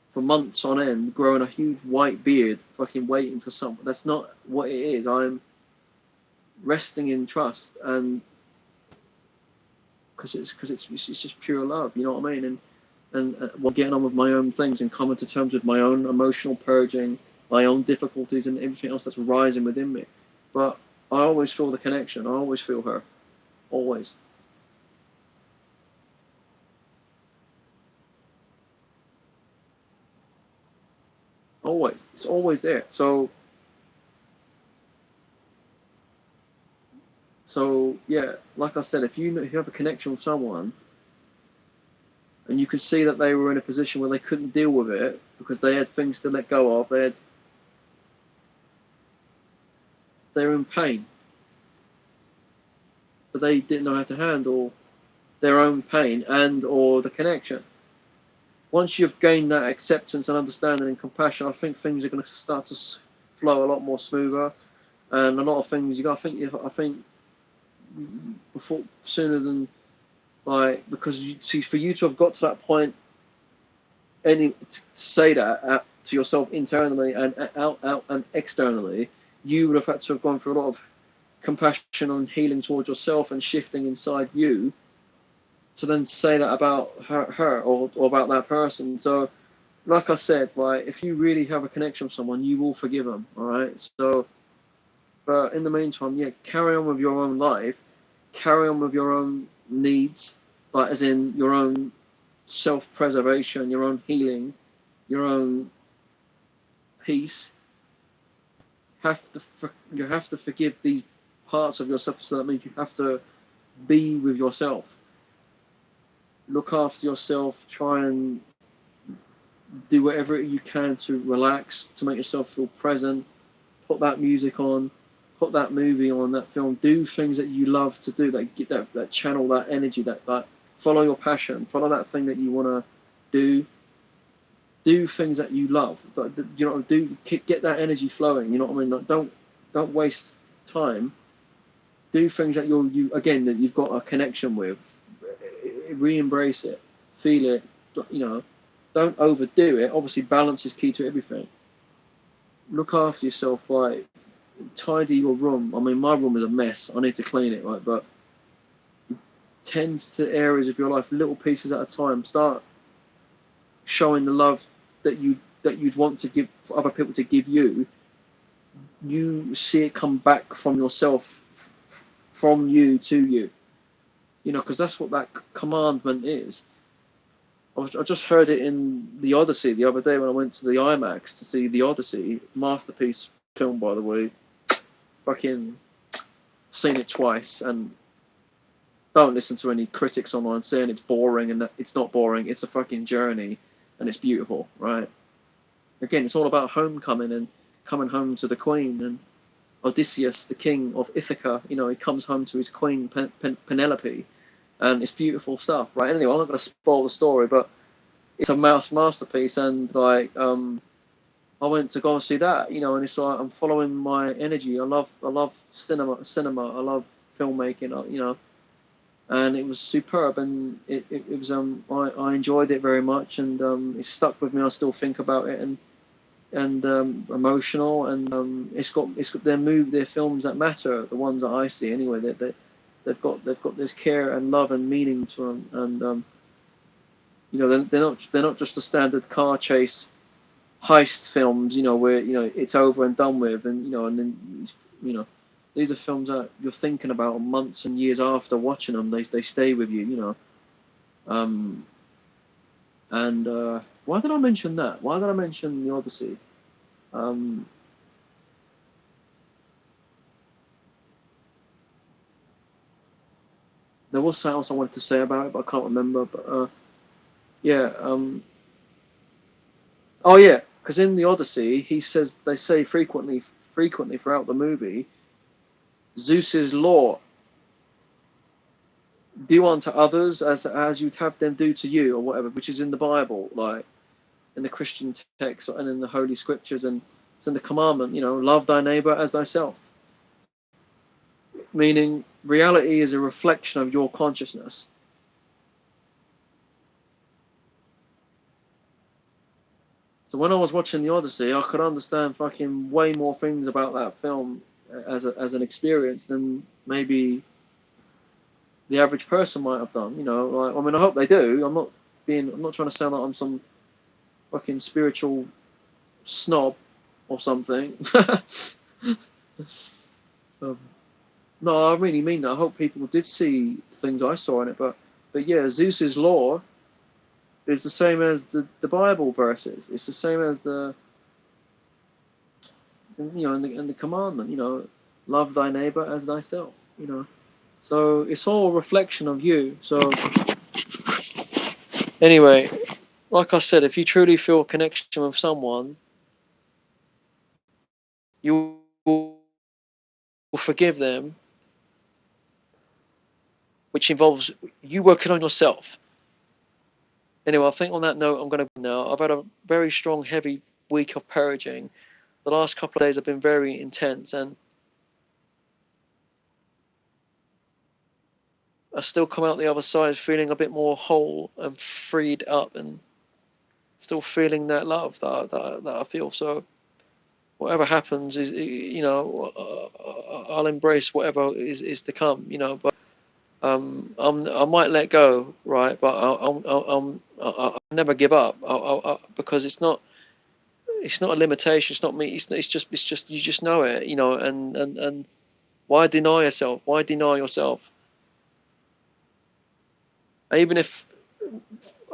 for months on end, growing a huge white beard, fucking waiting for something. That's not what it is. I'm resting in trust, and because it's just pure love. You know what I mean? And getting on with my own things and coming to terms with my own emotional purging, my own difficulties, and everything else that's rising within me. But I always feel the connection. I always feel her, always. Always. It's always there. So yeah, like I said, if you have a connection with someone and you could see that they were in a position where they couldn't deal with it because they had things to let go of, they were in pain, but they didn't know how to handle their own pain and or the connection. Once you've gained that acceptance and understanding and compassion, I think things are going to start to flow a lot more smoother, and a lot of things. I think before sooner than like, because you see, for you to have got to that point, to say that to yourself internally and out and externally, you would have had to have gone through a lot of compassion and healing towards yourself and shifting inside you to then say that about her or about that person. So, like I said, right, if you really have a connection with someone, you will forgive them. All right. So, but in the meantime, yeah, carry on with your own life, carry on with your own needs, like as in your own self-preservation, your own healing, your own peace. You have to forgive these parts of yourself. So that means you have to be with yourself, look after yourself, try and do whatever you can to relax, to make yourself feel present. Put that music on, put that movie on, that film. Do things that you love to do. That get that channel, that energy, that follow your passion, follow that thing that you want to do. Do things that you love. You know, get that energy flowing. You know what I mean? Like, don't waste time. Do things that you again that you've got a connection with. Re-embrace it, feel it. You know, don't overdo it. Obviously, balance is key to everything. Look after yourself. Like, tidy your room. I mean, my room is a mess. I need to clean it, right? But tend to areas of your life, little pieces at a time. Start showing the love that you'd want to give for other people to give you. You see it come back from yourself, from you to you. You know, because that's what that commandment is. I just heard it in the Odyssey the other day when I went to the IMAX to see the Odyssey, masterpiece film, by the way. Fucking seen it twice, and don't listen to any critics online saying it's boring, and that it's not boring. It's a fucking journey, and it's beautiful, right? Again, it's all about homecoming and coming home to the queen, and Odysseus, the king of Ithaca. You know, he comes home to his queen Penelope, and it's beautiful stuff, right? Anyway, I'm not going to spoil the story, but it's a masterpiece, and like I went to go and see that, you know, and it's like I'm following my energy. I love cinema. I love filmmaking, you know, and it was superb, and it was I enjoyed it very much, and it stuck with me. I still think about it, and emotional, and it's got their films that matter, the ones that I see anyway. They've got this care and love and meaning to them, and you know, they're not just a standard car chase heist films, you know, where, you know, it's over and done with, and you know, and then, you know, these are films that you're thinking about months and years after watching them. They stay with you, you know. Um, and why did I mention that? Why did I mention the Odyssey? Um, there was something else I wanted to say about it, but I can't remember. But yeah. Oh yeah, because in the Odyssey, they say frequently throughout the movie, Zeus's law: do unto others as you'd have them do to you, or whatever, which is in the Bible, like in the Christian text and in the Holy Scriptures, and it's in the commandment, you know, love thy neighbor as thyself. Meaning, reality is a reflection of your consciousness. So when I was watching the Odyssey, I could understand fucking way more things about that film as an experience than maybe the average person might have done. You know, like, I mean, I hope they do. I'm not trying to sound like I'm some fucking spiritual snob or something. um, no, I really mean that. I hope people did see things I saw in it, but yeah, Zeus's law is the same as the Bible verses. It's the same as the and the commandment, love thy neighbor as thyself, So it's all a reflection of you. So anyway, like I said, if you truly feel a connection with someone, you will forgive them, which involves you working on yourself. Anyway, I think on that note, I'm going to now. I've had a very strong, heavy week of purging. The last couple of days have been very intense, and I still come out the other side feeling a bit more whole and freed up, and still feeling that love that I feel. So whatever happens is, I'll embrace whatever is to come, But I might let go, right? But I'll never give up, because it's not a limitation. It's not me. It's just you just know it, And why deny yourself? Why deny yourself? Even if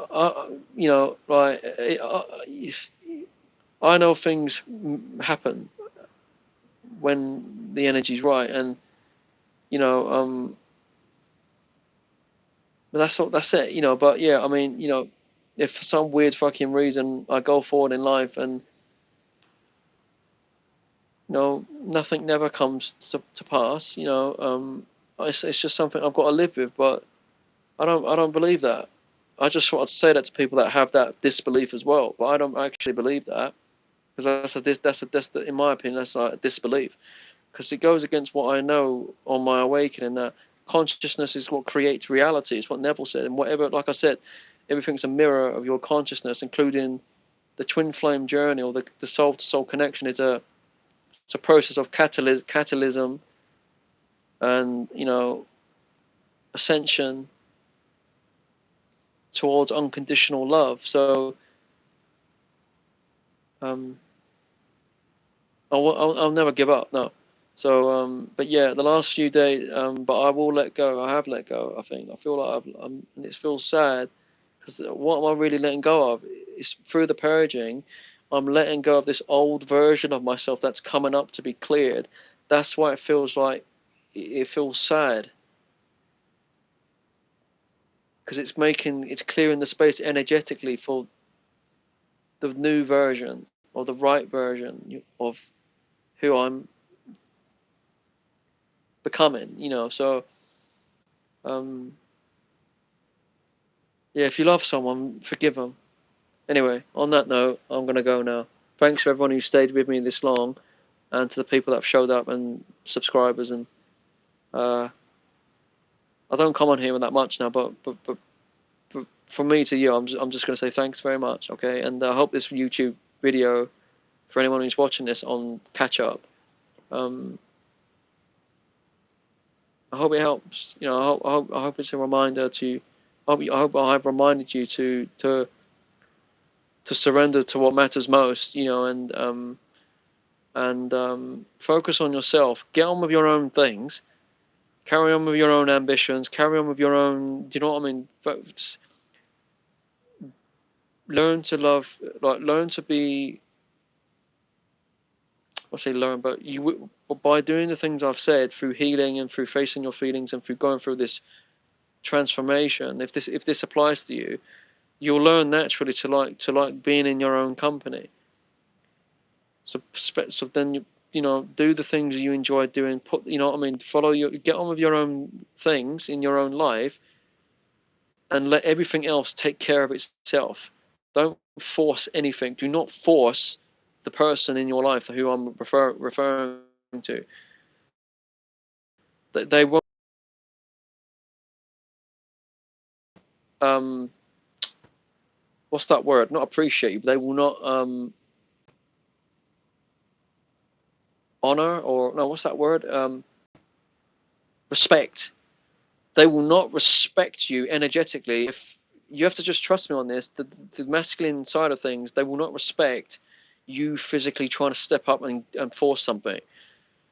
like I know things happen when the energy's right, and you know, but that's it, But yeah, I mean, if for some weird fucking reason I go forward in life and nothing never comes to pass, it's just something I've got to live with. But I don't believe that. I just want to say that to people that have that disbelief as well. But I don't actually believe that, because in my opinion, that's like a disbelief, because it goes against what I know on my awakening, that consciousness is what creates reality. It's what Neville said, and whatever, like I said, everything's a mirror of your consciousness, including the twin flame journey, or the soul to soul connection. It's a process of catalysm and ascension towards unconditional love. So um, I'll never give up. No. So but yeah, the last few days, but I will let go. I have let go. I think I feel like and it feels sad, because what am I really letting go of? It's through the purging. I'm letting go of this old version of myself that's coming up to be cleared. That's why it feels like it feels sad, because it's clearing the space energetically for the new version, or the right version of who I'm becoming. So um, yeah, if you love someone, forgive them. Anyway, on that note, I'm gonna go now. Thanks for everyone who stayed with me this long, and to the people that have showed up and subscribers. And uh, I don't come on here that much now, but from me to you, I'm just gonna say thanks very much. Okay, and I hope this YouTube video, for anyone who's watching this on catch up, um, I hope it helps. I hope it's a reminder to. I hope I have reminded you to surrender to what matters most. And focus on yourself. Get on with your own things. Carry on with your own ambitions. Carry on with your own. Do you know what I mean? Just learn to love. Like, learn to be. I say learn, but by doing the things I've said, through healing and through facing your feelings and through going through this transformation. If this applies to you, you'll learn naturally to like being in your own company. So then do the things you enjoy doing. Get on with your own things in your own life, and let everything else take care of itself. Don't force anything. Do not force the person in your life who I'm referring to. They won't what's that word? Not appreciate you, but they will not honor, or no, what's that word? Respect. They will not respect you energetically. If you have to just trust me on this, the masculine side of things, they will not respect you physically trying to step up and force something.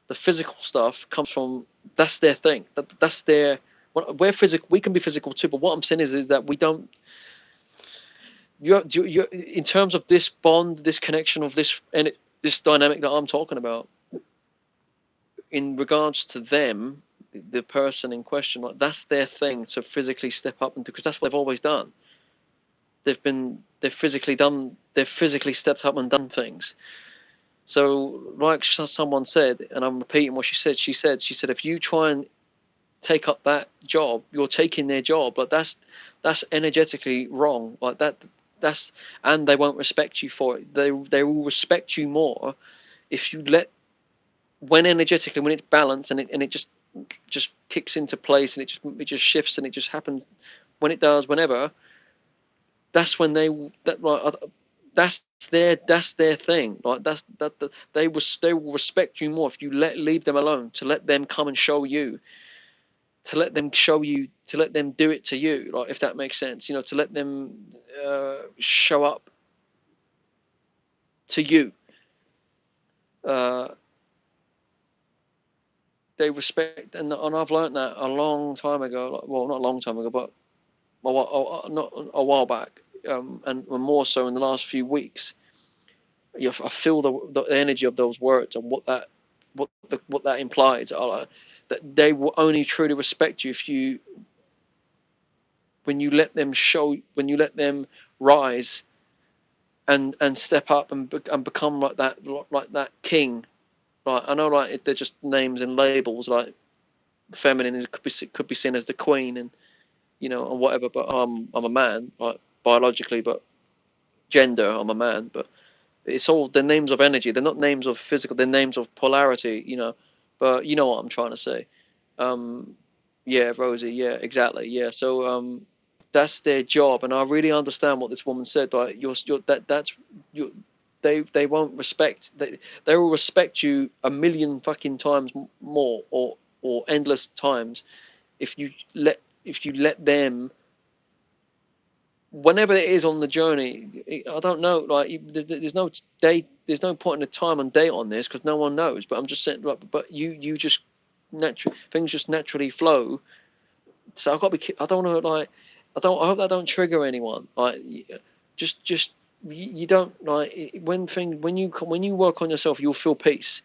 The physical stuff comes from, that's their thing. That's their. We're physical. We can be physical too, but what I'm saying is that we don't. You in terms of this bond, this connection of this, and this dynamic that I'm talking about in regards to them, the person in question, like that's their thing to physically step up and do, because that's what they've always done. They've physically stepped up and done things. So, like someone said, and I'm repeating what she said. She said, if you try and take up that job, you're taking their job. Like that's energetically wrong. Like that's and they won't respect you for it. They will respect you more if you let, when energetically, when it's balanced and it just kicks into place and it just shifts and it just happens when it does, whenever. That's when that like that's their thing. Like they will respect you more if you leave them alone, to let them come and show you, to let them show you, to let them do it to you. Like, if that makes sense, to let them show up to you. Uh, they respect, and I've learned that a long time ago. Like, well, not a long time ago, but not a while back, and more so in the last few weeks. I feel the energy of those words and what that implies. That they will only truly respect you if you, when you let them rise and step up and become like that king. Like, I know, like, they're just names and labels. Like, feminine could be seen as the queen, and and whatever. But I'm a man, like, biologically, but gender, I'm a man. But it's all the names of energy. They're not names of physical. They're names of polarity. But you know what I'm trying to say. Um, yeah, Rosie. Yeah, exactly. Yeah. So that's their job, and I really understand what this woman said. Like, that's you. They won't respect. They will respect you a million fucking times more, or endless times, if you let them, whenever it is on the journey. I don't know, like, there's no date, there's no point in a time and date on this, because no one knows. But I'm just saying, like, but you just things just naturally flow. So I've got to be. I don't know, like, I hope that don't trigger anyone. Like, just you don't, like, when you work on yourself, you'll feel peace,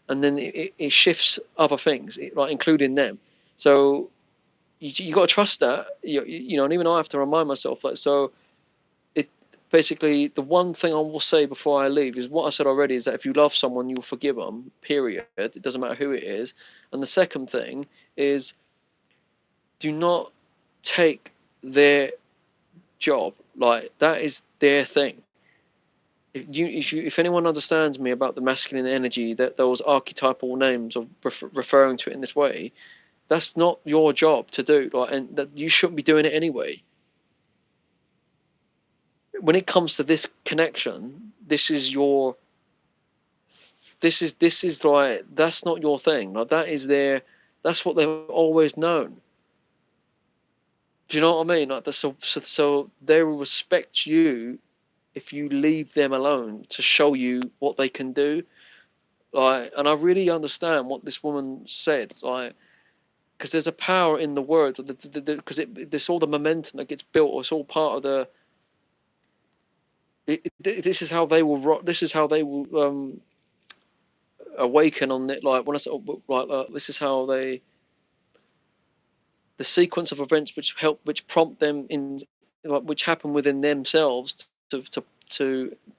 and then it shifts other things, like, including them. So you got to trust that. And even I have to remind myself, like, so. It basically, the one thing I will say before I leave is what I said already, is that if you love someone, you'll forgive them. Period. It doesn't matter who it is. And the second thing is, do not take their job. Like, that is their thing. If anyone understands me about the masculine energy, that those archetypal names of referring to it in this way, that's not your job to do. Like, and that you shouldn't be doing it anyway. When it comes to this connection, this is like, that's not your thing. Like, that's what they've always known. Do you know what I mean? Like, so they will respect you if you leave them alone to show you what they can do. Like, and I really understand what this woman said. Like, because there's a power in the word. Because there's all the momentum that gets built. Or it's all part of the. This is how they will rock. This is how they will awaken on it. Like, when I say, like, this is how they, the sequence of events which prompt them in, like, which happen within themselves to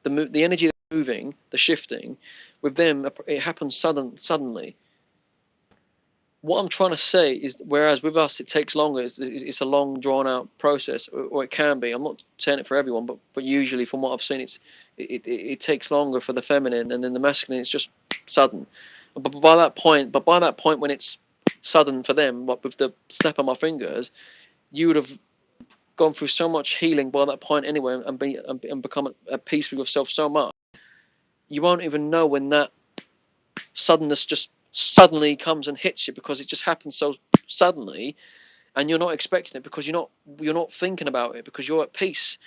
the energy moving, the shifting with them. It happens suddenly. What I'm trying to say is, whereas with us it takes longer, it's a long drawn out process, or it can be. I'm not saying it for everyone, but usually, from what I've seen, it takes longer for the feminine, and then the masculine, it's just sudden. But by that point when it's sudden for them, like with the snap of my fingers, you would have gone through so much healing by that point anyway, and become at peace with yourself so much, you won't even know when that suddenness just suddenly comes and hits you, because it just happens so suddenly, and you're not expecting it, because you're not thinking about it, because you're at peace.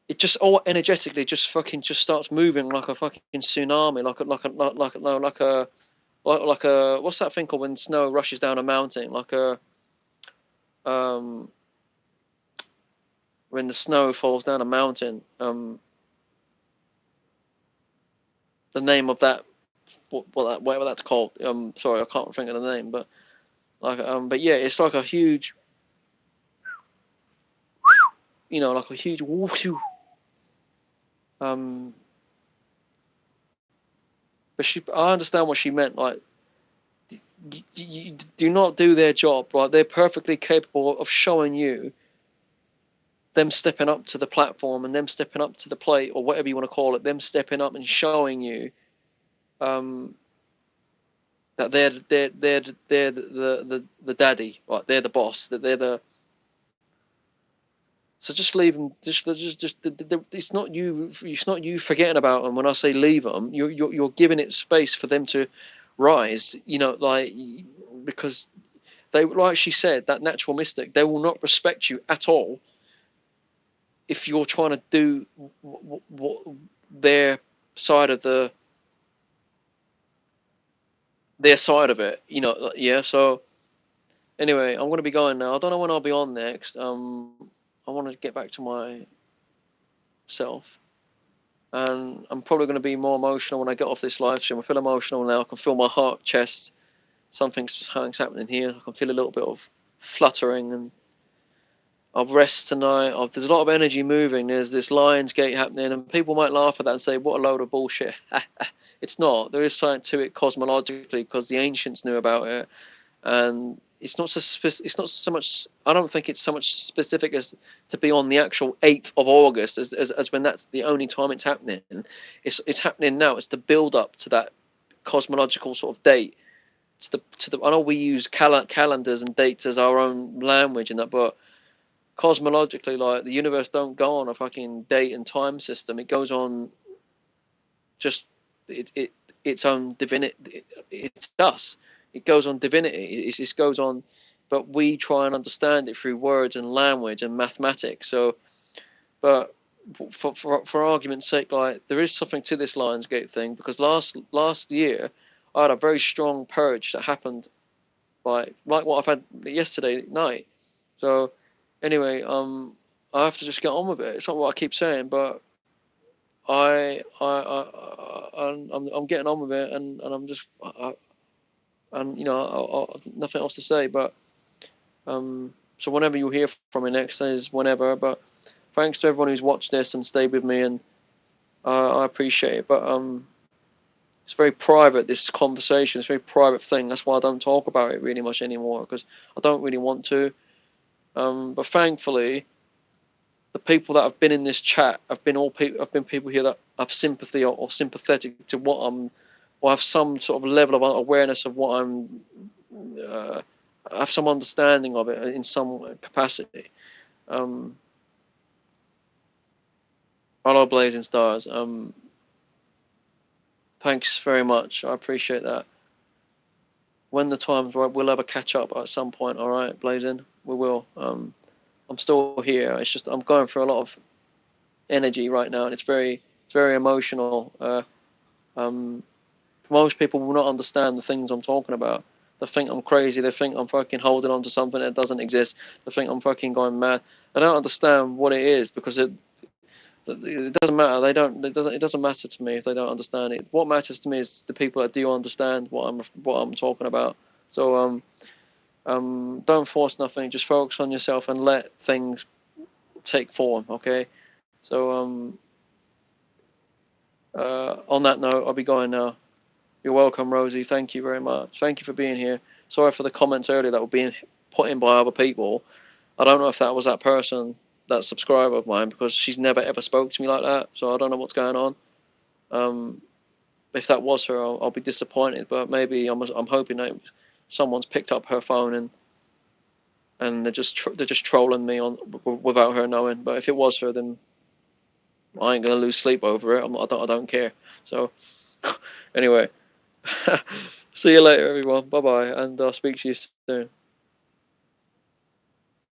It just all energetically just fucking just starts moving like a fucking tsunami, like a what's that thing called when snow rushes down a mountain, like a um when the snow falls down a mountain, the name of that, whatever that's called. Sorry, I can't think of the name, but like but yeah, it's like a huge, like a huge um. But I understand what she meant. Like, you do not do their job, right? They're perfectly capable of showing you them stepping up to the platform and them stepping up to the plate or whatever you want to call it. Them stepping up and showing you um, that they're the daddy, right? They're the boss. That they're the. So just leave them. Just it's not you. It's not you forgetting about them. When I say leave them, you're giving it space for them to rise. Like, because they, like she said, that natural mystic, they will not respect you at all if you're trying to do what their side of their side of it. Yeah. So anyway, I'm gonna be going now. I don't know when I'll be on next. I want to get back to myself, and I'm probably going to be more emotional when I get off this live stream. I feel emotional now. I can feel my heart, chest. Something's happening here. I can feel a little bit of fluttering, and I'll rest tonight. There's a lot of energy moving. There's this Lions Gate happening, and people might laugh at that and say, "What a load of bullshit." It's not. There is something to it cosmologically because the ancients knew about it, and it's not so much. I don't think it's so much specific as to be on the actual 8th of August as when that's the only time it's happening. It's happening now. It's the build up to that cosmological sort of date. To the. I know we use calendars and dates as our own language and that, but cosmologically, like, the universe don't go on a fucking date and time system. It goes on just its own divinity. It's us. It goes on divinity. It just goes on, but we try and understand it through words and language and mathematics. So, but for argument's sake, like, there is something to this Lionsgate thing, because last year I had a very strong purge that happened, like what I've had yesterday night. So anyway, I have to just get on with it. It's not what I keep saying, but I'm getting on with it, and I'm just and nothing else to say. But so whenever you hear from me next is whenever. But thanks to everyone who's watched this and stayed with me, and I appreciate it. But it's very private, this conversation. It's a very private thing. That's why I don't talk about it really much anymore, because I don't really want to. But thankfully, the people that have been in this chat have been people here that have sympathy or sympathetic to what I'm, or have some sort of level of awareness of what I'm, have some understanding of it in some capacity. Hello, Blazing Stars. Thanks very much. I appreciate that. When the time's right, we'll have a catch up at some point. All right, Blazing, we will. I'm still here. It's just I'm going through a lot of energy right now, and it's very emotional. Most people will not understand the things I'm talking about. They think I'm crazy. They think I'm fucking holding on to something that doesn't exist. They think I'm fucking going mad. They don't understand what it is, because it doesn't matter. It doesn't matter to me if they don't understand it. What matters to me is the people that do understand what I'm talking about. So don't force nothing. Just focus on yourself and let things take form. Okay. So on that note, I'll be going now. You're welcome, Rosie. Thank you very much. Thank you for being here. Sorry for the comments earlier that were being put in by other people. I don't know if that was that person, that subscriber of mine, because she's never ever spoke to me like that. So I don't know what's going on. If that was her, I'll be disappointed. But maybe I'm hoping that someone's picked up her phone and they're just trolling me without her knowing. But if it was her, then I ain't gonna lose sleep over it. I don't care. So anyway. See you later, everyone. Bye bye, and I'll speak to you soon.